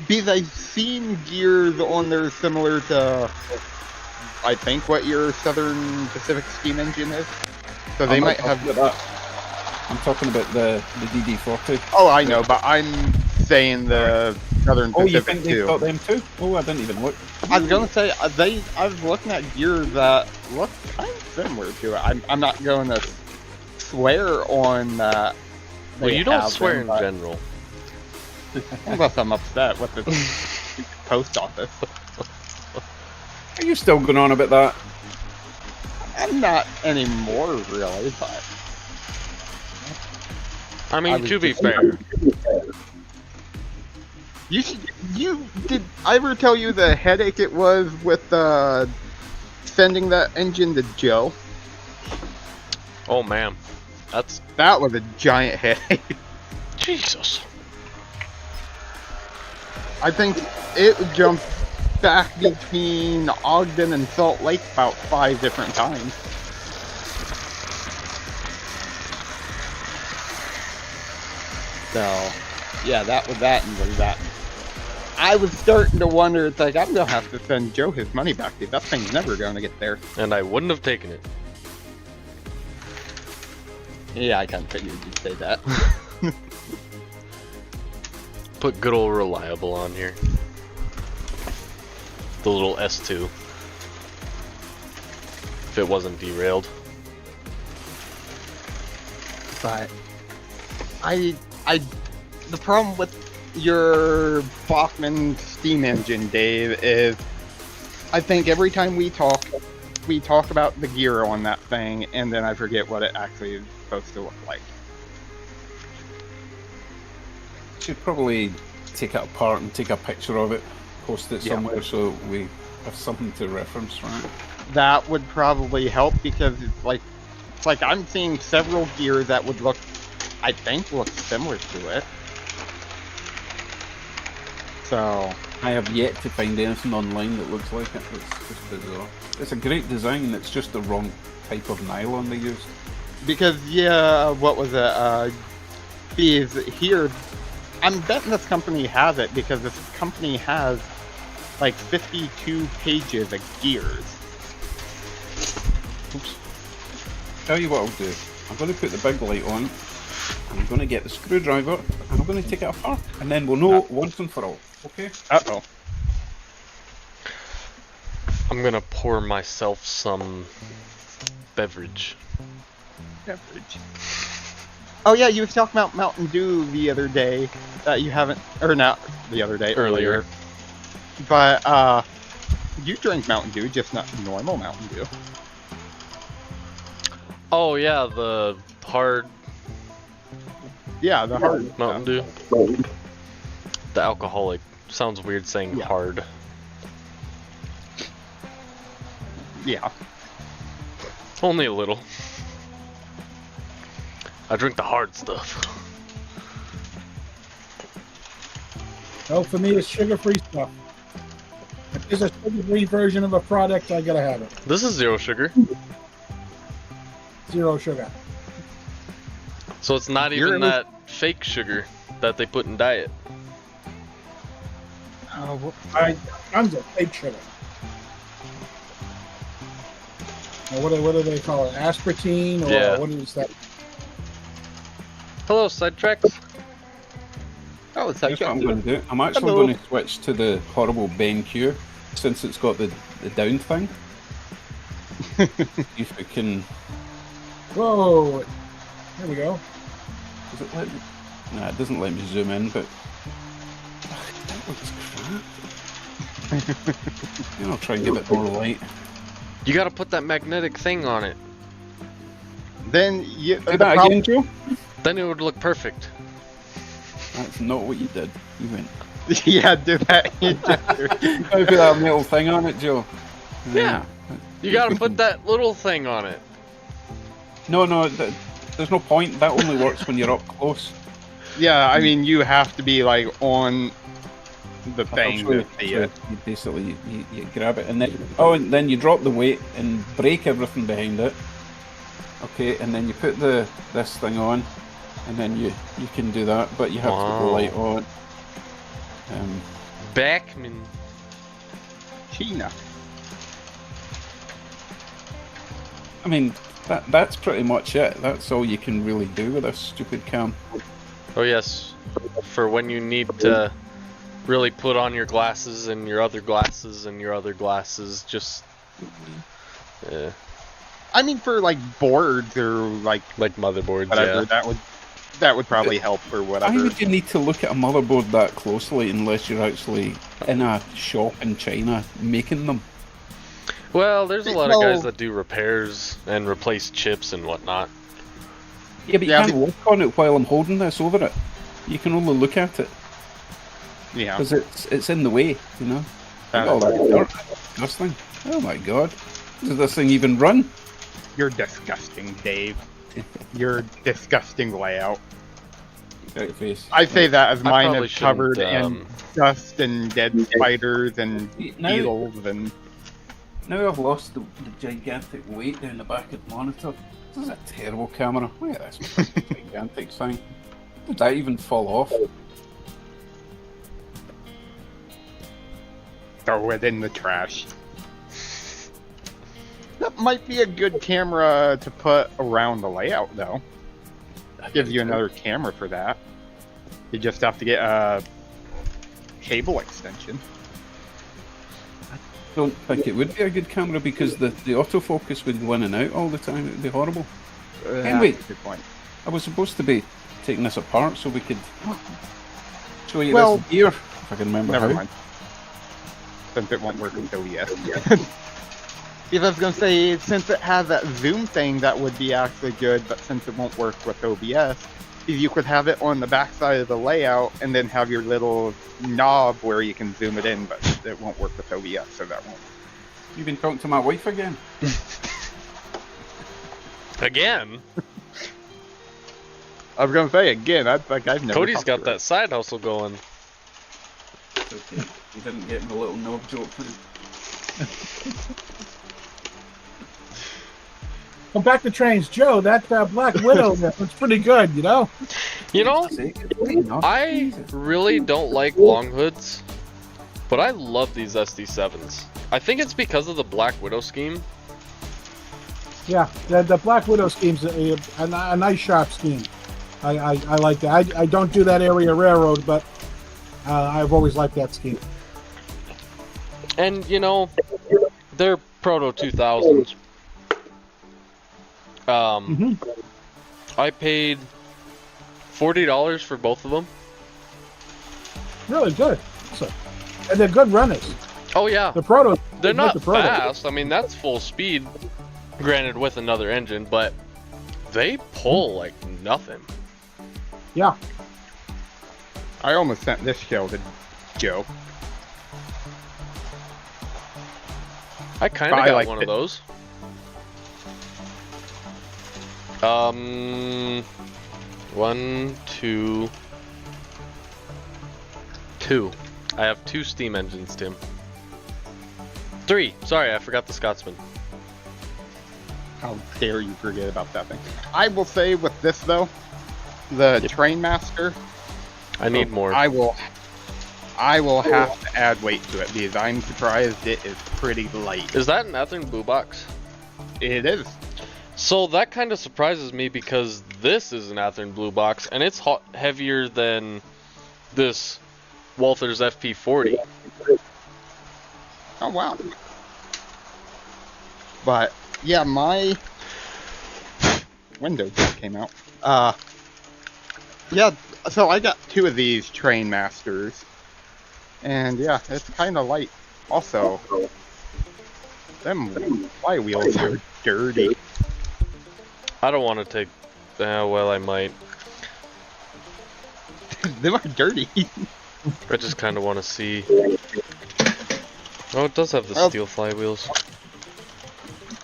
C: because I've seen gears on there similar to, I think, what your Southern Pacific steam engine is. So they might have.
A: I'm talking about the DD40.
C: Oh, I know, but I'm saying the Southern
A: Oh, you
C: Pacific
A: think they've
C: too.
A: got them too? Oh, I didn't even look.
C: I was gonna say I was looking at gears that look kind of similar to it. I'm not going to swear on that.
B: Well,
C: they
B: you don't
C: have
B: swear
C: them,
B: in
C: but-
B: general.
C: Unless I'm upset with the post office.
A: Are you still going on about that?
C: I'm not anymore, really, but
B: I mean,
C: I was
B: to be
C: just-
B: fair,
C: you did I ever tell you the headache it was with sending that engine to Joe?
B: oh man,
C: That was a giant headache.
B: Jesus.
C: I think it jumped back between Ogden and Salt Lake about 5 different times. So, yeah, that was that and was that. I was starting to wonder, it's like, I'm going to have to send Joe his money back, dude. That thing's never going to get there.
B: And I wouldn't have taken it.
C: Yeah, I kind of figured you'd say that.
B: Put good old reliable on here. The little S2. If it wasn't derailed.
C: But the problem with your Bachmann steam engine, Dave, is I think every time we talk about the gear on that thing, and then I forget what it actually is supposed to look like.
A: Should probably take it apart and take a picture of it, post it
C: Yeah.
A: somewhere so we have something to reference, right?
C: That would probably help because it's like I'm seeing several gear that would look similar to it. So
A: I have yet to find anything online that looks like it. It's just bizarre. It's a great design, it's just the wrong type of nylon they used.
C: because what was it? Because here, I'm betting this company has it because this company has like 52 pages of gears.
A: Oops. Tell you what I'll do. I'm going to put the big light on. I'm going to get the screwdriver and I'm going to take it apart. And then we'll know once and for all. Okay?
C: Uh-oh.
B: I'm gonna pour myself some beverage.
C: Beverage. Oh yeah, you were talking about Mountain Dew the other day. You haven't, or not the other day, earlier. But you drink Mountain Dew, just not normal Mountain Dew.
B: Oh yeah, the hard
C: Yeah, the hard
B: Mountain Dew. The alcoholic. Sounds weird saying
C: Yeah.
B: hard.
C: Yeah.
B: Only a little. I drink the hard stuff.
D: No, for me, it's sugar-free stuff. If there's a sugar-free version of a product, I gotta have it.
B: This is zero sugar.
D: Zero sugar.
B: So it's not
C: You're
B: even that fake sugar that they put in diet.
D: Tons of fake sugar. Now, what do they call it? Aspartame, or
B: Yeah.
D: what is that?
B: Hello, sidetracks.
C: Oh, it's like
A: Here's what I'm going to do. I'm actually
C: Hello.
A: going to switch to the horrible BenQ since it's got the down thing. See if we can.
D: Whoa! There we go.
A: Does it let me? Nah, it doesn't let me zoom in, but. That looks crap. Then I'll try and give it more light.
B: You gotta put that magnetic thing on it.
C: Then you.
A: Do that again, Joe?
B: Then it would look perfect.
A: That's not what you did. You went.
C: Yeah, do that.
A: Put that metal thing on it, Joe.
B: Yeah. You gotta put that little thing on it.
A: No, there's no point. That only works when you're up close.
C: Yeah, I mean, you have to be like on the
A: I'll
C: thing
A: show you.
C: to see
A: So
C: it.
A: you basically, you grab it and then you drop the weight and break everything behind it. Okay, and then you put this thing on, and then you can do that, but you have to put the
B: Wow.
A: light on.
B: Backman.
C: China.
A: I mean, that's pretty much it. That's all you can really do with this stupid cam.
B: Oh yes, for when you need to really put on your glasses and your other glasses and your other glasses. Just,
C: I mean, for like boards or like
B: like motherboards.
C: whatever,
B: Yeah.
C: that would probably help or
A: Why
C: whatever.
A: would you need to look at a motherboard that closely unless you're actually in a shop in China making them?
B: Well, there's a lot of guys
C: No.
B: that do repairs and replace chips and whatnot.
A: Yeah, but you
C: Yeah,
A: can't work on it while I'm holding this over it. You can only look at it
C: Yeah.
A: because it's in the way, you know.
C: That-
A: Oh, that dirt. This thing. Oh my god. Does this thing even run?
C: You're disgusting, Dave. Your disgusting layout.
A: Right face.
C: I say that as
B: I
C: mine
B: probably
C: is covered
B: shouldn't,
C: in dust and dead spiders and
A: Now,
C: beetles and
A: now I've lost the gigantic weight down the back of the monitor. This is a terrible camera. Look at this gigantic thing. Did that even fall off?
C: throw it in the trash. That might be a good camera to put around the layout, though. Gives you another camera for that. You just have to get a cable extension.
A: Don't think it would be a good camera because the autofocus would go in and out all the time. It would be horrible. Anyway.
C: That's a good point.
A: I was supposed to be taking this apart so we could show you
C: Well,
A: this gear, if I can remember
C: Never
A: how.
C: mind. Since it won't work with OBS. Because I was going to say, since it has that zoom thing, that would be actually good, but since it won't work with OBS, you could have it on the back side of the layout and then have your little knob where you can zoom it in, but it won't work with OBS, so that won't.
A: You've been talking to my wife again.
B: Again,
C: I was going to say, again, I've never
B: Cody's
C: talked
B: got
C: to her.
B: that side hustle going.
A: It's okay. You didn't get my little knob joke.
D: Well, back to trains, Joe. That Black Widow looks pretty good, you know.
B: You know, I really don't like long hoods, but I love these SD7s. I think it's because of the Black Widow scheme.
D: Yeah, the Black Widow scheme's a nice sharp scheme. I like that. I don't do that area railroad, but I've always liked that scheme.
B: And you know, they're Proto 2000s. I paid $40 for both of them.
D: Really good. So, and they're good runners.
B: Oh yeah,
D: The Proto.
B: they're not
D: the Proto.
B: fast. I mean, that's full speed, granted with another engine, but they pull like nothing.
D: Yeah.
C: I almost sent this shell to Joe.
B: I kind of
C: I
B: got
C: like
B: one
C: it.
B: of those. One, two. I have 2 steam engines, Tim. 3. Sorry, I forgot the Scotsman.
C: How dare you forget about that thing? I will say with this though, the Trainmaster,
B: I need more.
C: I will have to add weight to it because I'm surprised it is pretty light.
B: Is that an Athearn Blue Box?
C: It is.
B: So that kind of surprises me because this is an Athearn Blue Box and it's heavier than this Walther's FP40.
C: Oh wow. But yeah, my window just came out. Yeah, so I got 2 of these Trainmasters. And yeah, it's kind of light. Also, them flywheels are dirty.
B: I don't want to take. Well, I might.
C: They are dirty.
B: I just kind of want to see. Oh, it does have the
C: Well-
B: steel flywheels.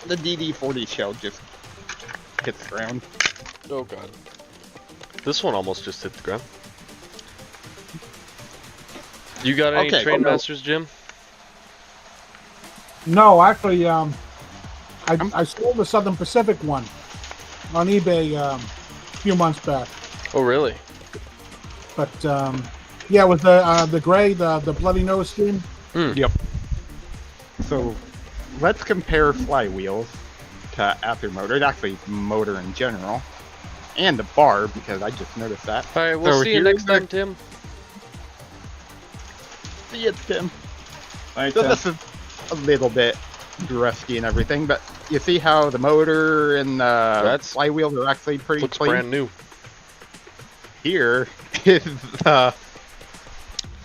C: The DD40 shell just hits the ground.
B: Oh god. This one almost just hit the ground. You got any
C: Okay,
B: Train
C: well,
B: Masters, Jim?
D: No, actually, I sold the Southern Pacific one on eBay a few months back.
B: Oh, really?
D: But yeah, with the gray, the bloody nose scheme.
C: Yep. So, let's compare flywheels to Athearn motor. Actually, motor in general. And the bar, because I just noticed that.
B: Alright, we'll
C: So
B: see you
C: here's
B: next
C: the-
B: time, Tim.
C: See it, Tim.
A: Right,
C: So this is a little bit rusty and everything, but you see how the motor and the
B: That's-
C: flywheels are actually pretty
B: Looks
C: clean?
B: brand new.
C: Here is the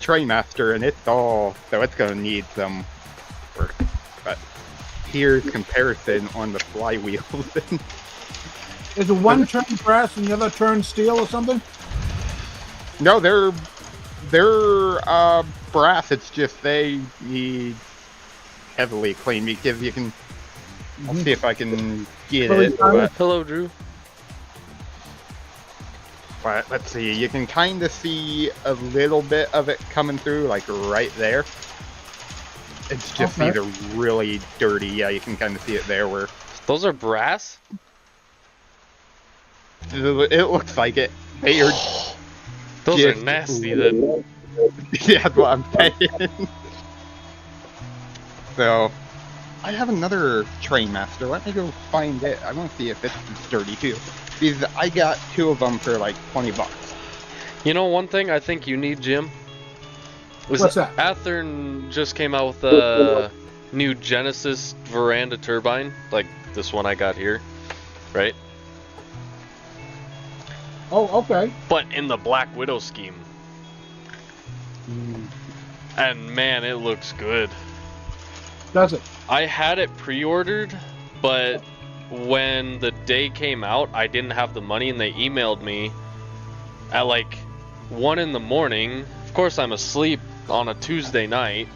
C: Trainmaster, and it's all, so it's going to need some work. But here's comparison on the flywheels.
D: Is it one turn brass and the other turn steel or something?
C: No, they're brass. It's just they need heavily clean because you can. I'll see if I can get
D: Really
C: it.
D: tiny?
B: Hello, Drew.
C: But let's see. You can kind of see a little bit of it coming through, like right there. It's just
D: Okay.
C: either really dirty. Yeah, you can kind of see it there where
B: Those are brass?
C: it looks like it. They are.
B: Those are
C: Just-
B: nasty then.
C: Yeah, that's what I'm saying. So, I have another Trainmaster. Let me go find it. I want to see if it's dirty too. Because I got 2 of them for like $20.
B: You know one thing I think you need, Jim?
D: What's that?
B: Athearn just came out with a new Genesis veranda turbine, like this one I got here, right?
D: Oh, okay.
B: But in the Black Widow scheme. And man, it looks good.
D: Does it?
B: I had it pre-ordered, but when the day came out, I didn't have the money, and they emailed me at like 1 in the morning. Of course, I'm asleep on a Tuesday night,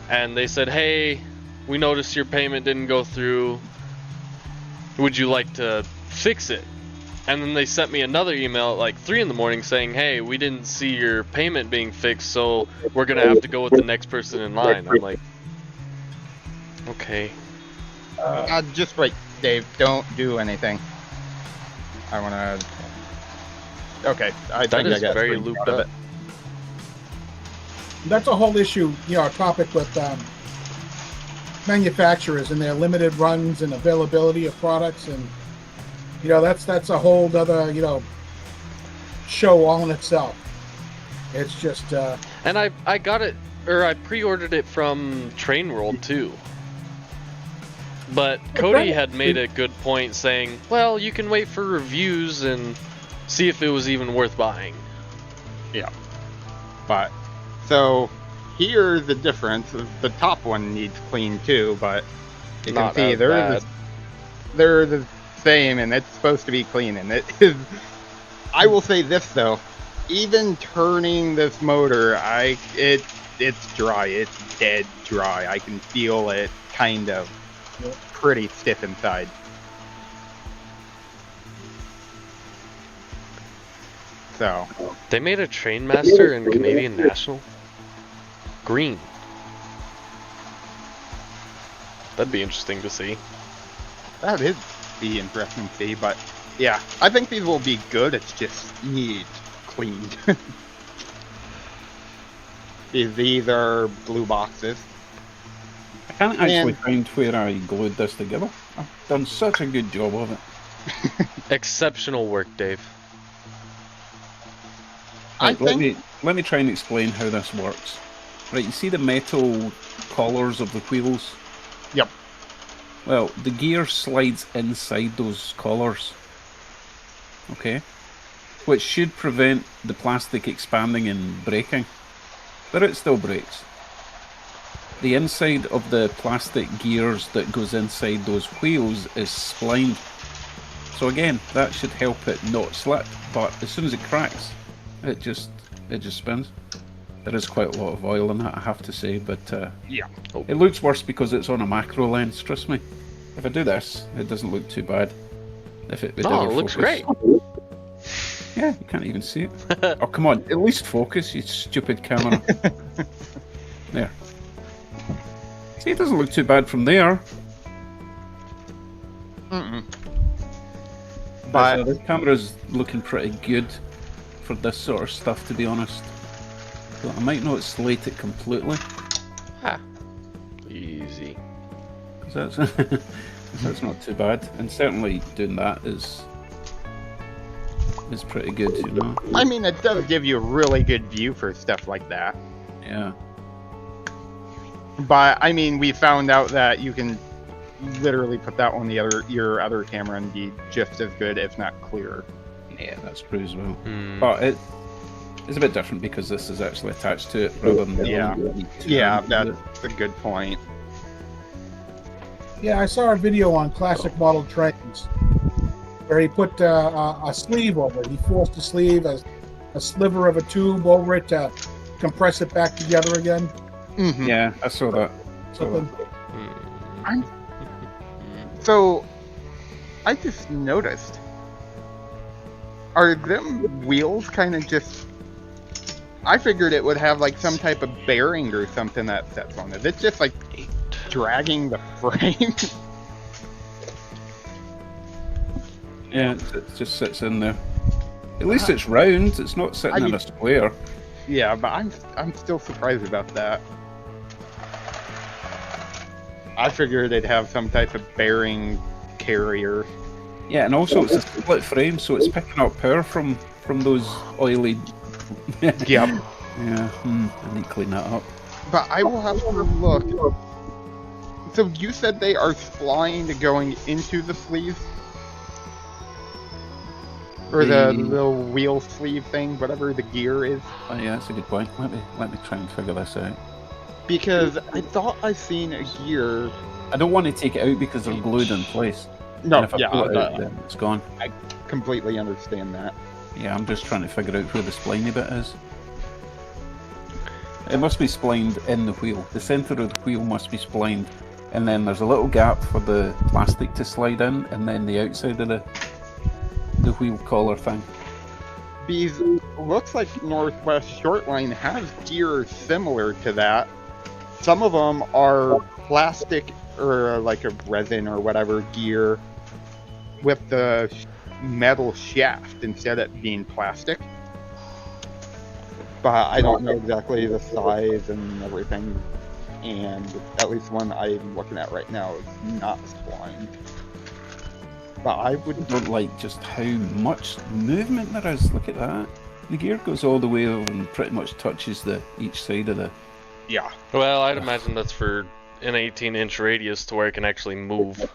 B: and they said, "Hey, we noticed your payment didn't go through. Would you like to fix it?" And then they sent me another email at like 3 in the morning saying, "Hey, we didn't see your payment being fixed, so we're gonna have to go with the next person in line." I'm like, okay.
C: Just wait, Dave. Don't do anything. I want to. Okay, I
B: That
C: think I
B: is
C: got
B: very
C: a screenshot
B: looped
C: of
B: up.
C: it.
D: That's a whole issue, a topic with manufacturers and their limited runs and availability of products, and that's a whole other show all in itself. It's just
B: And I got it, or I pre-ordered it from Train World too. But Cody had made a good point saying, well, you can wait for reviews and see if it was even worth buying.
C: Yeah. But, so, here's the difference. The top one needs clean too, but you
B: Not
C: can see
B: as
C: they're
B: bad.
C: they're the same, and it's supposed to be clean. And it is. I will say this though, even turning this motor, it's dry. It's dead dry. I can feel it kind of pretty stiff inside. So,
B: They made a Trainmaster in Canadian National. Green. That'd be interesting to see.
C: that is the interesting to see, but yeah, I think these will be good. It's just need cleaned. These are blue boxes.
A: I can't actually
C: And-
A: find where I glued this together. I've done such a good job of it.
B: Exceptional work, Dave.
C: I
A: Right,
C: think
A: let me try and explain how this works. Right, you see the metal collars of the wheels?
C: Yep.
A: Well, the gear slides inside those collars. Okay? Which should prevent the plastic expanding and breaking. But it still breaks. The inside of the plastic gears that goes inside those wheels is splined. So again, that should help it not slip, but as soon as it cracks, it just spins. There is quite a lot of oil in that, I have to say, but
C: yeah.
A: it looks worse because it's on a macro lens, trust me. If I do this, it doesn't look too bad. If it would
B: Oh,
A: ever
B: it looks
A: focus.
B: great.
A: Yeah, you can't even see it. Oh, come on, at least focus, you stupid camera. There. See, it doesn't look too bad from there.
C: Mm-mm.
A: But
C: But
A: the camera's looking pretty good for this sort of stuff, to be honest. So I might not slate it completely,
B: Ah. Easy.
A: 'cause that's not too bad. And certainly doing that is pretty good, you know.
C: I mean, it does give you a really good view for stuff like that.
A: Yeah.
C: But I mean, we found out that you can literally put that on your other camera and be just as good, if not clearer.
A: Yeah, that's true as well.
B: Hmm.
A: But it's a bit different because this is actually attached to it rather than
C: Yeah. Yeah, that's a good point.
D: Yeah, I saw a video on classic model trains where he put a sleeve over it. He forced a sleeve, a sliver of a tube over it to compress it back together again.
C: Mhm.
A: Yeah, I saw that.
D: Something.
B: Hmm.
C: So, I just noticed. Are them wheels kind of just... I figured it would have like some type of bearing or something that sets on it. It's just like dragging the frame.
A: Yeah, it just sits in there. At least it's round. It's not sitting in a square.
C: Yeah, but I'm still surprised about that. I figured it'd have some type of bearing carrier.
A: Yeah, and also it's a split frame, so it's picking up power from those oily.
C: Yep.
A: Yeah. I need to clean that up.
C: But I will have to look. So you said they are splined going into the sleeves? Or the wheel sleeve thing, whatever the gear is?
A: Oh yeah, that's a good point. Let me try and figure this out.
C: Because I thought I seen a gear.
A: I don't want to take it out because they're glued in place.
C: No,
A: And if I
C: yeah,
A: pull it out, then it's gone.
C: I completely understand that.
A: Yeah, I'm just trying to figure out where the spliney bit is. It must be splined in the wheel. The centre of the wheel must be splined, and then there's a little gap for the plastic to slide in, and then the outside of the wheel collar thing.
C: Because looks like Northwest Shortline has gear similar to that. Some of them are plastic or like a resin or whatever gear with the metal shaft instead of being plastic. But I don't know exactly the size and everything. and at least one I'm looking at right now is not splined. But I would.
A: I don't like just how much movement there is. Look at that. The gear goes all the way over and pretty much touches each side of the.
C: Yeah.
B: Well, I'd imagine that's for an 18-inch radius to where it can actually move.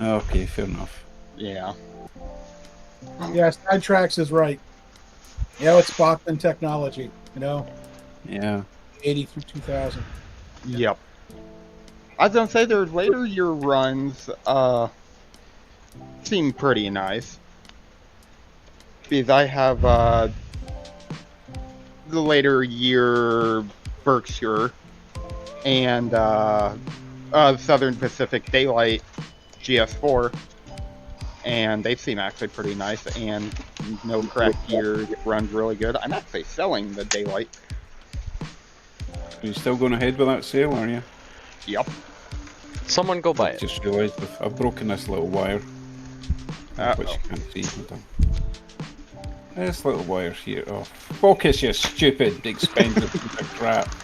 A: Okay, fair enough.
C: Yeah.
D: Yeah, Sidetracks is right. Yeah, it's Bachmann technology,
A: Yeah.
D: 80 through 2000.
C: Yep. I was gonna say their later year runs seem pretty nice. Because I have the later year Berkshire and Southern Pacific Daylight GS4, and they seem actually pretty nice, and no cracked gears, runs really good. I'm actually selling the Daylight.
A: Are you still going ahead with that sale, are you?
C: Yep.
B: Someone go buy
A: I
B: it.
A: just realised I've broken this little wire, which you can't see. Hold on. This little wire here. Oh, focus, you stupid, expensive piece of crap.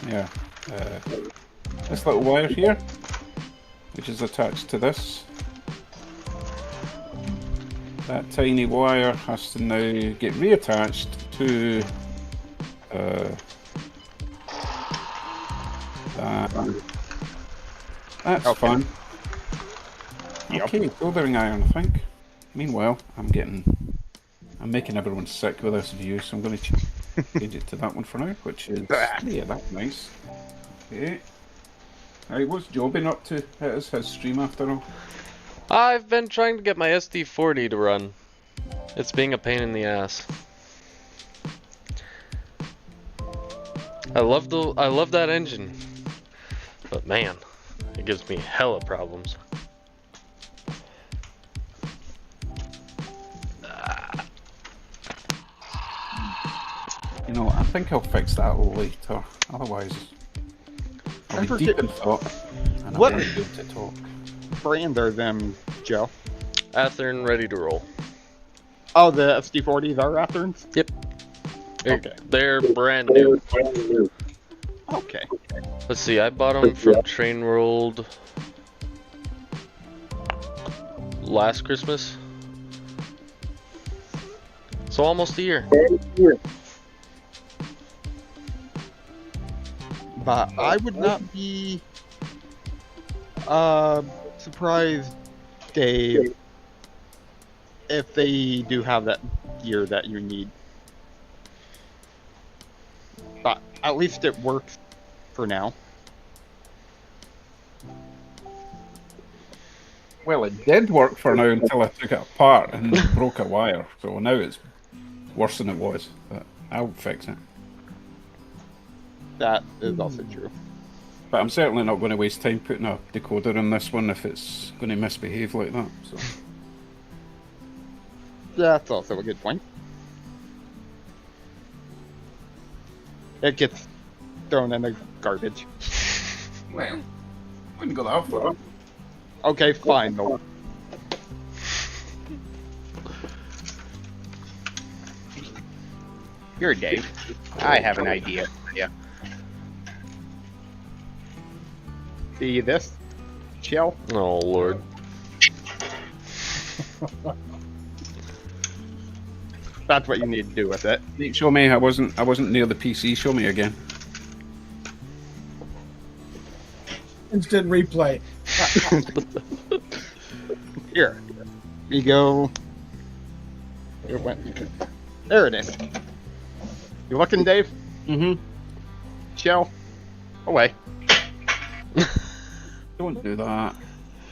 A: Yeah. This little wire here, which is attached to this. That tiny wire has to now get reattached to that. That's
C: Okay.
A: fun.
C: Yep.
A: Okay, soldering iron, I think. Meanwhile, I'm making everyone sick with this view, so I'm going to change it to that one for now, which is, yeah, that's nice. Okay. Alright, what's Joe been up to? It is his stream after all.
B: I've been trying to get my SD40 to run. It's being a pain in the ass. I love that engine, but man, it gives me hella problems.
A: You know, I think I'll fix that later. Otherwise, I'll
C: I
A: be
C: forget-
A: deep in thought, and I
C: What-
A: won't be able to talk.
C: Brand are them, Joe?
B: Athearn ready to roll.
C: Oh, the SD40s are Athearns? Okay.
B: They're brand new.
C: Okay.
B: Let's see, I bought them from Train World last Christmas. So almost a year.
C: But I would not be surprised, Dave, if they do have that gear that you need. But at least it works for now.
A: Well, it did work for now until I took it apart and broke a wire. So now it's worse than it was. But I'll fix it.
C: That is also true.
A: But I'm certainly not going to waste time putting a decoder in this one if it's going to misbehave like that. So
C: That's also a good point. It gets thrown in the garbage.
A: well, wouldn't go that far.
C: Okay, fine though.
E: Here, Dave. I have an idea for you.
C: See this? Shell?
B: Oh lord.
C: That's what you need to do with it.
A: Show me. I wasn't near the PC. Show me again.
D: Instant replay.
C: Here. We go. It went. There it is. You looking, Dave?
A: Mm-hmm.
C: Shell? Away.
A: Don't do that.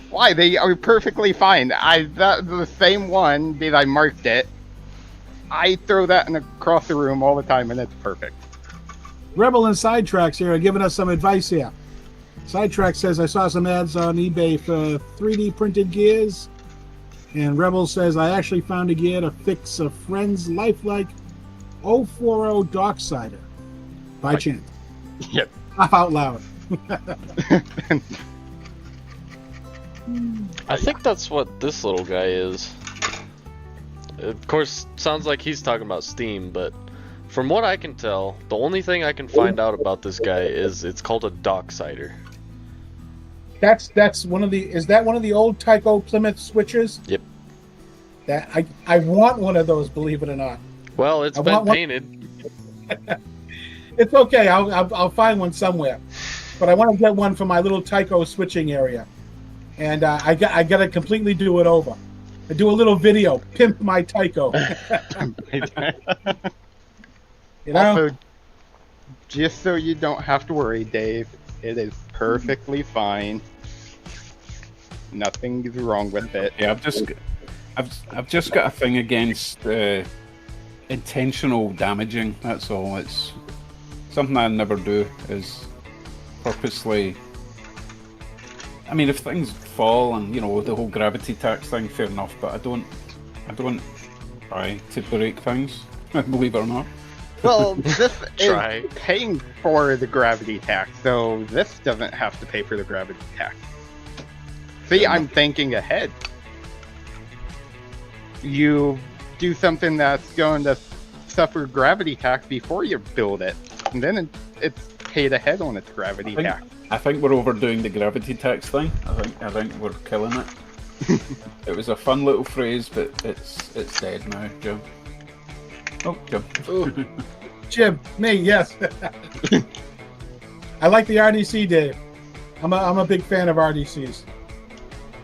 C: Why? They are perfectly fine. That's the same one because I marked it. I throw that across the room all the time and it's perfect.
D: Rebel and Sidetracks here are giving us some advice here. Sidetrack says, I saw some ads on eBay for 3D printed gears. And Rebel says, I actually found a gear to fix a friend's lifelike 040 Docksider. By chance.
C: Yep.
D: Laugh out loud.
B: I think that's what this little guy is. Of course, sounds like he's talking about Steam, but From what I can tell, the only thing I can find out about this guy is it's called a Docksider.
D: That's one of the. Is that one of the old Tyco Plymouth switches?
B: Yep.
D: That I want one of those. Believe it or not.
B: Well, it's
D: I
B: been
D: want one-
B: painted.
D: It's okay. I'll find one somewhere, but I want to get one for my little Tyco switching area, and I got to completely do it over. I do a little video, pimp my Tyco. You know,
C: Also, just so you don't have to worry, Dave, it is perfectly fine. Nothing is wrong with it.
A: Yeah, I've just got a thing against intentional damaging. That's all. It's something I never do. Is purposely. I mean, if things fall and you know the whole gravity tax thing, fair enough. But I don't try to break things. Believe it or not.
C: Well, this
B: Try.
C: is paying for the gravity tax, so this doesn't have to pay for the gravity tax. See, I'm thinking ahead. You do something that's going to suffer gravity tax before you build it, and then it's paid ahead on its gravity tax.
A: I think we're overdoing the gravity tax thing. I think we're killing it. It was a fun little phrase, but it's dead now, Joe. Oh, Joe.
D: Jim, me, yes. I like the RDC, Dave. I'm a big fan of RDCs.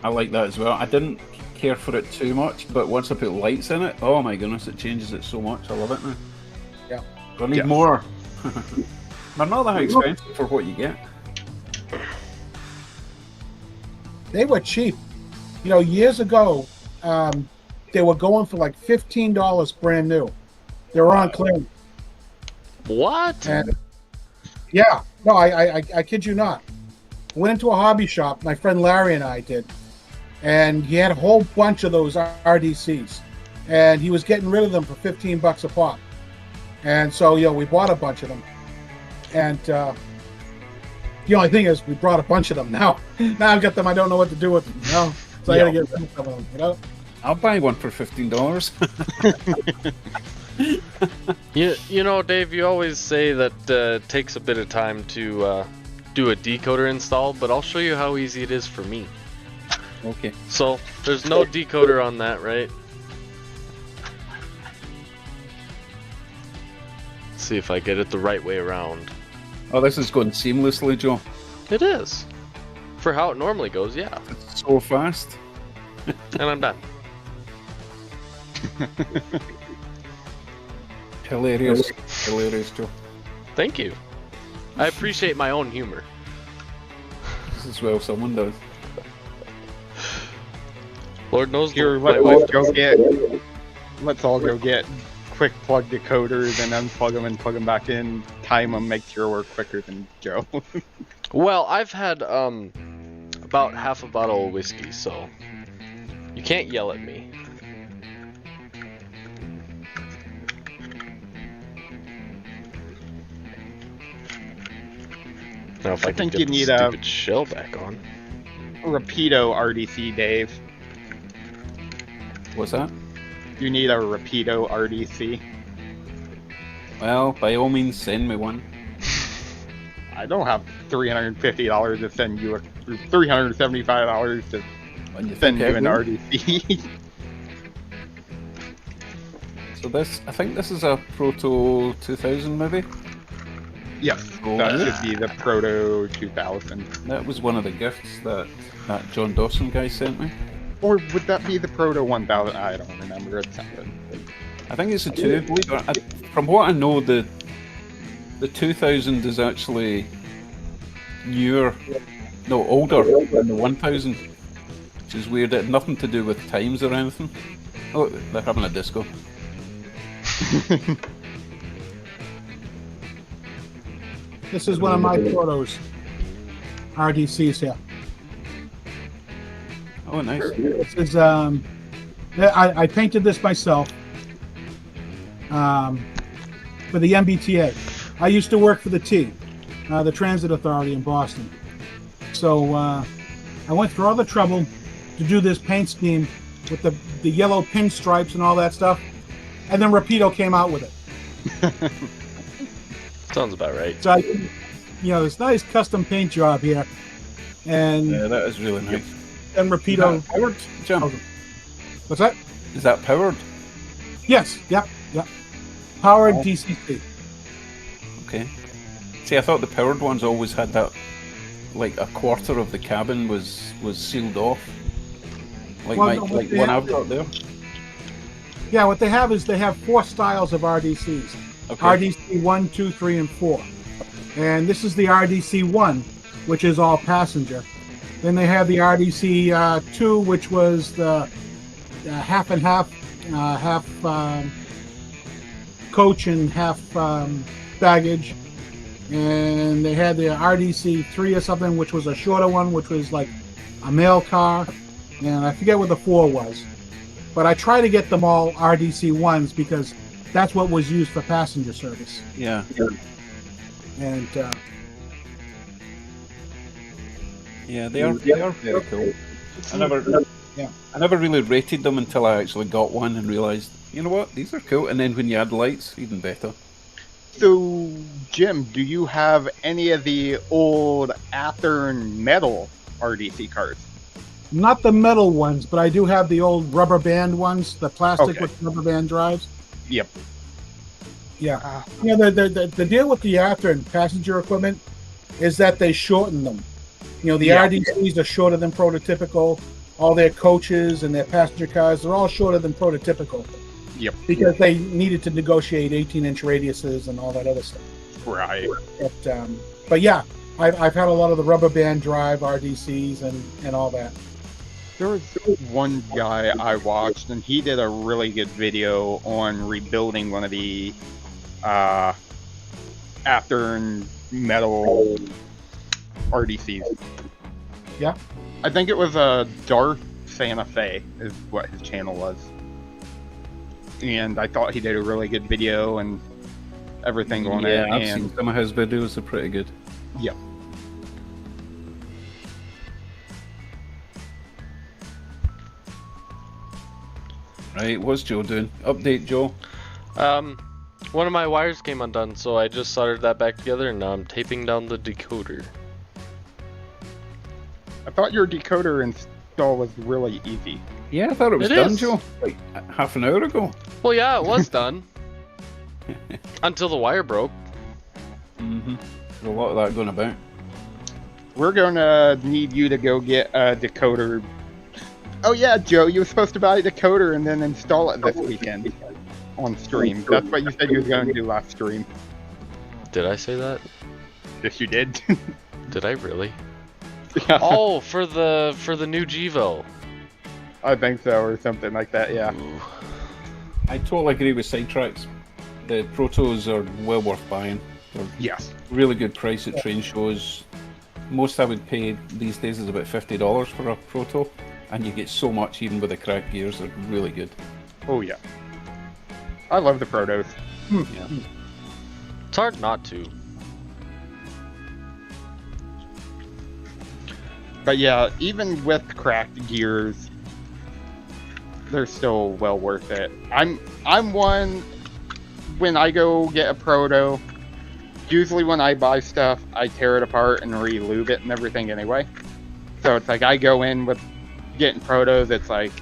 A: I like that as well. I didn't care for it too much, but once I put lights in it, oh my goodness, it changes it so much. I love it now.
D: Yeah.
A: I need
C: Yeah.
A: more. They're not that expensive for what you get.
D: They were cheap. You know, years ago, they were going for like $15 brand new. They were on clearance.
B: What?
D: And yeah, no, I kid you not. Went into a hobby shop, my friend Larry and I did, and he had a whole bunch of those RDCs, and he was getting rid of them for $15 a pop. And so, you know, we bought a bunch of them. And the only thing is, we brought a bunch of them now. Now I've got them, I don't know what to do with them, you know? So I gotta get rid of some of them, you know?
A: I'll buy one for $15.
B: You know, Dave, you always say that it takes a bit of time to do a decoder install, but I'll show you how easy it is for me.
A: Okay.
B: So, there's no decoder on that, right? Let's see if I get it the right way around.
A: Oh, this is going seamlessly, Joe.
B: It is. For how it normally goes, yeah.
A: It's so fast.
B: And I'm done.
A: Hilarious. Hilarious, Joe.
B: Thank you. I appreciate my own humor.
A: This is well someone does.
B: Lord knows
C: Here,
B: my
C: let's go get. Let's all go get quick plug decoders and unplug them and plug them back in. Time them, make sure we're quicker than Joe.
B: Well, I've had about half a bottle of whiskey, so you can't yell at me. Now, if I,
C: I
B: can
C: think
B: get
C: you
B: the
C: need a-
B: stupid shell back on.
C: Rapido RDC, Dave.
A: What's that?
C: You need a Rapido RDC.
A: Well, by all means, send me one.
C: I don't have $350 to send you, or $375 to
A: When you
C: send
A: think
C: you
A: I
C: an
A: will.
C: RDC.
A: So this, I think this is a Proto 2000 maybe?
C: Yes,
A: Oh,
C: that
A: yeah.
C: should be the Proto 2000.
A: That was one of the gifts that John Dawson guy sent me.
C: Or would that be the Proto 1000? I don't remember. It's something.
A: I think it's a 2. Believe it or not. From what I know, the 2000 is actually newer, no, older than the 1000, which is weird. It had nothing to do with times or anything. Oh, they're having a disco.
D: This is one of my photos. RDCs here.
A: Oh, nice.
D: This is I painted this myself for the MBTA. I used to work for the T, the Transit Authority in Boston. So I went through all the trouble to do this paint scheme with the yellow pinstripes and all that stuff, and then Rapido came out with it.
B: Sounds about right.
D: So I, this nice custom paint job here, and
A: Yeah, that is really nice.
D: then
A: Is
D: Rapido.
A: that powered, Jim?
D: What's that?
A: Is that powered?
D: Yes. Yep. Powered
A: Oh.
D: DCC.
A: Okay. See, I thought the powered ones always had that, like a quarter of the cabin was sealed off. Like
D: Well, no, what
A: like
D: they
A: one
D: have
A: I've got there.
D: Yeah, what they have is they have 4 styles of RDCs.
A: Okay.
D: RDC 1, 2, 3, and 4. And this is the RDC 1, which is all passenger. Then they have the RDC 2, which was the half and half, half coach and half baggage. And they had the RDC 3 or something, which was a shorter one, which was like a mail car. And I forget what the 4 was. But I try to get them all RDC 1s because that's what was used for passenger service.
A: Yeah.
D: And
A: Yeah, they are very cool. I never really rated them until I actually got one and realized, you know what, these are cool. And then when you add lights, even better.
C: So, Jim, do you have any of the old Athearn metal RDC cars?
D: not the metal ones, but I do have the old rubber band ones, the plastic
C: Okay.
D: with rubber band drives.
C: Yep.
D: Yeah. The deal with the Athearn passenger equipment is that they shorten them. The
C: Yeah.
D: RDCs are shorter than prototypical. All their coaches and their passenger cars, they're all shorter than prototypical.
C: Yep.
D: Because they needed to negotiate 18-inch radiuses and all that other stuff.
C: Right.
D: But yeah, I've had a lot of the rubber band drive RDCs and all that.
C: There was one guy I watched, and he did a really good video on rebuilding one of the Athearn metal RDCs.
D: Yeah.
C: I think it was a Darth Santa Fe is what his channel was. And I thought he did a really good video and everything on it.
A: Yeah, I've
C: And
A: seen some of his videos, they're pretty good.
C: Yep.
A: Right, what's Joe doing? Update, Joe.
B: One of my wires came undone, so I just soldered that back together, and now I'm taping down the decoder.
C: I thought your decoder install was really easy.
A: Yeah, I thought it was
B: It
A: done,
B: is.
A: Joe. Like half an hour ago.
B: Well, yeah, it was done. Until the wire broke.
A: Mm-hmm. There's a lot of that going about.
C: We're gonna need you to go get a decoder. Oh yeah, Joe, you were supposed to buy a decoder and then install it this weekend on stream. That's what you said you were going to do last stream.
B: Did I say that?
C: Yes, you did.
B: Did I really?
C: Yeah,
B: Oh, for the new Gevo.
C: I think so, or something like that. Yeah.
B: Ooh.
A: I totally agree with Sidetracks. The Protos are well worth buying. They're
C: Yes.
A: really good price at train shows. Most I would pay these days is about $50 for a Proto, and you get so much even with the cracked gears. They're really good.
C: Oh yeah. I love the Protos.
A: Yeah.
B: It's hard not to.
C: But yeah, even with cracked gears, they're still well worth it. I'm one, when I go get a proto, usually when I buy stuff, I tear it apart and re-lube it and everything anyway. So it's like I go in with getting protos, it's like,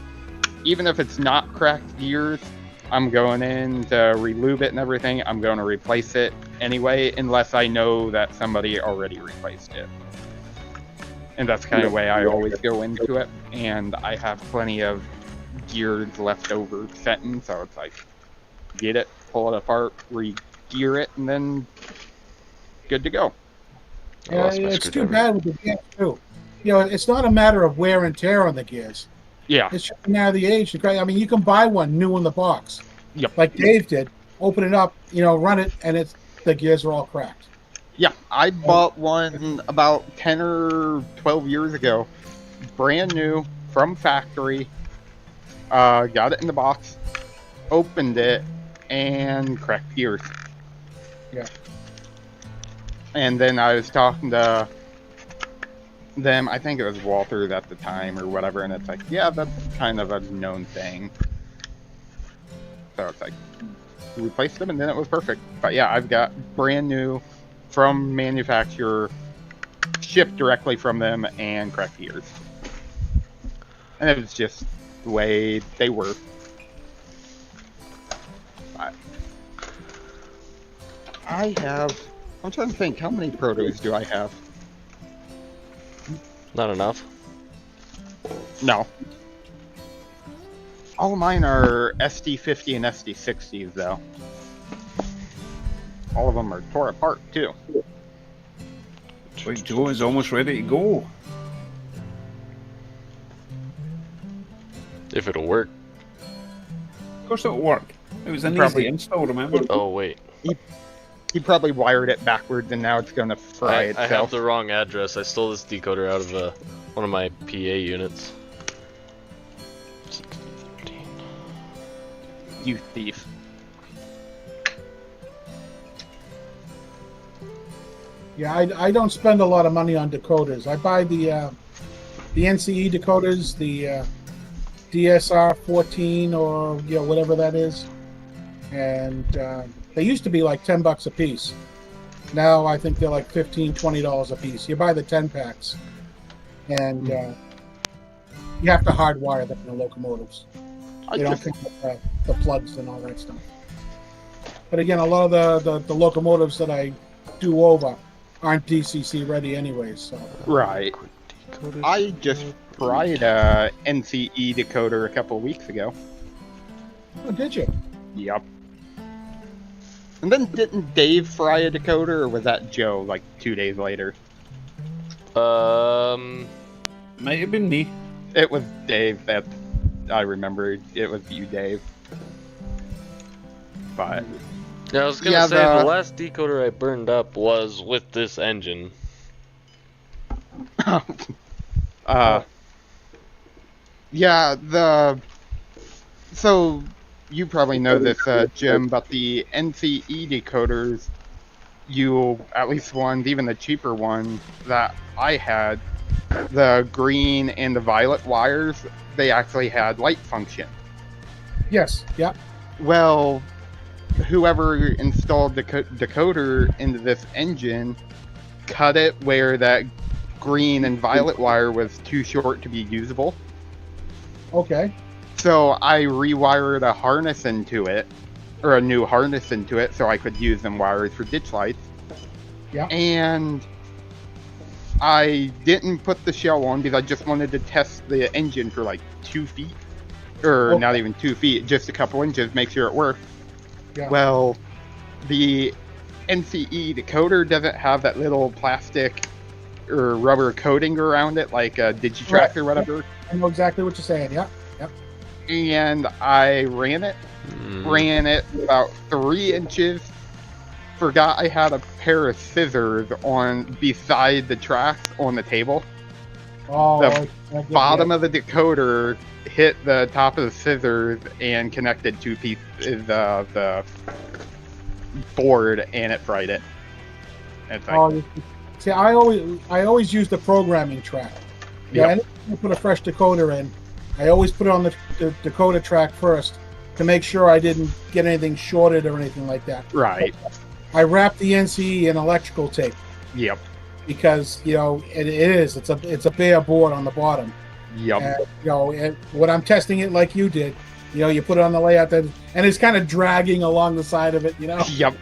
C: even if it's not cracked gears, I'm going in to re-lube it and everything, I'm going to replace it anyway, unless I know that somebody already replaced it. And that's kind of the way I always go into it. And I have plenty of gears left over setting, so it's like, get it, pull it apart, re-gear it, and then good to go.
B: I lost my
D: It's too
B: screwdriver.
D: bad with the gears too. It's not a matter of wear and tear on the gears.
C: Yeah,
D: It's just a matter of the age. I mean, you can buy one new in the box.
C: Yep.
D: Like Dave did. Open it up, run it, and the gears are all cracked.
C: yeah. I bought one about 10 or 12 years ago, brand new from factory. Got it in the box, opened it, and cracked gears.
D: Yeah.
C: And then I was talking to them, I think it was Walters at the time or whatever, and it's like, yeah, that's kind of a known thing. So it's like, replaced them, and then it was perfect. But yeah, I've got brand new from manufacturer, shipped directly from them, and correct ears. And it was just the way they were. I have. I'm trying to think, how many protos do I have?
B: Not enough.
C: No. All of mine are SD50 and SD60s, though. All of them are tore apart, too.
A: Wait, Joe is almost ready to go.
B: If it'll work.
A: Of course it'll work. It was an
C: Probably-
A: easy install, remember?
B: Oh wait,
C: He probably wired it backwards, and now it's going to fry
B: I
C: itself.
B: have the wrong address. I stole this decoder out of one of my PA units. 16,
C: You thief.
D: Yeah, I don't spend a lot of money on decoders. I buy the NCE decoders, the DSR 14 or whatever that is, and they used to be like $10 a piece. Now I think they're like $15-20 a piece. You buy the 10 packs, and you have to hardwire them in the locomotives.
C: I
D: They don't
C: just,
D: come with the plugs and all that stuff. But again, a lot of the locomotives that I do over aren't DCC ready anyways. So
C: right.
B: decoder.
C: I just fried a NCE decoder a couple of weeks ago.
D: oh, did you?
C: Yep. And then didn't Dave fry a decoder, or was that Joe, like 2 days later?
A: Might have been me.
C: It was Dave. That I remembered. It was you, Dave. But
B: Yeah, I was gonna
C: Yeah,
B: say
C: the-
B: the last decoder I burned up was with this engine.
C: yeah, so you probably know this, Jim, but the NCE decoders, at least ones, even the cheaper ones that I had, the green and the violet wires, they actually had light function.
D: Yes. Yeah.
C: Well, whoever installed the decoder into this engine cut it where that green and violet wire was too short to be usable.
D: Okay.
C: So I rewired a harness into it, or a new harness into it, so I could use them wires for ditch lights.
D: Yeah.
C: And I didn't put the shell on because I just wanted to test the engine for like 2 feet. Or
D: Okay.
C: not even 2 feet, just a couple inches, make sure it worked.
D: Yeah.
C: Well, the NCE decoder doesn't have that little plastic or rubber coating around it like a Digitrack
D: Right.
C: or whatever.
D: I know exactly what you're saying. Yeah.
C: And I ran it about 3 inches. Forgot I had a pair of scissors on beside the tracks on the table.
D: Oh,
C: The Bottom of the decoder hit the top of the scissors and connected 2 pieces of the board, and it fried it. It's like,
D: Oh, see, I always use the programming track. Yeah,
C: Yep.
D: anytime I put a fresh decoder in, I always put it on the decoder track first to make sure I didn't get anything shorted or anything like that.
C: right.
D: I wrap the NCE in electrical tape
C: Yep.
D: because it's a bare board on the bottom.
C: Yep.
D: And, when I'm testing it like you did, you put it on the layout and it's kind of dragging along the side of it.
C: Yep.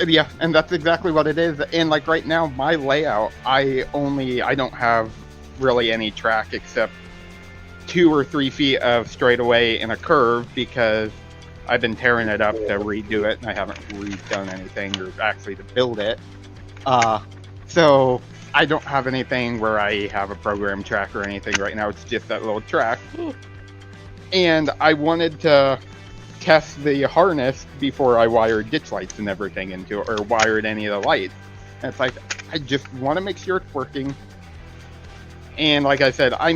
C: Yeah, and that's exactly what it is. And like right now, my layout, I don't have really any track except 2 or 3 feet of straightaway and a curve because I've been tearing it up to redo it, and I haven't redone anything or actually to build it. So I don't have anything where I have a program track or anything right now. It's just that little track. And I wanted to test the harness before I wired ditch lights and everything into it, or wired any of the lights. And it's like, I just want to make sure it's working. And like I said, I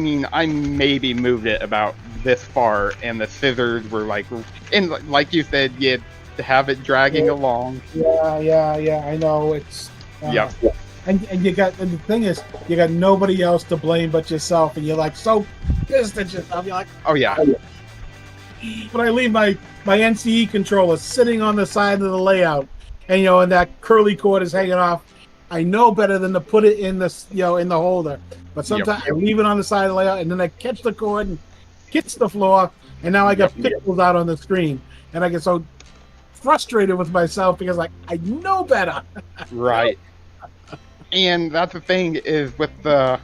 C: maybe moved it about this far, and the scissors were like, and like you said, you had to have it dragging along.
D: Yeah. I know it's.
C: Yep.
D: And the thing is, you got nobody else to blame but yourself, and you're like so pissed at yourself. You're like,
C: Oh yeah.
D: But I leave my NCE controller sitting on the side of the layout, and and that curly cord is hanging off. I know better than to put it in the in the holder, but sometimes I leave it on the side of the layout, and then I catch the cord and hits the floor, and now I got pixels out on the screen, and I get so frustrated with myself because I know better.
C: Right. And that's the thing is with that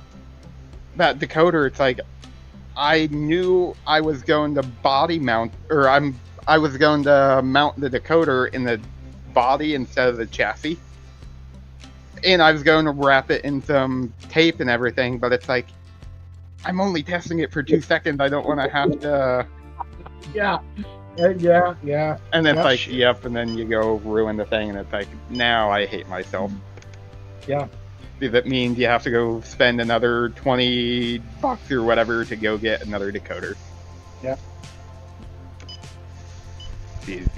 C: decoder, it's like I knew I was going to body mount, or I was going to mount the decoder in the body instead of the chassis, and I was going to wrap it in some tape and everything. But it's like I'm only testing it for 2 seconds. I don't want to have to.
D: Yeah.
C: And it's like, yep, and then you go ruin the thing, and it's like, now I hate myself.
D: Yeah.
C: That means you have to go spend another $20 or whatever to go get another decoder.
D: Yeah.
C: Jeez.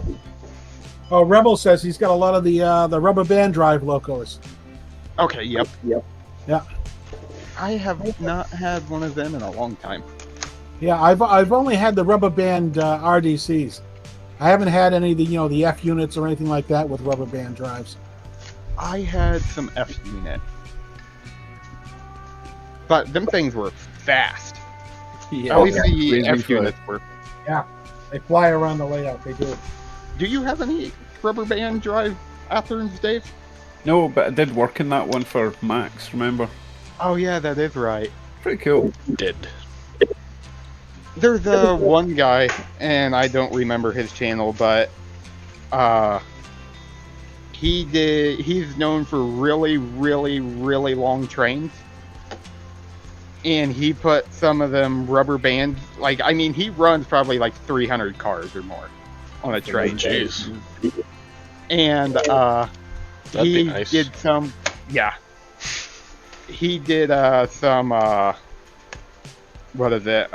D: Oh, Rebel says he's got a lot of the rubber band drive locos.
C: Okay, yep.
D: Yeah.
C: I have not had one of them in a long time.
D: Yeah, I've only had the rubber band RDCs. I haven't had any of the the F units or anything like that with rubber band drives.
C: I had some F unit. But them things were fast.
A: Yeah,
C: At least the
A: crazy
C: F
A: fast.
C: units were.
D: Yeah, they fly around the layout. They do.
C: Do you have any rubber band drive Atherns, Dave?
A: No, but I did work in that one for Max, remember?
C: Oh yeah, that is right.
A: Pretty cool.
B: Did.
C: There's one guy, and I don't remember his channel, but he's known for really, really, really long trains. And he put some of them rubber bands, he runs probably 300 cars or more on a train.
B: Jeez.
C: And
B: That'd be
C: he
B: nice.
C: did some, he did some, what is it,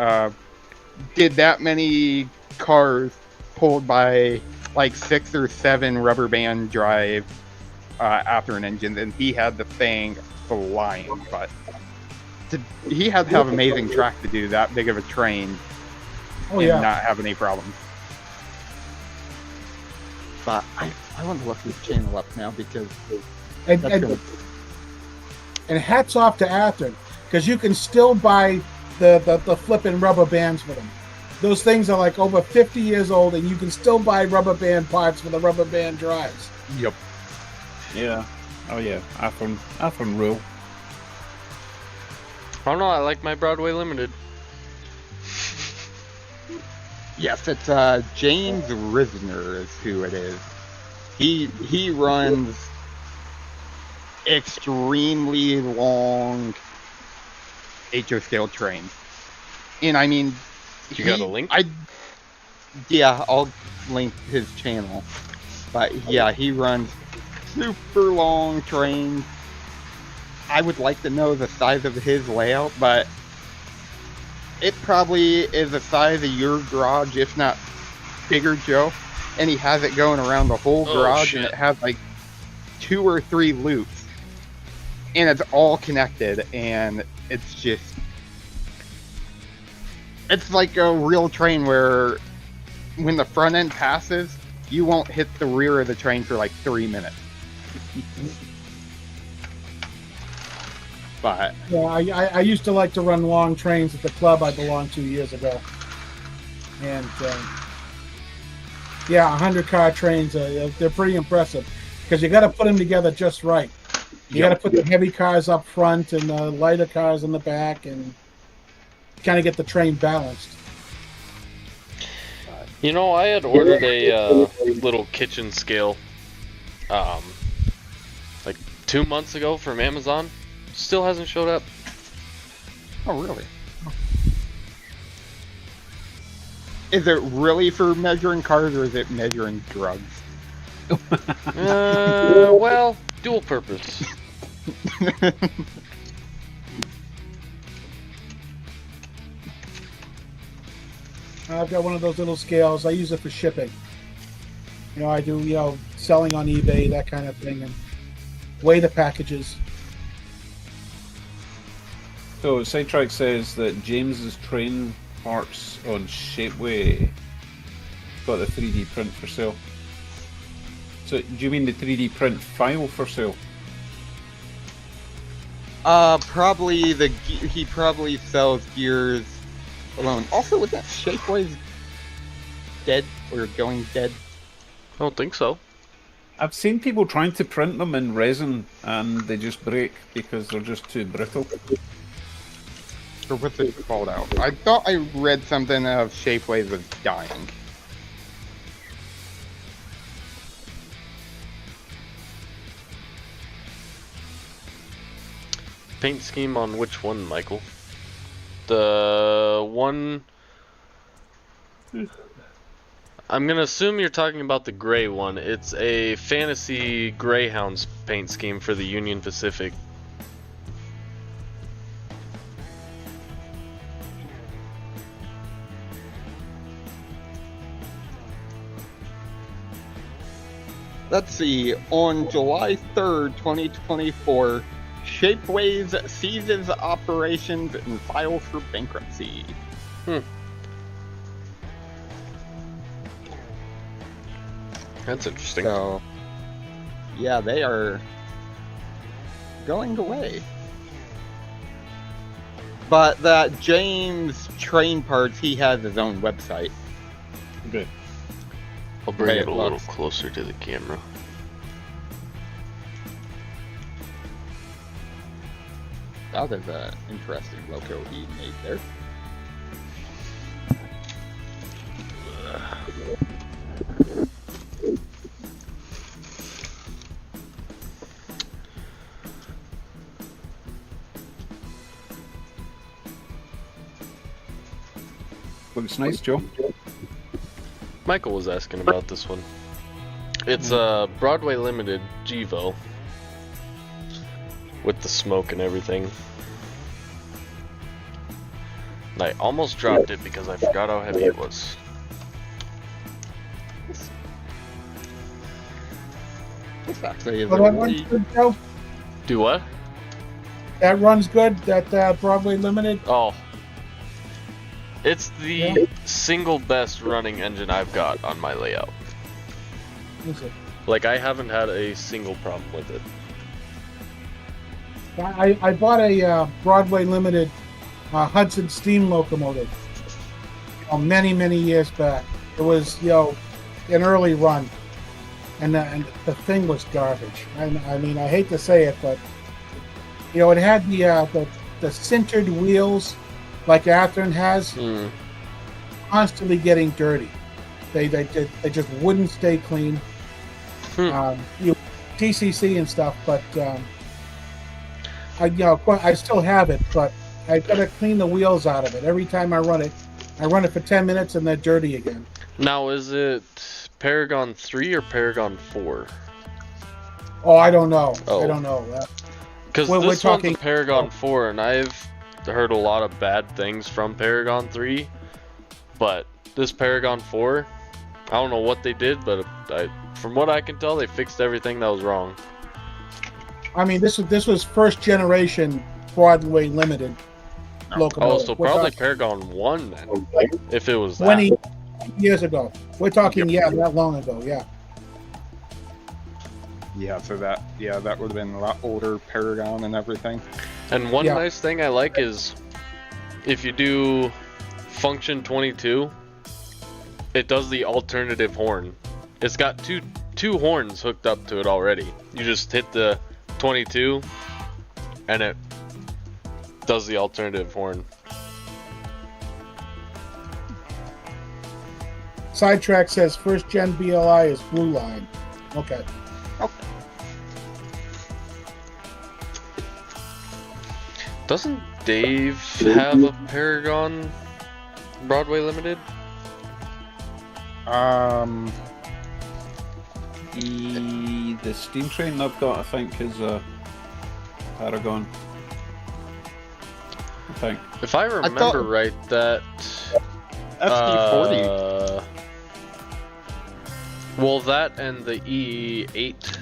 C: did that many cars pulled by 6 or 7 rubber band drive Athearn engines, and he had the thing flying, but he had to have amazing track to do that big of a train and not have any problems. But I want to look his channel up now because
D: And hats off to Athearn, because you can still buy the flipping rubber bands for them. Those things are over 50 years old, and you can still buy rubber band parts for the rubber band drives.
C: Yep.
A: Yeah. Oh yeah, Athearn rule.
B: I don't know, I like my Broadway Limited.
C: Yes, it's James Risner is who it is. He runs extremely long HO scale trains. And I mean,
B: You got a link?
C: Yeah, I'll link his channel. But yeah, he runs super long trains. I would like to know the size of his layout, but it probably is the size of your garage, if not bigger, Joe. And he has it going around the whole garage, and it has 2 or 3 loops. And it's all connected, and it's just... It's like a real train where when the front end passes, you won't hit the rear of the train for 3 minutes. But
D: Yeah, I used to like to run long trains at the club I belonged to years ago. And 100-car trains, they're pretty impressive, because you got to put them together just right. You got to put the heavy cars up front and the lighter cars in the back, and kind of get the train balanced.
B: You know, I had ordered a little kitchen scale 2 months ago from Amazon. Still hasn't showed up.
C: oh, really? Is it really for measuring cars, or is it measuring drugs?
B: Well, dual purpose.
D: I've got one of those little scales. I use it for shipping. I do, selling on eBay, that kind of thing, and weigh the packages.
A: So Sidetrack says that James's train parts on Shapeway got the 3D print for sale. So, do you mean the 3D print file for sale?
C: Probably he probably sells gears alone. Also, was that Shapeways dead or going dead?
B: I don't think so.
A: I've seen people trying to print them in resin and they just break because they're just too brittle.
C: Or what's it called out? I thought I read something of Shapeways was dying.
B: Paint scheme on which one, Michael? The one... I'm gonna assume you're talking about the gray one. It's a Fantasy Greyhounds paint scheme for the Union Pacific.
C: Let's see, on July 3rd, 2024, Shapeways ceases operations and files for bankruptcy.
B: That's interesting.
C: So, yeah, they are going away. But that James Train Parts, he has his own website.
A: Good.
B: I'll bring
C: Right,
B: it a little
C: lots.
B: closer to the camera.
C: That is an interesting logo he made there.
A: Looks nice, Joe.
B: Michael was asking about this one. It's a Broadway Limited Gevo with the smoke and everything. And I almost dropped it because I forgot how heavy it was.
C: This actually is
D: But
C: a
D: that runs
C: really...
D: good, Joe?
B: Do what?
D: That runs good, that Broadway Limited?
B: Oh. It's the
D: Yeah.
B: single best running engine I've got on my layout.
D: Is it?
B: Like, I haven't had a single problem with it.
D: I bought a Broadway Limited Hudson steam locomotive many, many years back. It was, an early run, and the thing was garbage. I mean, I hate to say it, but it had the sintered wheels like Athearn has, constantly getting dirty. They just wouldn't stay clean. TCC and stuff, but I still have it, but I gotta clean the wheels out of it every time I run it. I run it for 10 minutes and they're dirty again.
B: Now, is it Paragon 3 or Paragon 4?
D: Oh, I don't know.
B: Oh.
D: I don't know.
B: Because
D: We're
B: this
D: talking-
B: one's a Paragon 4, and I've heard a lot of bad things from Paragon 3. But this Paragon 4, I don't know what they did, but from what I can tell, they fixed everything that was wrong.
D: I mean, this was first generation Broadway Limited locomotive.
B: Oh, so
D: We're
B: probably
D: talking
B: Paragon 1 then, if it was that.
D: 20 years ago. We're talking, that long ago, yeah.
C: Yeah, so that would have been a lot older Paragon and everything.
B: And one
D: Yeah.
B: nice thing I like is if you do function 22, it does the alternative horn. It's got two horns hooked up to it already. You just hit the 22 and it does the alternative horn.
D: Sidetrack says first gen BLI is Blue Line. Okay.
B: Doesn't Dave have a Paragon Broadway Limited?
A: The steam train I've got, I think, is a Paragon. I think.
B: If I remember right, that
C: SD40.
B: Well, that and the E8,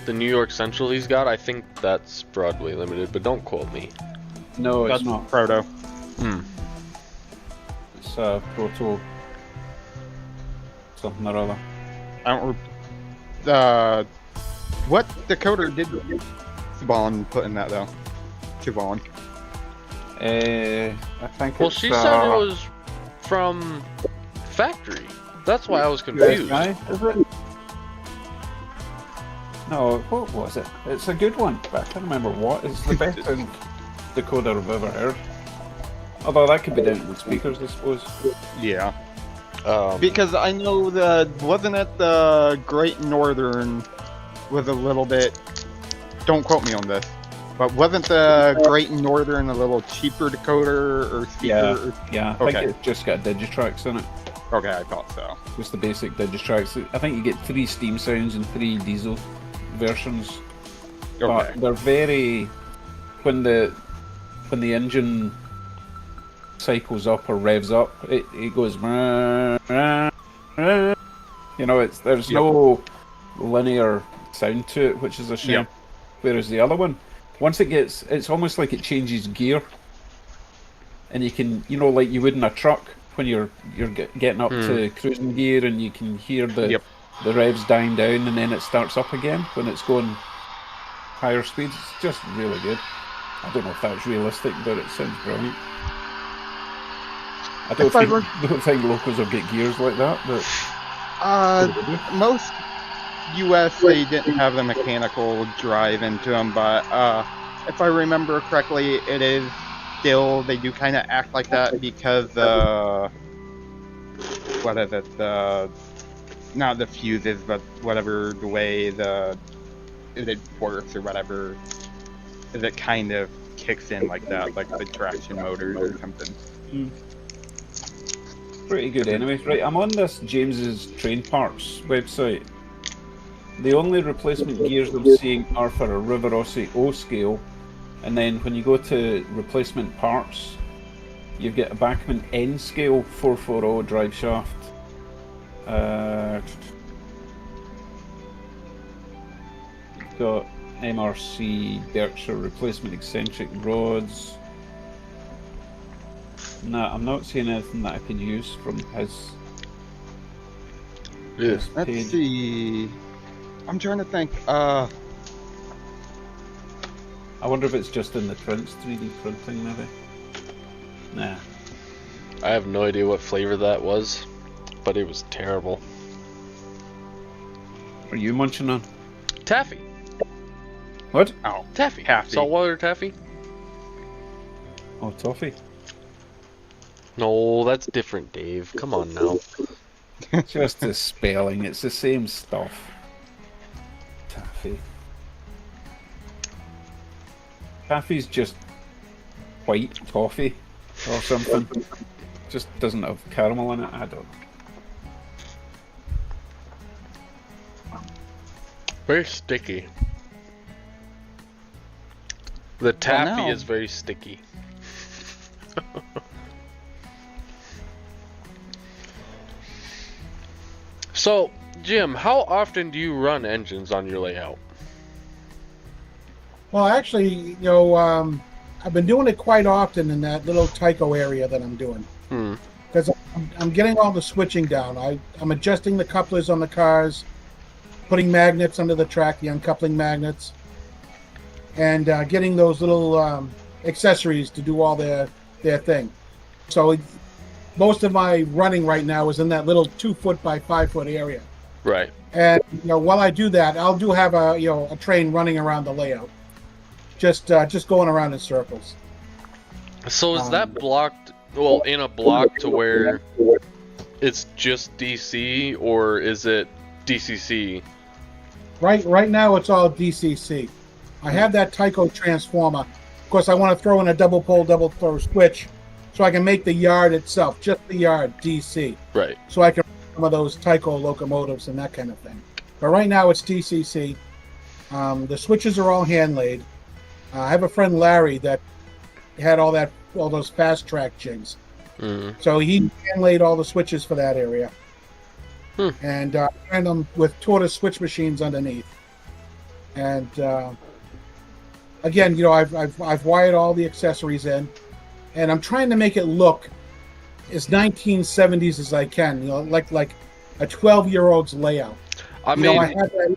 B: the New York Central he's got, I think that's Broadway Limited, but don't quote me.
A: No, it's
C: That's
A: not. something or other.
C: I don't. What decoder did Siobhan put in that though? Siobhan.
A: I think.
B: Well,
A: it's,
B: she said it was from factory. That's why I was confused.
A: Is it? No, what was it? It's a good one, but I can't remember what. It's the best sound decoder I've ever heard. Although that could be down to the speakers, I suppose.
C: Yeah. Because I know wasn't it the Great Northern was a little bit. Don't quote me on this, but wasn't the Great Northern a little cheaper decoder or speaker?
A: Yeah, I think
C: Okay.
A: it's just got Digitrax in it.
C: Okay, I thought so.
A: Just the basic Digitrax. I think you get 3 Steam sounds and 3 diesel versions.
C: Okay.
A: But they're very when the engine cycles up or revs up, it goes. You know, there's no linear sound to it, which is a shame.
C: Yep.
A: Whereas the other one, once it gets, it's almost like it changes gear, and you can, like you would in a truck when you're getting up to cruising gear, and you can hear the revs dying down, and then it starts up again when it's going higher speeds. It's just really good. I don't know if that's realistic, but it sounds brilliant. I don't think locals will get gears like that, but
C: Most US they didn't have the mechanical drive into them, but if I remember correctly, it is still they do kind of act like that because what is it? Not the fuses, but whatever the way it works or whatever, is it kind of kicks in like that, like the traction motors or something.
A: pretty good anyway. Right, I'm on this James's Train Parts website. The only replacement gears I'm seeing are for a Rivarossi O scale, and then when you go to replacement parts, you get a Bachmann N scale 440 drive shaft. Got MRC Berkshire replacement eccentric rods. No, I'm not seeing anything that I could use from his.
B: Yes.
C: Let's
A: page.
C: see. I'm trying to think.
A: I wonder if it's just in the prints, 3D printing maybe. Nah.
B: I have no idea what flavor that was, but it was terrible.
A: What are you munching on?
B: Taffy.
A: What?
C: Oh,
B: Taffy.
C: Taffy.
B: Saltwater taffy?
A: Oh, toffee.
B: No, that's different, Dave. Come on now.
A: Just the spelling, it's the same stuff. Taffy. Taffy's just white toffee or something. Just doesn't have caramel in it, I don't know.
B: Very sticky. The taffy
C: no.
B: is very sticky. So, Jim, how often do you run engines on your layout?
D: Well, actually, I've been doing it quite often in that little Tyco area that I'm doing. Because I'm getting all the switching down. I'm adjusting the couplers on the cars, putting magnets under the track, the uncoupling magnets, and getting those little accessories to do all their thing. So most of my running right now is in that little 2-foot by 5-foot area.
B: Right.
D: And while I do that, I'll have a train running around the layout, just going around in circles.
B: So is that blocked? Well, in a block to where it's just DC, or is it DCC?
D: Right now, it's all DCC. I have that Tyco transformer. Of course, I want to throw in a double pole, double throw switch, so I can make the yard itself, just the yard, DC.
B: Right.
D: So I can run some of those Tyco locomotives and that kind of thing. But right now, it's DCC. The switches are all hand laid. I have a friend Larry that had all those fast track jigs. So he hand laid all the switches for that area. And ran them with Tortoise switch machines underneath. And again, I've wired all the accessories in, and I'm trying to make it look as 1970s as I can. Like a 12-year-old's layout.
B: I
D: You know, I
B: mean,
D: had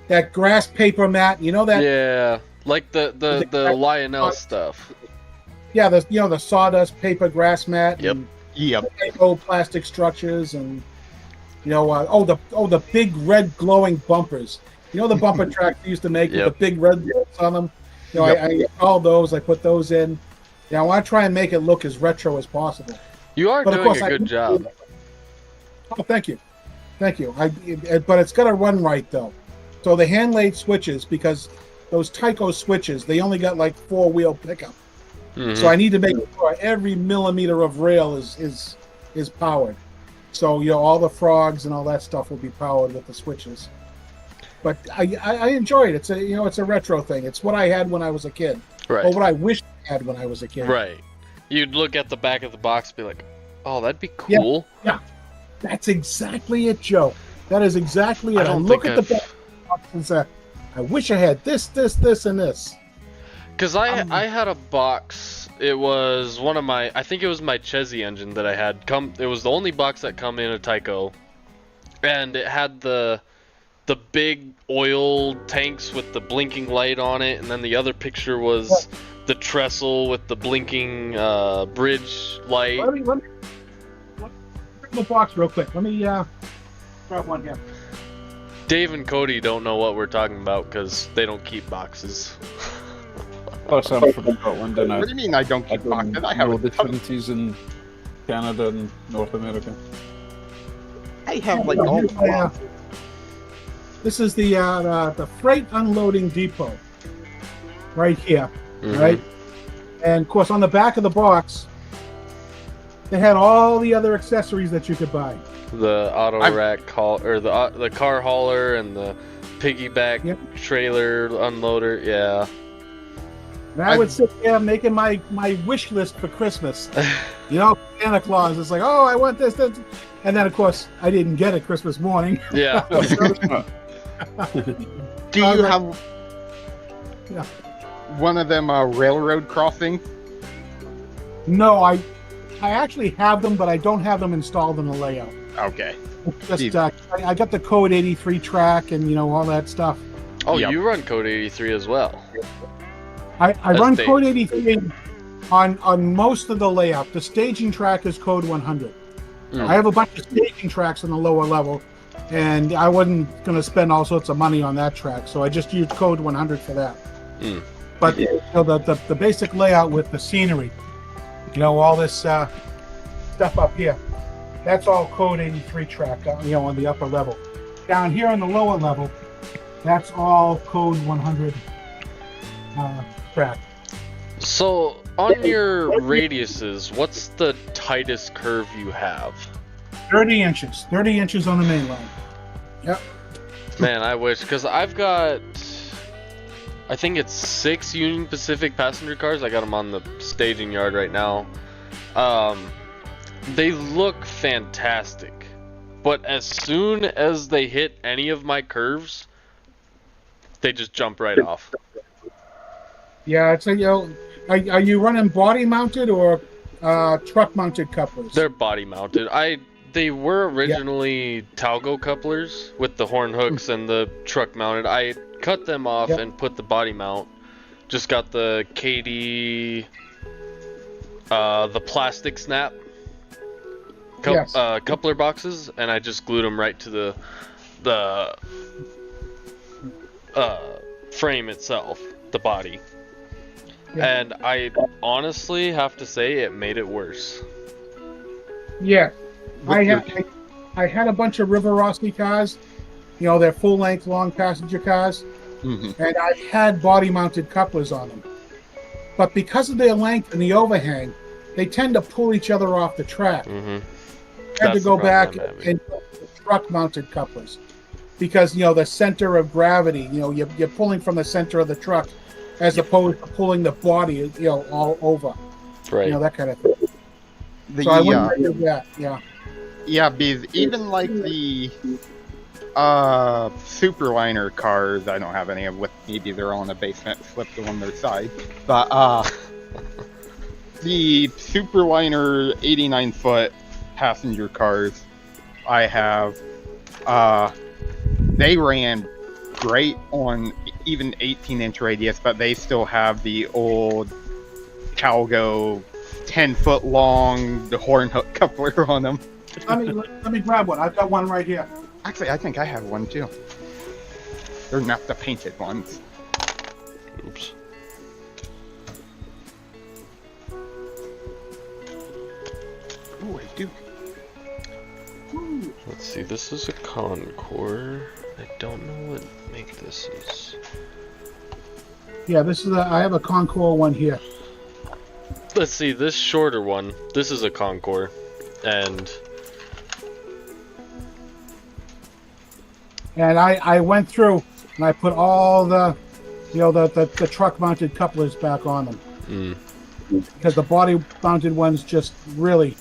D: that grass paper mat. You know that?
B: yeah, like the Lionel stuff.
D: Yeah, the sawdust paper grass mat.
B: Yep.
D: And
C: Yep.
D: old plastic structures, and the big red glowing bumpers. You know the bumper tracks they used to make
B: Yep.
D: with the big red lights on them. You know,
C: Yep.
D: I all those. I put those in. I want to try and make it look as retro as possible.
B: You are
D: But of
B: doing
D: course,
B: a good job.
D: Oh, thank you. But it's got to run right though. So the hand laid switches, because those Tyco switches, they only got like 4-wheel pickup.
B: Mhm.
D: So I need to make sure every millimeter of rail is powered. So all the frogs and all that stuff will be powered with the switches. But I enjoy it. It's a retro thing. It's what I had when I was a kid,
B: Right.
D: or what I wished I had when I was a kid.
B: Right. You'd look at the back of the box and be like, oh, that'd be cool.
D: That's exactly it, Joe. That is exactly it.
B: I don't
D: look
B: think
D: at the back of the box and say, I wish I had this, and this.
B: Because I had a box. It was one of my, I think it was my Chesy engine that I had. It was the only box that come in a Tyco. And it had the big oil tanks with the blinking light on it. And then the other picture was the trestle with the blinking bridge light.
D: Let me grab the box real quick. Let me grab one here.
B: Dave and Cody don't know what we're talking about because they don't keep boxes.
A: Plus, I'm from Scotland, and
C: What do you mean I don't keep boxes? I have
A: know
C: a
A: the
C: ton.
A: differences in Canada and North America.
C: I have like all the boxes.
D: This is the freight unloading depot right here,
B: Mhm.
D: right? And of course, on the back of the box, they had all the other accessories that you could buy.
B: The auto rack haul, or the car hauler, and the piggyback
D: Yep.
B: trailer unloader. Yeah.
D: And I would sit there making my wish list for Christmas. Santa Claus is like, oh, I want this. And then, of course, I didn't get it Christmas morning.
B: Yeah.
C: Do you have
D: Yeah.
C: one of them railroad crossing?
D: No, I actually have them, but I don't have them installed in the layout.
C: Okay.
D: Just I got the Code 83 track and all that stuff.
B: Oh,
C: Yep.
B: you run Code 83 as well.
D: I
B: That's
D: run
B: Dave.
D: Code 83 on most of the layout. The staging track is Code 100.
B: Mm.
D: I have a bunch of staging tracks on the lower level, and I wasn't going to spend all sorts of money on that track, so I just used Code 100 for that.
B: Mm.
D: But the basic layout with the scenery, all this stuff up here, that's all Code 83 track, on the upper level. Down here on the lower level, that's all Code 100 track.
B: So, on your radiuses, what's the tightest curve you have?
D: 30 inches. 30 inches on the main line. Yep.
B: Man, I wish, because I've got, I think it's 6 Union Pacific passenger cars. I got them on the staging yard right now. They look fantastic, but as soon as they hit any of my curves, they just jump right off.
D: Yeah, it's are you running body mounted or truck mounted couplers?
B: They're body mounted. They were originally Talgo couplers with the horn hooks and the truck mounted. I cut them off and put the body mount. Just got the KD, the plastic snap coupler boxes, and I just glued them right to the frame itself, the body.
D: Yeah.
B: And I honestly have to say it made it worse.
D: Yeah.
C: With your-
D: I had a bunch of River Rossi cars, they're full length long passenger cars,
C: Mhm.
D: and I had body mounted couplers on them. But because of their length and the overhang, they tend to pull each other off the track.
B: Mm-hmm.
D: I had to go back and truck mounted couplers because the center of gravity, you're pulling from the center of the truck as opposed to pulling the body, all over.
B: Right.
D: That kind of thing.
C: The,
D: So I wouldn't do that. Yeah.
C: yeah, because even like the Superliner cars, I don't have any of with maybe they're all in the basement, flipped on their side. But the Superliner 89-foot passenger cars, I have they ran great on even 18-inch radius, but they still have the old Calgo 10-foot long the horn hook coupler on them.
D: Let me grab one. I've got one right here.
C: Actually, I think I have one too. They're not the painted ones.
B: Oops.
C: Ooh, I do.
B: Let's see, this is a Concord. I don't know what make this is.
D: Yeah, this is I have a Concord one here.
B: Let's see, this shorter one, this is a Concord. And
D: I went through and I put all the, the truck mounted couplers back on them. Because the body mounted ones just really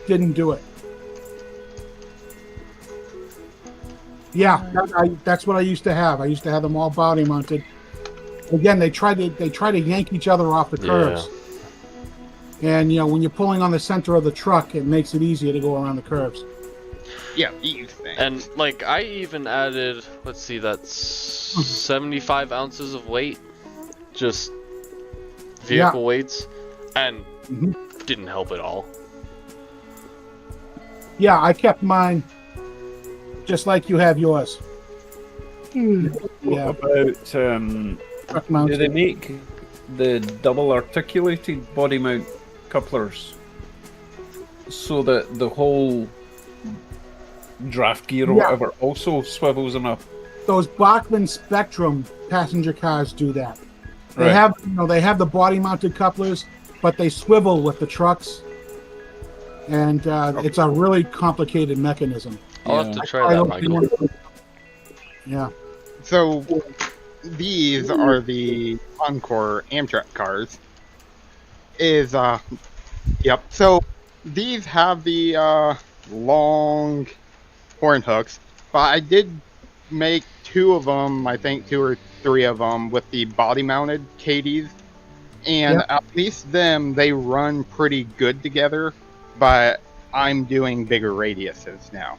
D: didn't do it. Yeah, that's what I used to have. I used to have them all body mounted. Again, they try to yank each other off the curves. And when you're pulling on the center of the truck, it makes it easier to go around the curves.
C: Yeah, these things.
B: And like I even added, let's see, that's 75 ounces of weight, just vehicle weights, and didn't help at all.
D: Yeah, I kept mine just like you have yours.
A: What about
D: Truck
A: do
D: mounted.
A: they make the double articulated body mount couplers so that the whole draft gear or whatever also swivels enough?
D: Those Bachmann Spectrum passenger cars do that. They
A: Right.
D: have they have the body mounted couplers, but they swivel with the trucks, and it's a really complicated mechanism.
B: I'll have to try
D: I
B: that,
D: don't
B: Michael.
D: think- Yeah.
C: So these are the Encore Amtrak cars. Yep. So these have the long horn hooks, but I did make two of them, I think 2 or 3 of them with the body mounted KDs, and at least they run pretty good together. But I'm doing bigger radiuses now.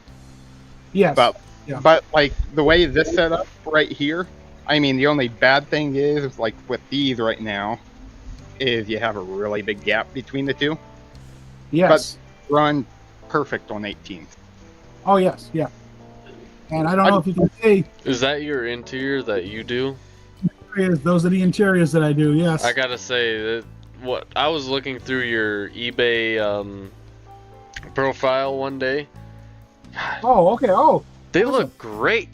D: Yes.
C: But like the way this set up right here, I mean, the only bad thing is like with these right now, is you have a really big gap between the two.
D: yes.
C: Run perfect on 18.
D: Oh yes. Yeah. And I don't know if you can see.
B: Is that your interior that you do?
D: Those are the interiors that I do. Yes.
B: I gotta say that what I was looking through your eBay profile one day.
D: Oh, okay. Oh,
B: They look great.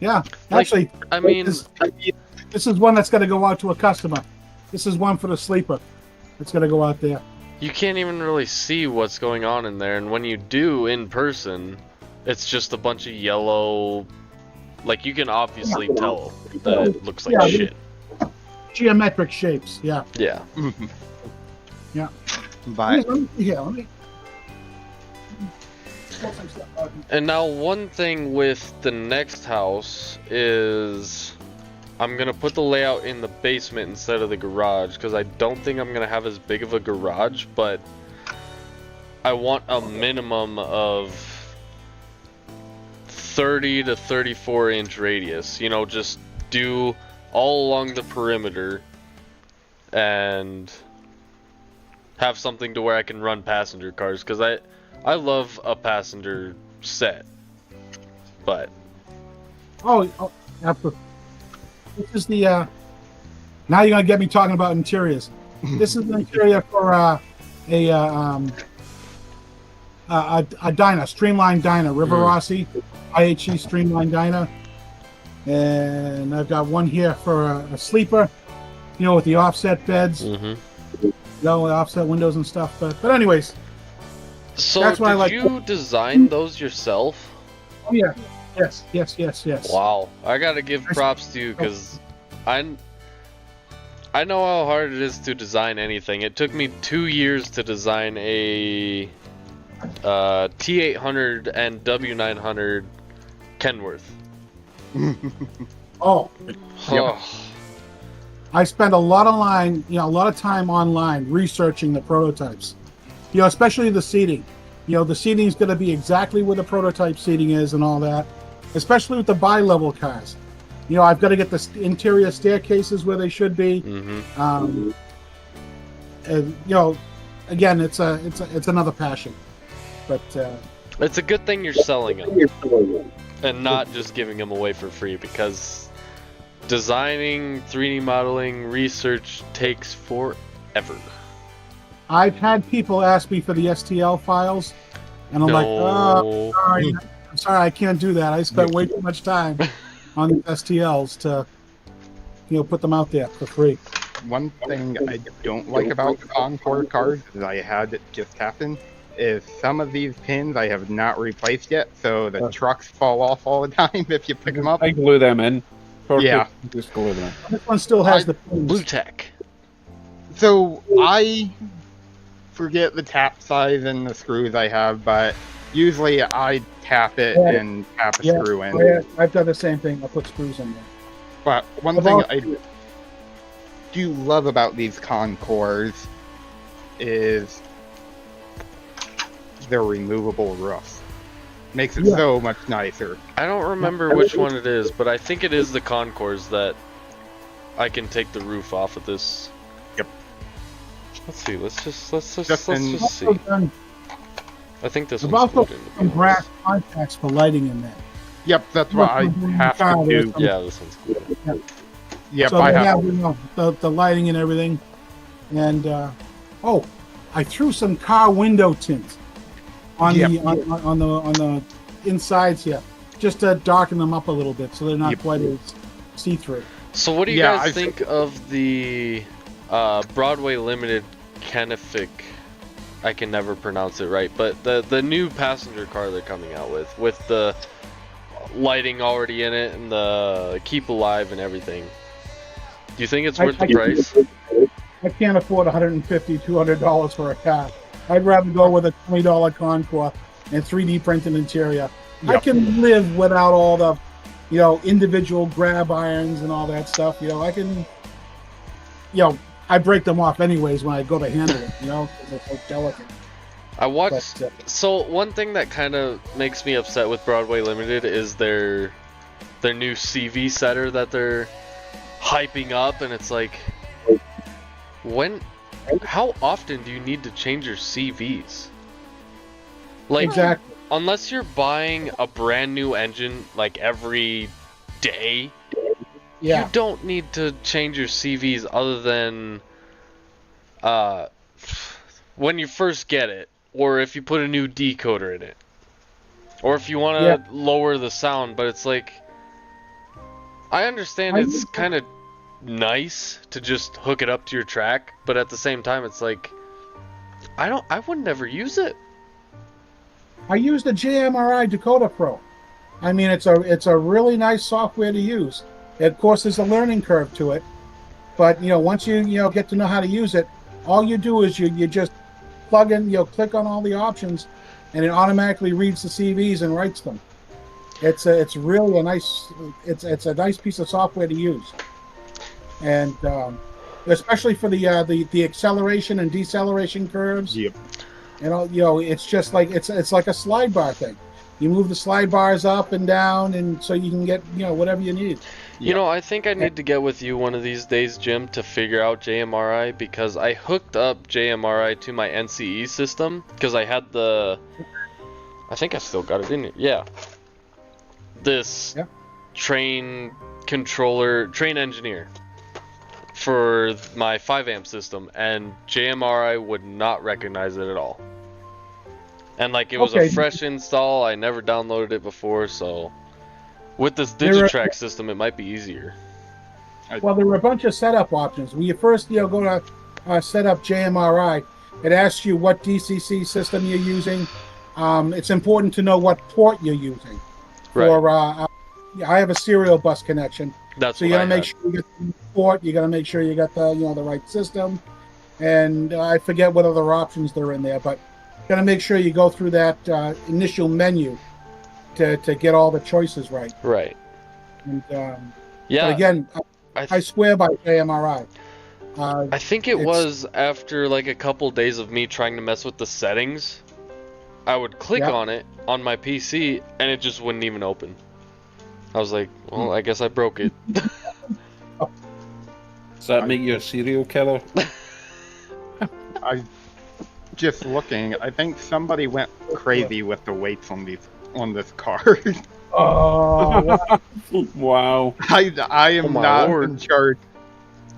D: yeah.
B: Like,
D: Actually,
B: I mean,
D: this is one that's going to go out to a customer. This is one for the sleeper. It's going to go out there.
B: you can't even really see what's going on in there, and when you do in person, it's just a bunch of yellow. Like you can obviously tell that it looks like
D: Yeah,
B: shit.
D: Geometric shapes. Yeah.
B: Yeah.
D: Yeah.
C: But
D: Let me.
B: And now one thing with the next house is I'm gonna put the layout in the basement instead of the garage because I don't think I'm gonna have as big of a garage, but I want a minimum of 30 to 34 inch radius. You know, just do all along the perimeter and have something to where I can run passenger cars because I love a passenger set, but
D: Oh, absolutely. This is the. Now you're gonna get me talking about interiors. This is the interior for a diner, streamlined diner, River Rossi, IHE streamlined diner, and I've got one here for a sleeper, with the offset beds, offset windows and stuff. But anyways.
B: So
D: That's why I like-
B: you design those yourself?
D: Oh yeah. Yes.
B: Wow, I gotta give props to you because I know how hard it is to design anything. It took me 2 years to design a T800 and W900 Kenworth.
D: Oh, I spend a lot of time online researching the prototypes. Especially the seating. the seating is going to be exactly where the prototype seating is and all that, especially with the bi-level cars. I've got to get the interior staircases where they should be.
B: Mm-hmm.
D: And again, it's another passion, but
B: It's a good thing you're selling them and not just giving them away for free, because designing, 3D modeling, research takes forever.
D: I've had people ask me for the STL files, and I'm like, oh, I'm sorry, I can't do that. I spent way too much time on the STLs to, put them out there for free.
C: One thing I don't like about Concord cars is I had it just happen is some of these pins I have not replaced yet, so the trucks fall off all the time if you pick them up.
A: I glue them in. Perfect.
C: Yeah.
A: Just glue them in.
D: This one still has the pins.
B: Blue Tech.
C: So I forget the tap size and the screws I have, but usually I tap it and tap a screw in.
D: Yeah, I've done the same thing. I put screws in there.
C: But one thing I do love about these Concords is their removable roof. Makes it so much nicer.
B: I don't remember which one it is, but I think it is the Concords that I can take the roof off of this.
C: Yep.
B: Let's see. Let's just
C: in-
B: see. I think this
D: I've
B: one's
D: also
B: put into
D: some
B: the
D: brass contacts for lighting in there.
C: Yep, that's what I have to do.
B: Yeah, this one's cool.
C: Yep,
D: So
C: I
D: they
C: have.
D: the lighting and everything. And I threw some car window tint on the on the insides here, just to darken them up a little bit so they're not quite as see-through.
B: So what do you guys think of the Broadway Limited Kennefic? I can never pronounce it right, but the new passenger car they're coming out with the lighting already in it and the keep alive and everything. Do you think it's worth the price?
D: I can't afford $150, $200 for a car. I'd rather go with a $20 Concours and 3D printed interior.
C: Yep.
D: I can live without all the, individual grab irons and all that stuff. I can, I break them off anyways when I go to handle it, because they're so delicate.
B: I watched.
D: But,
B: so one thing that kind of makes me upset with Broadway Limited is their new CV setter that they're hyping up, and it's like, how often do you need to change your CVs? Like,
D: exactly.
B: Unless you're buying a brand new engine like every day,
D: Yeah.
B: you don't need to change your CVs other than when you first get it, or if you put a new decoder in it, or if you want to lower the sound. But it's like, I understand it's kind of nice to just hook it up to your track, but at the same time it's like, I would never use it.
D: I use the JMRI Dakota Pro. I mean, it's a really nice software to use. Of course, there's a learning curve to it, but once you get to know how to use it, all you do is you just plug in, click on all the options, and it automatically reads the CVs and writes them. It's really a nice piece of software to use, and especially for the acceleration and deceleration curves.
C: Yep.
D: It's just like it's like a slide bar thing. You move the slide bars up and down, and so you can get whatever you need.
B: I think I need to get with you one of these days, Jim, to figure out JMRI, because I hooked up JMRI to my NCE system because I had I think I still got it in here. Yeah. This train engineer for my 5 amp system, and JMRI would not recognize it at all. And like, it was a fresh install. I never downloaded it before, so with this Digitrack system, it might be easier.
D: Well, there were a bunch of setup options. When you first go to set up JMRI, it asks you what DCC system you're using. It's important to know what port you're using.
B: Right.
D: I have a serial bus connection.
B: That's
D: so you gotta make sure you get the port. You gotta make sure you got the the right system. And I forget what other options there are in there, but you gotta make sure you go through that initial menu to get all the choices right.
B: Right.
D: And but again, I swear by JMRI.
B: I think it was after like a couple days of me trying to mess with the settings, I would click
D: Yep.
B: on it on my PC, and it just wouldn't even open. I was like, well, I guess I broke it.
A: Does that make you a serial killer?
C: I just looking. I think somebody went crazy with the weights on this card.
D: Oh,
A: Wow.
C: I am
B: Oh my
C: not
B: lord.
C: in charge.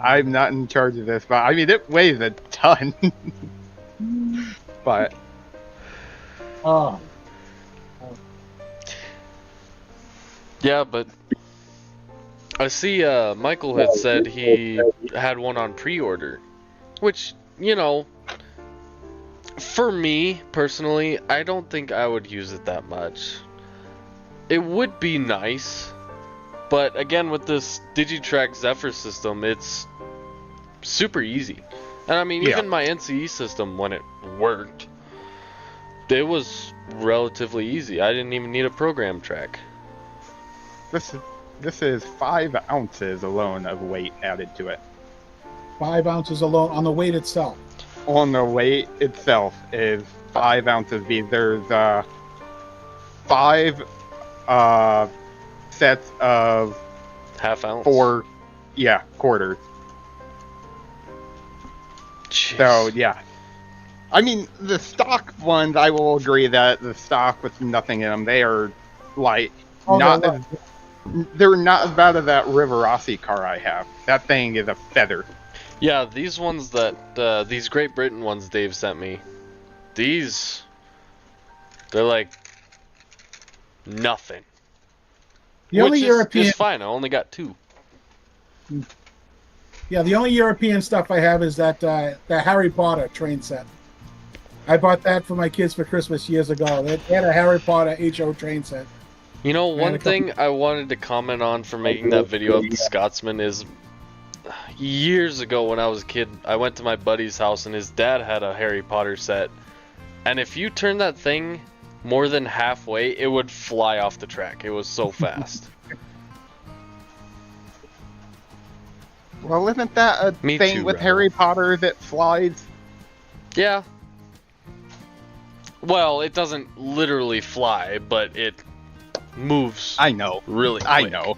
C: I'm not in charge of this, but I mean it weighs a ton. But
D: oh.
B: Yeah, but I see Michael had said he had one on pre-order, which, you know, for me personally, I don't think I would use it that much. It would be nice, but again, with this Digitrack Zephyr system, it's super easy. And I mean,
C: Yeah.
B: even my NCE system, when it worked, it was relatively easy. I didn't even need a program track.
C: this is 5 ounces alone of weight added to it.
D: 5 ounces alone on the weight itself.
C: On the weight itself is 5 ounces. There's 5 sets of
B: Half ounce.
C: 4, quarters.
B: Jeez.
C: So yeah, I mean the stock ones. I will agree that the stock with nothing in them, they are like
D: Oh,
C: not.
D: no,
C: As, they're not as bad as that Rivarossi car I have. That thing is a feather.
B: Yeah, these ones that, these Great Britain ones Dave sent me, they're like nothing.
D: The only
B: Which
D: European,
B: is fine, I only got 2.
D: yeah, the only European stuff I have is that the Harry Potter train set. I bought that for my kids for Christmas years ago. They had a Harry Potter HO train set.
B: You know,
D: And a
B: one
D: couple-
B: thing I wanted to comment on for making that video of the Scotsman is years ago when I was a kid, I went to my buddy's house and his dad had a Harry Potter set. And if you turn that thing more than halfway, it would fly off the track. It was so fast.
C: Well, isn't that a
B: Me
C: thing
B: too,
C: with
B: Rebel.
C: Harry Potter that flies?
B: Yeah. Well, it doesn't literally fly, but it moves
C: I know.
B: really quick.
C: I know.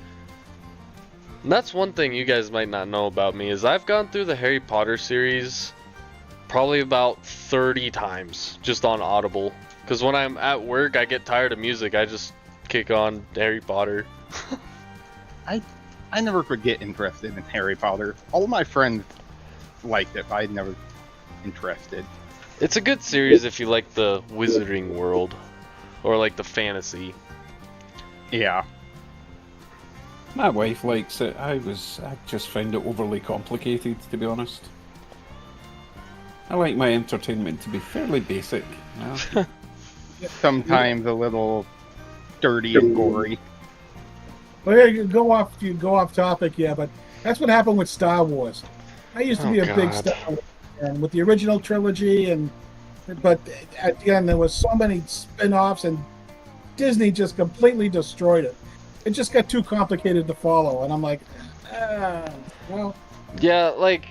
B: And that's one thing you guys might not know about me is I've gone through the Harry Potter series probably about 30 times just on Audible. Because when I'm at work, I get tired of music. I just kick on Harry Potter.
C: I never could get interested in Harry Potter. All my friends liked it, but I never interested.
B: It's a good series if you like the wizarding world or like the fantasy.
C: Yeah.
A: My wife likes it. I just find it overly complicated, to be honest. I like my entertainment to be fairly basic. You know?
C: Sometimes a little dirty and gory.
D: Well, yeah, you go off topic, yeah, but that's what happened with Star Wars. I used to be a big
B: God.
D: Star Wars fan with the original trilogy, but at the end there was so many spin-offs, and Disney just completely destroyed it. It just got too complicated to follow, and I'm like, well,
B: Yeah, like,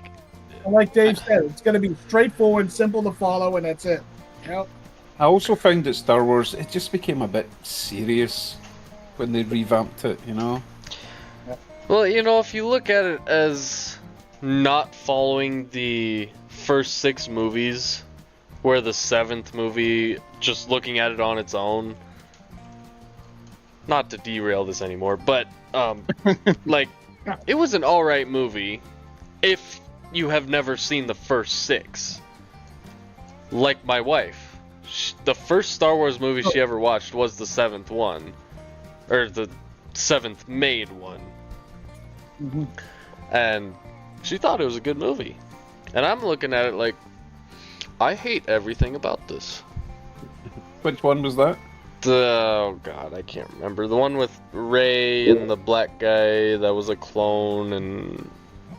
D: like Dave said, it's going to be straightforward, simple to follow, and that's it. Yep.
A: I also found that Star Wars, it just became a bit serious when they revamped it, you know?
B: well, you know, if you look at it as not following the first 6 movies, where the 7th movie, just looking at it on its own, not to derail this anymore, but, like, it was an alright movie if you have never seen the first 6. Like my wife. The first Star Wars movie she ever watched was the 7th one. Or the 7th made one.
D: Mhm.
B: And she thought it was a good movie. And I'm looking at it like, I hate everything about this.
A: Which one was that?
B: Oh god, I can't remember. The one with Rey and the black guy that was a clone and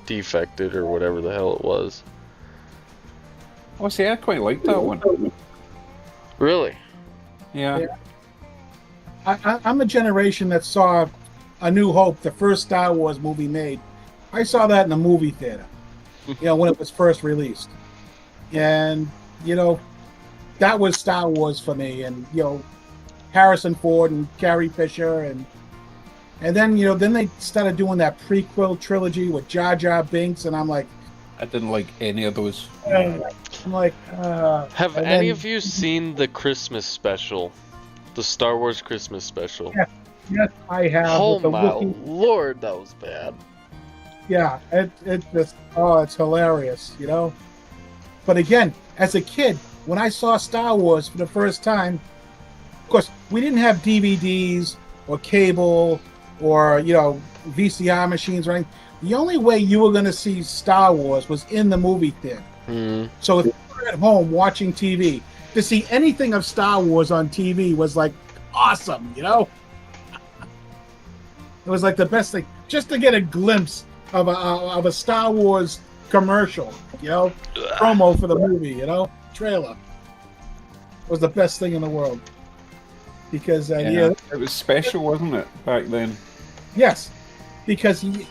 B: defected or whatever the hell it was.
A: Oh, see, I quite liked that one.
B: Really?
A: Yeah.
D: Yeah. I'm a generation that saw A New Hope, the first Star Wars movie made. I saw that in a movie theater, when it was first released. And, that was Star Wars for me. And Harrison Ford and Carrie Fisher, and then then they started doing that prequel trilogy with Jar Jar Binks, and I'm like,
A: I didn't like any of those.
D: I'm like,
B: Have
D: and
B: any
D: then-
B: of you seen the Christmas special? The Star Wars Christmas special?
D: Yeah. Yes, I have.
B: Oh
D: with the
B: my
D: Wookiee-
B: lord, that was bad.
D: Yeah, it just it's hilarious, But again, as a kid, when I saw Star Wars for the first time, of course, we didn't have DVDs or cable or VCR machines or anything. The only way you were going to see Star Wars was in the movie theater.
B: Hmm.
D: So if you were at home watching TV, to see anything of Star Wars on TV was like awesome, It was like the best thing, just to get a glimpse of a Star Wars commercial, promo for the movie, trailer. Was the best thing in the world. Because
A: It was special, wasn't it, back then?
D: yes, because the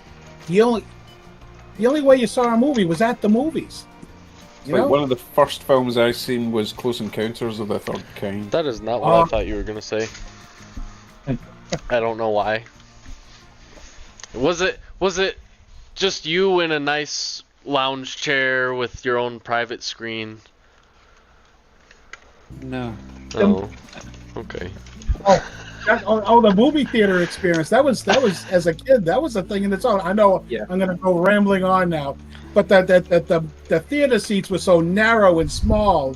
D: only way you saw a movie was at the movies.
A: Like one of the first films I seen was Close Encounters of the Third Kind.
B: That is not what I thought you were gonna say. I don't know why. Was it just you in a nice lounge chair with your own private screen?
A: No.
B: Oh, okay.
D: The movie theater experience. That was as a kid. That was a thing in its own. I know.
A: Yeah.
D: I'm gonna go rambling on now, but the theater seats were so narrow and small,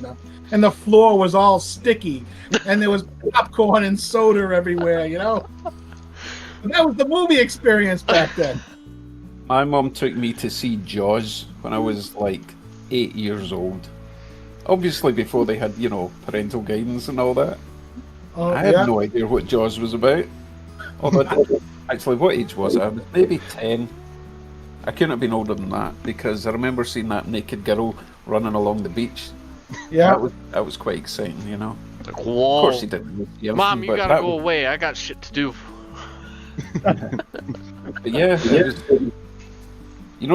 D: and the floor was all sticky, and there was popcorn and soda everywhere. That was the movie experience back then.
A: My mum took me to see Jaws when I was like 8 years old. Obviously before they had, parental guidance and all that. I had no idea what Jaws was about. Although, actually, what age was I? I was maybe 10. I couldn't have been older than that because I remember seeing that naked girl running along the beach.
D: Yeah.
A: That was quite exciting,
B: Like,
A: Of
B: whoa.
A: course he didn't.
B: Mom, you gotta go away. I got shit to do.
A: But yeah, it was,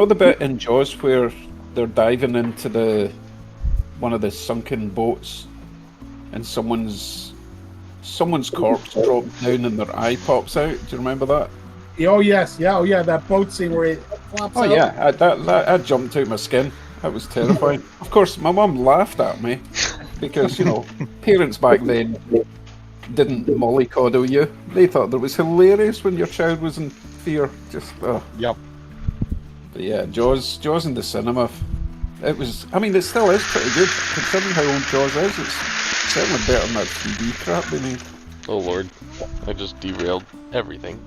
A: the bit in Jaws where they're diving into one of the sunken boats, and someone's corpse drops down and their eye pops out. Do you remember that?
D: Oh yes, yeah, that boat scene where it flops
A: Oh
D: out.
A: yeah, I jumped out my skin. That was terrifying. Of course, my mum laughed at me because parents back then didn't mollycoddle you. They thought it was hilarious when your child was in fear. Just
C: Yep.
A: But yeah, Jaws in the cinema. It was. I mean, it still is pretty good considering how old Jaws is. It's certainly better than that 3D crap they made.
B: Oh lord. I just derailed everything.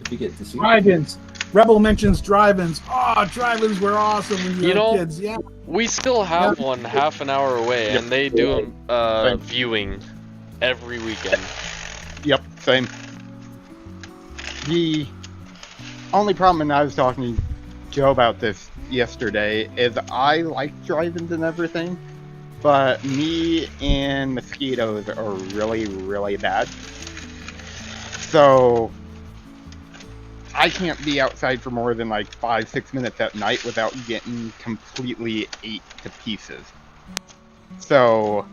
A: Did you get to see?
D: Drive-ins. Rebel mentions drive-ins. Oh, drive-ins were awesome when you were kids. Yeah.
B: We still have one half an hour away, and they do
C: Same.
B: viewing every weekend.
C: Yep, same. The only problem, and I was talking to Joe about this yesterday, is I like drive-ins and everything, but me and mosquitoes are really, really bad. So I can't be outside for more than like 5-6 minutes at night without getting completely ate to pieces. So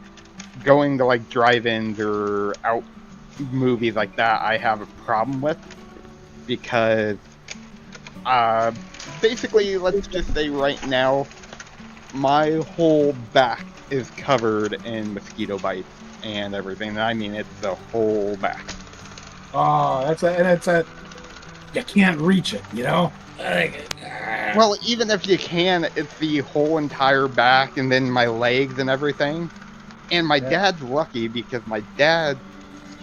C: going to like drive-ins or out movies like that, I have a problem with, because basically, let's just say right now, my whole back is covered in mosquito bites and everything. And I mean, it's the whole back.
D: Oh, you can't reach it,
C: Well, even if you can, it's the whole entire back and then my legs and everything. And my dad's lucky because my dad,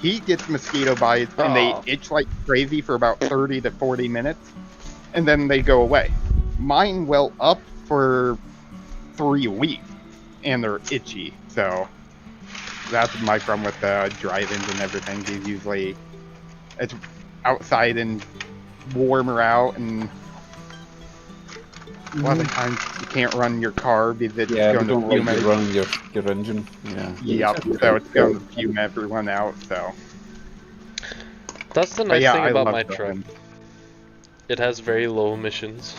C: he gets mosquito bites and they itch like crazy for about 30 to 40 minutes and then they go away. Mine well up for 3 weeks and they're itchy. So that's my problem with drive-ins and everything. Is usually it's outside and warmer out, and a lot of the times you can't run your car because it's
A: Yeah, they
C: going
A: don't
C: to
A: like
C: fume
A: you running your engine. Yeah.
C: Yep, so it's going to fume everyone out. So
B: That's the
C: But
B: nice
C: yeah,
B: thing
C: I
B: about
C: love
B: my truck.
C: drive-ins.
B: It has very low emissions.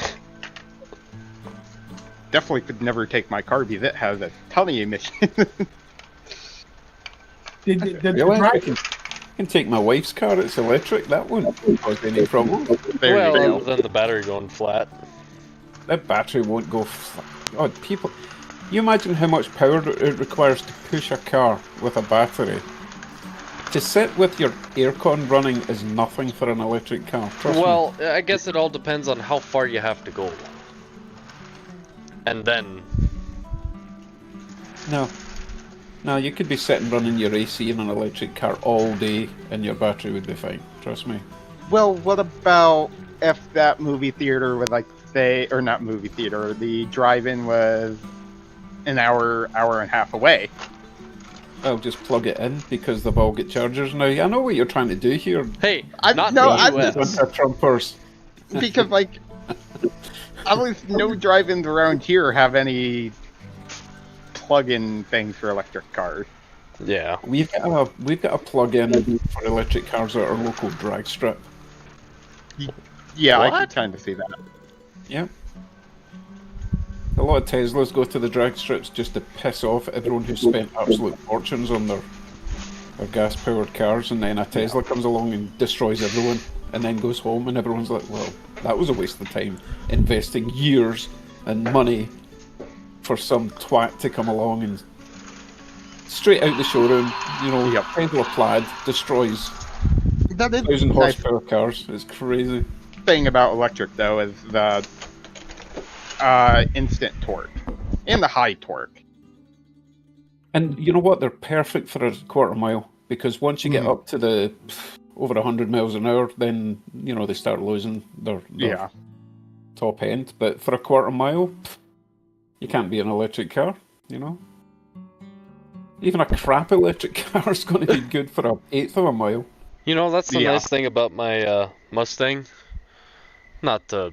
C: definitely could never take my car because it has a ton of emissions.
D: Did the
A: Really? I
D: drive?
A: can take my wife's car. It's electric. That wouldn't cause any problem.
C: There you
B: well,
C: go.
B: other than the battery going flat.
A: That battery won't go. God, people. You imagine how much power it requires to push a car with a battery. To sit with your aircon running is nothing for an electric car. Trust me.
B: Well, I guess it all depends on how far you have to go. And then,
A: No, you could be sitting running your AC in an electric car all day and your battery would be fine. Trust me.
C: Well, what about if that movie theater was like, say, or not movie theater, the drive-in was an hour and a half away?
A: I'll just plug it in because they've all got chargers now. I know what you're trying to do here.
B: hey,
C: I-
B: not
C: no,
B: the
C: I'm
B: US.
C: just-
A: Trumpers.
C: Because, like, at least no drive-ins around here have any plug-in things for electric cars.
B: Yeah.
A: We've got a plug-in for electric cars at our local drag strip.
C: Yeah, I
B: What?
C: can kind of see that.
A: Yeah. A lot of Teslas go to the drag strips just to piss off everyone who spent absolute fortunes on their gas-powered cars, and then a Tesla comes along and destroys everyone, and then goes home, and everyone's like, well, that was a waste of time, investing years and money for some twat to come along and straight out the showroom,
C: Yep.
A: Tesla Plaid destroys
C: That is
A: 1,000
C: nice
A: horsepower cars. It's crazy.
C: thing about electric, though, is the instant torque and the high torque.
A: And you know what? They're perfect for a quarter mile because once you get up to the over 100 miles an hour, then they start losing their
C: Yeah.
A: top end. But for a quarter mile, you can't be an electric car. Even a crap electric car is going to be good for an eighth of a mile.
B: You know, that's the
C: Yeah.
B: nice thing about my Mustang. Not to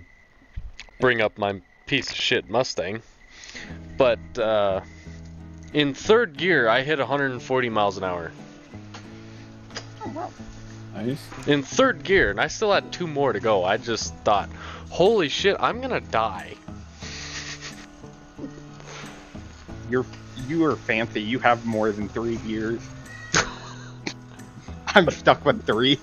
B: bring up my piece of shit Mustang, but in third gear, I hit 140 miles an hour.
C: Oh, wow.
A: Nice.
B: In third gear, and I still had 2 more to go. I just thought, holy shit, I'm gonna die.
C: You are fancy. You have more than 3 gears. I'm stuck with 3.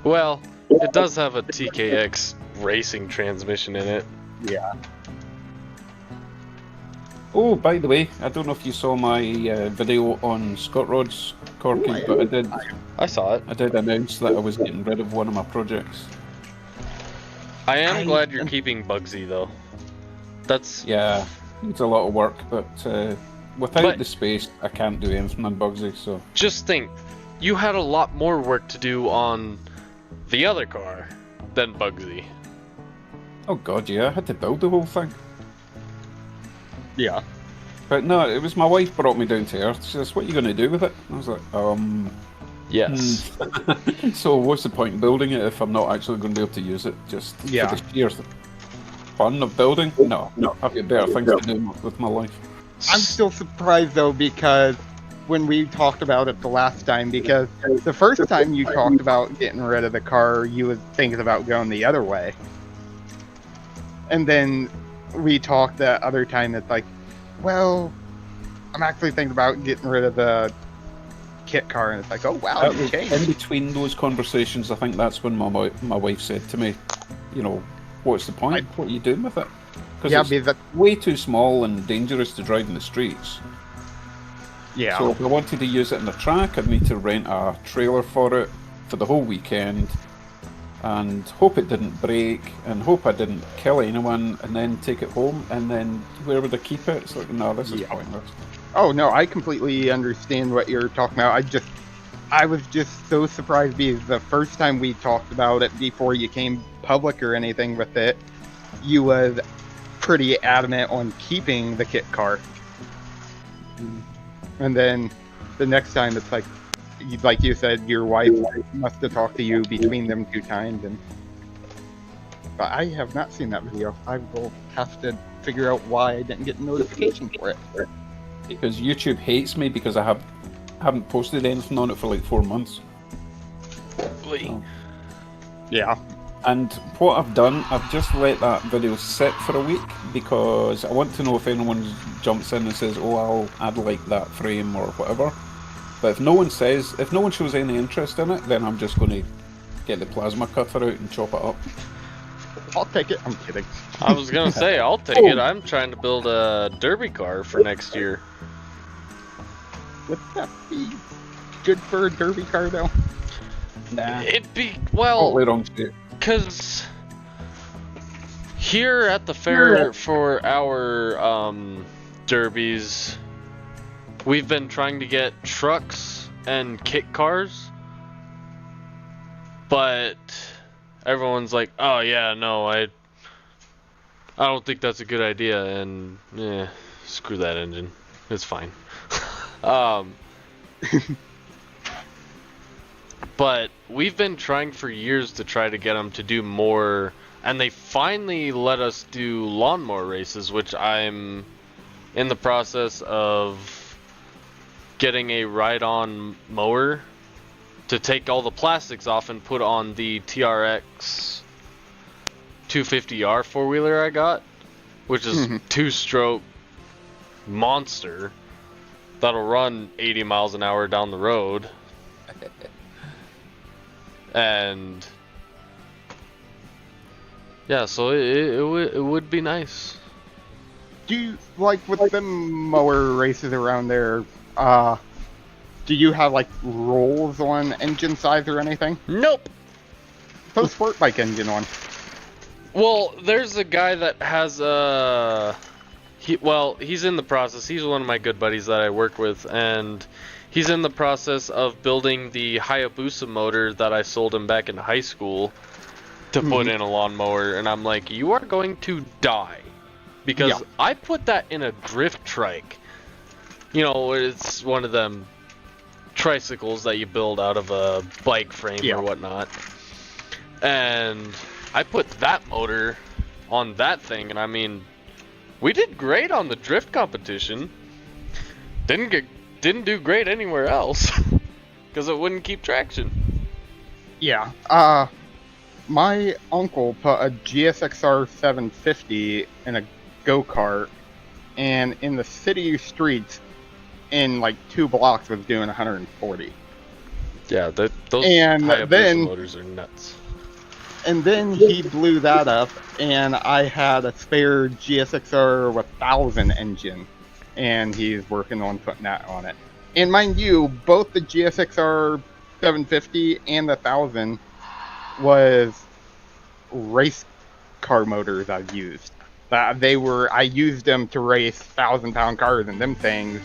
B: Well, it does have a TKX racing transmission in it.
C: Yeah.
A: Oh, by the way, I don't know if you saw my video on Scott Rod's Corky, but
B: I saw it.
A: I did announce that I was getting rid of one of my projects.
B: I am glad you're keeping Bugsy, though. That's...
A: Yeah, it's a lot of work, but without
B: But-
A: the space, I can't do anything on Bugsy, so...
B: Just think, you had a lot more work to do on the other car than Bugsy.
A: Oh god, yeah, I had to build the whole thing.
C: Yeah.
A: But no, it was my wife brought me down to earth. She says, what are you going to do with it? I was like,
B: Yes.
A: So what's the point in building it if I'm not actually going to be able to use it? Just
C: Yeah.
A: for the sheer fun of building? No, I've got better things to do with my life.
C: I'm still surprised, though, because when we talked about it the last time, because the first time you talked about getting rid of the car, you was thinking about going the other way. And then we talked that other time, it's like, well, I'm actually thinking about getting rid of the kit car, and it's like, oh wow,
A: That
C: you
A: was
C: changed.
A: in between those conversations, I think that's when my wife said to me, what's the point? What are you doing with it?
C: Yeah,
A: Because
C: because
A: it's way too small and dangerous to drive in the streets.
C: yeah,
A: So if I wanted to use it in the track, I'd need to rent a trailer for it for the whole weekend and hope it didn't break and hope I didn't kill anyone and then take it home and then where would I keep it? It's like, no, this is
C: Yeah.
A: pointless.
C: oh no, I completely understand what you're talking about. I was just so surprised because the first time we talked about it before you came public or anything with it, you was pretty adamant on keeping the kit car. And then the next time it's like you said, your wife must have talked to you between them 2 times, but I have not seen that video. I will have to figure out why I didn't get a notification for it.
A: Because YouTube hates me because I haven't posted anything on it for like 4 months.
B: Lee.
A: Oh.
C: Yeah.
A: And what I've done, I've just let that video sit for a week because I want to know if anyone jumps in and says, "Oh, I'd like that frame" or whatever. But if no one shows any interest in it, then I'm just going to get the plasma cutter out and chop it up.
C: I'll take it. I'm kidding.
B: I was gonna say I'll take it. I'm trying to build a derby car for next year.
C: Would that be good for a derby car, though?
A: Nah.
B: It'd be
A: Totally wrong shit.
B: because here at the fair for our derbies, we've been trying to get trucks and kit cars, but everyone's like, "Oh yeah, no, I don't think that's a good idea," and screw that engine, it's fine. But we've been trying for years to try to get them to do more, and they finally let us do lawnmower races, which I'm in the process of getting a ride-on mower to take all the plastics off and put on the TRX 250R four-wheeler I got, which is two-stroke monster that'll run 80 miles an hour down the road. And yeah, so it would be nice.
C: Do you, like, with the mower races around there, do you have, like, rules on engine size or anything?
B: Nope.
C: Put a sport bike engine on.
B: Well, there's a guy that has he's in the process. He's one of my good buddies that I work with, and he's in the process of building the Hayabusa motor that I sold him back in high school to put in a lawnmower, and I'm like, you are going to die. Because I put that in a drift trike. You know, it's one of them tricycles that you build out of a bike frame or whatnot. And I put that motor on that thing, and I mean, we did great on the drift competition. Didn't do great anywhere else because it wouldn't keep traction.
C: Yeah. My uncle put a GSXR 750 in a go-kart, and in the city streets, in like 2 blocks, was doing 140.
B: Yeah, those
C: and
B: Hayabusa
C: then,
B: motors are nuts.
C: And then he blew that up, and I had a spare GSXR 1000 engine, and he's working on putting that on it. And mind you, both the GSXR 750 and the 1000 was race car motors I've used. I used them to race 1,000-pound cars, and them things,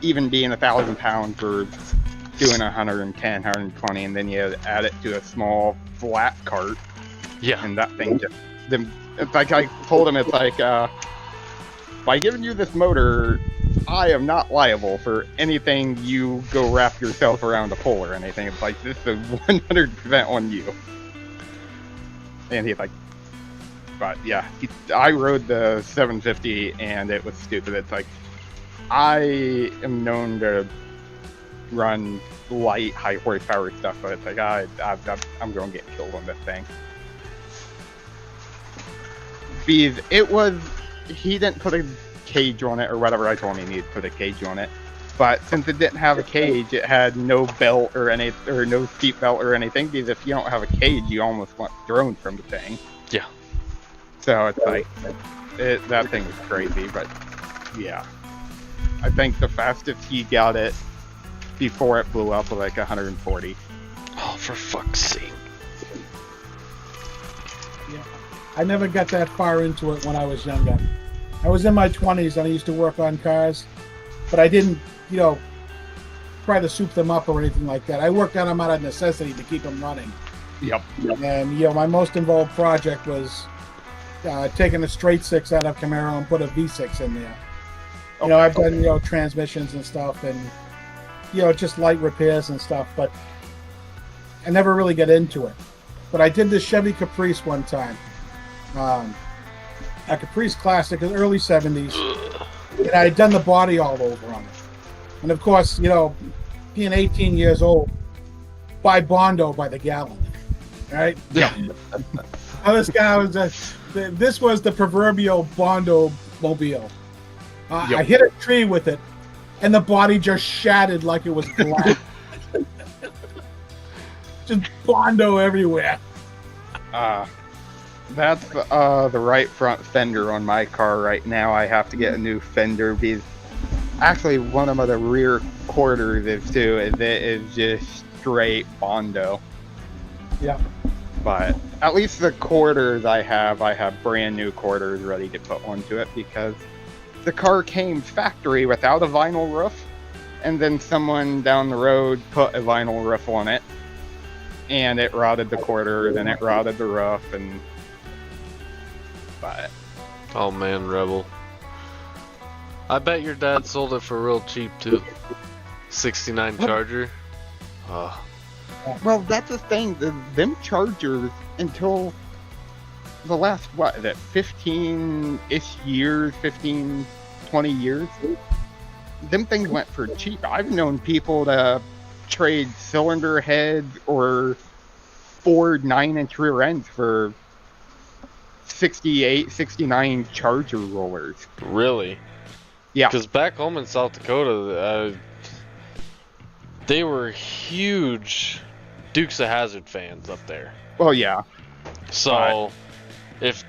C: even being 1,000 pounds, were doing 110, 120, and then you add it to a small flat cart.
B: Yeah.
C: And that thing just, it's like I told him, it's like, by giving you this motor, I am not liable for anything you go wrap yourself around a pole or anything. It's like, this is 100% on you. And he's like, but yeah, I rode the 750 and it was stupid. It's like, I am known to run light, high horsepower stuff, but it's like, I'm going to get killed on this thing. Because he didn't put a cage on it or whatever. I told him he needed to put a cage on it. But since it didn't have a cage, it had no belt or no seat belt or anything. Because if you don't have a cage, you almost want thrown from the thing.
B: Yeah.
C: So it's like, that thing was crazy. But yeah, I think the fastest he got it before it blew up was like 140.
B: Oh, for fuck's sake.
D: Yeah. I never got that far into it when I was younger. I was in my 20s and I used to work on cars, but I didn't, try to soup them up or anything like that. I worked on them out of necessity to keep them running.
C: Yep.
D: And, my most involved project was taking a straight 6 out of Camaro and put a V6 in there. I've done, transmissions and stuff and, just light repairs and stuff, but I never really got into it. But I did this Chevy Caprice one time. A Caprice Classic in the early 70s, and I had done the body all over on it. And of course, being 18 years old, buy Bondo by the gallon. right?
A: Yeah.
D: Oh, this guy was this was the proverbial Bondo mobile. I hit a tree with it, and the body just shattered like it was glass. Just Bondo everywhere.
C: That's the right front fender on my car right now. I have to get a new fender because actually one of the rear quarters is too. It is just straight Bondo.
D: Yeah.
C: But at least the quarters I have brand new quarters ready to put onto it because the car came factory without a vinyl roof, and then someone down the road put a vinyl roof on it, and it rotted the quarter, then it rotted the roof, and but
B: Oh man, Rebel. I bet your dad sold it for real cheap too. 69 Charger. Oh.
C: well, that's the thing. Them Chargers until the last, what is it, 15-ish years, 15, 20 years, them things went for cheap. I've known people to trade cylinder heads or Ford 9-inch rear ends for 68, 69 Charger rollers.
B: Really?
C: Yeah.
B: Because back home in South Dakota, they were huge Dukes of Hazzard fans up there.
C: Well, yeah.
B: So, if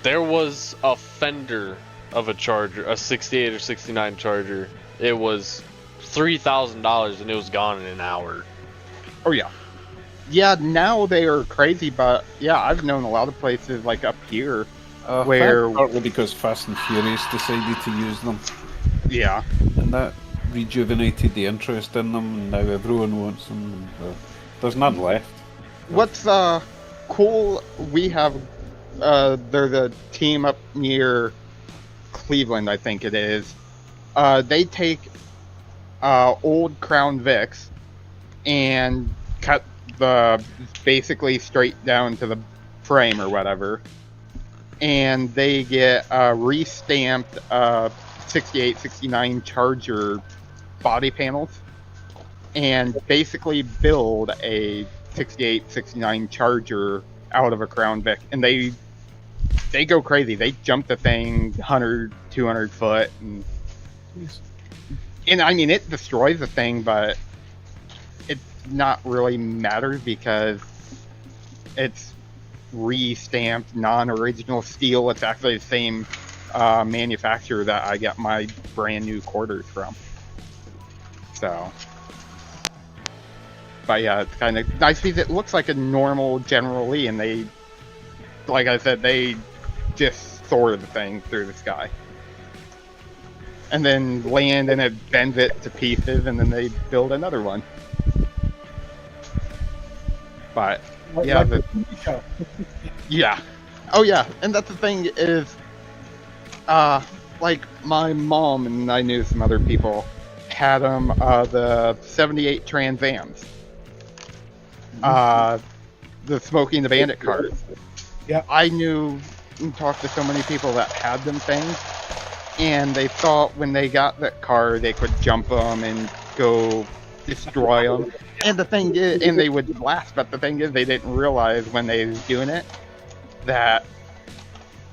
B: there was a fender of a Charger, a 68 or 69 Charger, it was $3,000 and it was gone in an hour.
C: Oh, yeah. Yeah, now they are crazy, but yeah, I've known a lot of places like up here where...
A: Partly because Fast and Furious decided to use them,
C: Yeah.
A: and that rejuvenated the interest in them, and now everyone wants them. And, there's none left.
C: What's cool, we have, there's a team up near Cleveland, I think it is. They take old Crown Vics and cut the basically straight down to the frame or whatever, and they get re-stamped 68, 69 Charger body panels and basically build a 68, 69 Charger out of a Crown Vic, and they go crazy. They jump the thing 100, 200 foot, and I mean, it destroys the thing, but it's not really matters because it's re-stamped, non-original steel. It's actually the same manufacturer that I got my brand new quarters from. So, but yeah, it's kind of nice because it looks like a normal General Lee, and they, like I said, they just soar the thing through the sky. And then land and it bends it to pieces, and then they build another one. But yeah,
D: Like the TV show.
C: yeah. Oh yeah, and that's the thing is, like my mom and I knew some other people had them, the 78 Trans Ams. The Smokey and the Bandit cars.
D: Yeah.
C: I knew and talked to so many people that had them things, and they thought when they got that car they could jump them and go destroy them. And the thing is, and they would last, but the thing is, they didn't realize when they was doing it that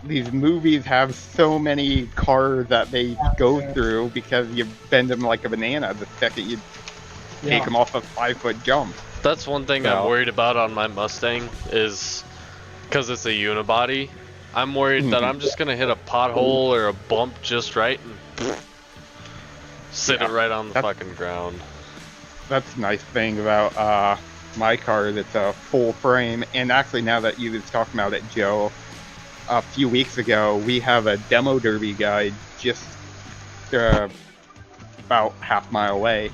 C: these movies have so many cars that they go through because you bend them like a banana the second you take them off a 5-foot jump.
B: That's one thing I'm worried about on my Mustang is because it's a unibody. I'm worried that I'm just gonna hit a pothole or a bump just right and sit it right on the fucking ground.
C: That's the nice thing about my car. That's a full frame, and actually now that you was talking about it, Joe, a few weeks ago we have a demo derby guy just about half mile away,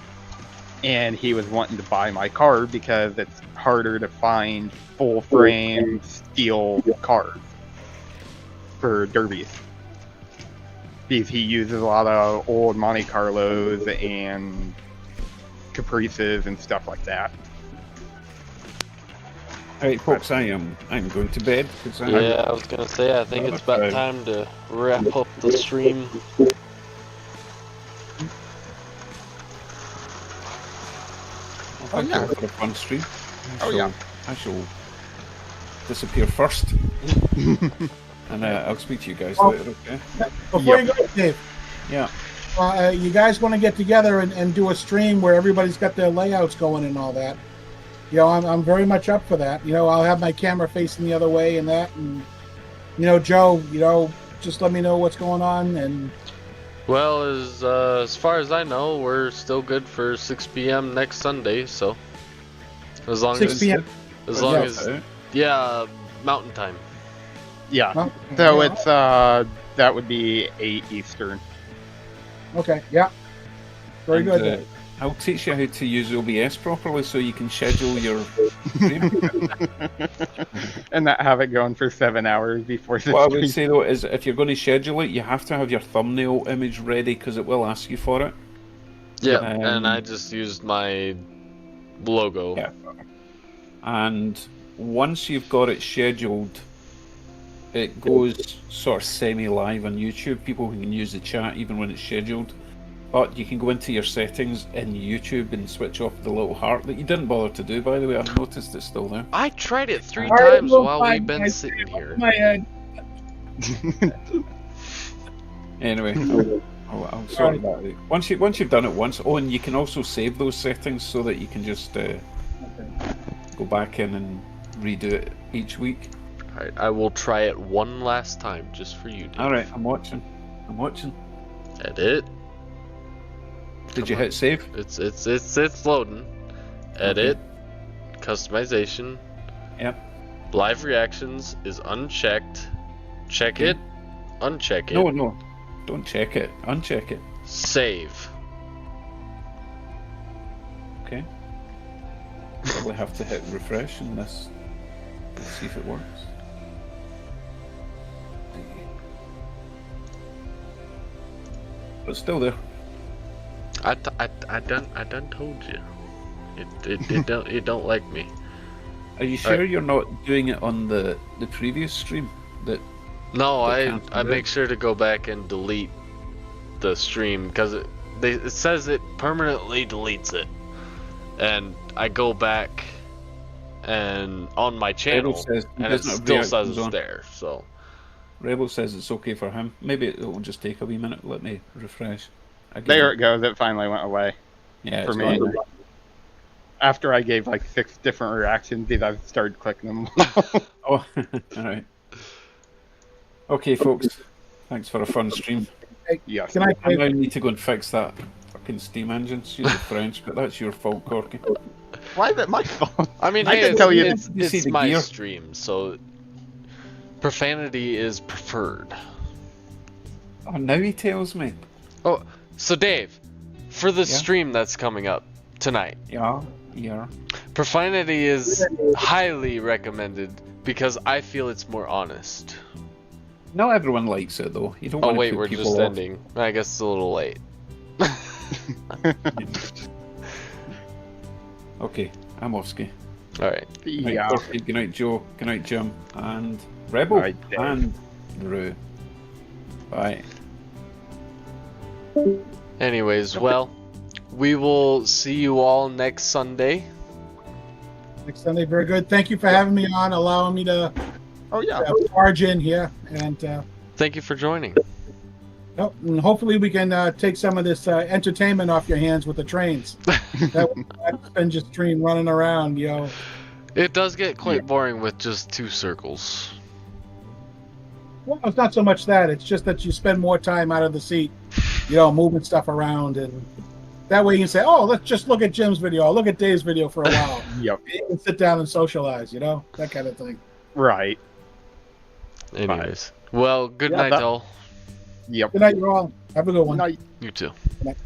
C: and he was wanting to buy my car because it's harder to find full frame steel cars for derbies, because he uses a lot of old Monte Carlos and Caprices and stuff like that.
A: Alright, folks, I'm going to bed.
B: Yeah, I was gonna say, I think it's about time to wrap up the stream.
A: Thank you for a fun stream.
C: Oh, yeah.
A: I shall disappear first. And I'll speak to you guys
D: Oh.
A: later, okay?
D: Before
C: Yep.
D: you go, Dave,
A: Yeah.
D: you guys want to get together and do a stream where everybody's got their layouts going and all that? You know, I'm very much up for that. You know, I'll have my camera facing the other way and that. And, you know, Joe, you know, just let me know what's going on. And
B: Well, as far as I know, we're still good for 6 p.m. next Sunday. So as long
D: 6
B: as
D: p.m.
B: as long
D: Yeah.
B: as yeah, Mountain Time.
C: Yeah.
D: Well,
C: So
D: yeah.
C: it's that would be 8 Eastern.
D: Okay, yeah. Very
A: And,
D: good.
A: I'll teach you how to use OBS properly so you can schedule your stream.
C: And not have it going for 7 hours before the
A: What I
C: stream.
A: would say though is if you're going to schedule it, you have to have your thumbnail image ready because it will ask you for it.
B: Yeah,
A: Um,
B: and I just used my logo.
A: Yeah. And once you've got it scheduled, it goes sort of semi-live on YouTube. People can use the chat even when it's scheduled. But you can go into your settings in YouTube and switch off the little heart that you didn't bother to do, by the way. I've noticed it's still there.
B: I tried it 3
D: All right,
B: times
D: well,
B: while
D: fine,
B: we've been
D: guys.
B: sitting here.
D: My head.
A: Anyway, I'll sort that out. Once you've done it once, oh, and you can also save those settings so that you can just go back in and redo it each week.
B: Alright, I will try it one last time just for you, Dave.
A: All right, I'm watching.
B: Edit.
A: Did you hit save?
B: It's loading. Edit. Customization.
A: Yep.
B: Live reactions is unchecked. Check it. Uncheck it.
A: No, don't check it. Uncheck it.
B: Save.
A: Okay. Probably have to hit refresh in this. Let's see if it works. But it's still there.
B: I done told you. It don't like me.
A: Are you sure you're not doing it on the previous stream? That
B: No,
A: They
B: I
A: canceled
B: make
A: it?
B: sure to go back and delete the stream because it says it permanently deletes it, and I go back and on my channel
A: says he
B: and it
A: doesn't have
B: still says
A: reactions
B: it's
A: on.
B: there. So
A: Rebel says it's okay for him. Maybe it'll just take a wee minute. Let me refresh. Again.
C: There it goes. It finally went away.
A: Yeah,
C: for
A: it's
C: me.
A: gone.
C: After I gave like 6 different reactions, I started clicking them.
A: Oh, all right. Okay, folks. Thanks for a fun stream.
C: Yes.
D: Can I?
A: I now need to go and fix that fucking steam engine. Excuse the French, but that's your fault, Corky.
C: Why is it my fault?
B: I mean,
C: I
B: hey,
C: can
B: it's,
C: tell you-
B: it's,
A: You see
B: it's
A: the
B: my
A: gear?
B: stream, so profanity is preferred.
A: Oh, now he tells me.
B: Oh, so Dave, for the
A: Yeah?
B: stream that's coming up tonight,
A: Yeah.
B: profanity is highly recommended because I feel it's more honest.
A: Not everyone likes it though. You don't
B: Oh
A: want to
B: wait,
A: put
B: we're
A: people
B: just
A: off.
B: ending. I guess it's a little late.
A: Okay, I'm Offski.
B: Alright.
A: Good night,
C: Yeah.
A: Corky. Good night, Joe. Good night, Jim. And Rebel.
C: Night, Dave.
A: And Rue. Bye.
B: Anyways, well, we will see you all next Sunday.
D: Next Sunday, very good. Thank you for having me on, allowing me to
C: Oh yeah.
D: barge in here, and
B: Thank you for joining.
D: and hopefully we can take some of this entertainment off your hands with the trains. That way I don't spend your stream running around, you know.
B: It does get quite boring with just 2 circles.
D: Well, it's not so much that; it's just that you spend more time out of the seat, you know, moving stuff around, and that way you can say, "Oh, let's just look at Jim's video, or look at Dave's video for a while."
C: Yep.
D: You can sit down and socialize, you know, that kind of thing.
C: Right.
B: Anyways, well, good
C: Yeah,
B: night,
C: that-
B: all.
C: Yep.
D: Good night, you all. Have a good one.
C: Night.
B: You too.
D: Good night.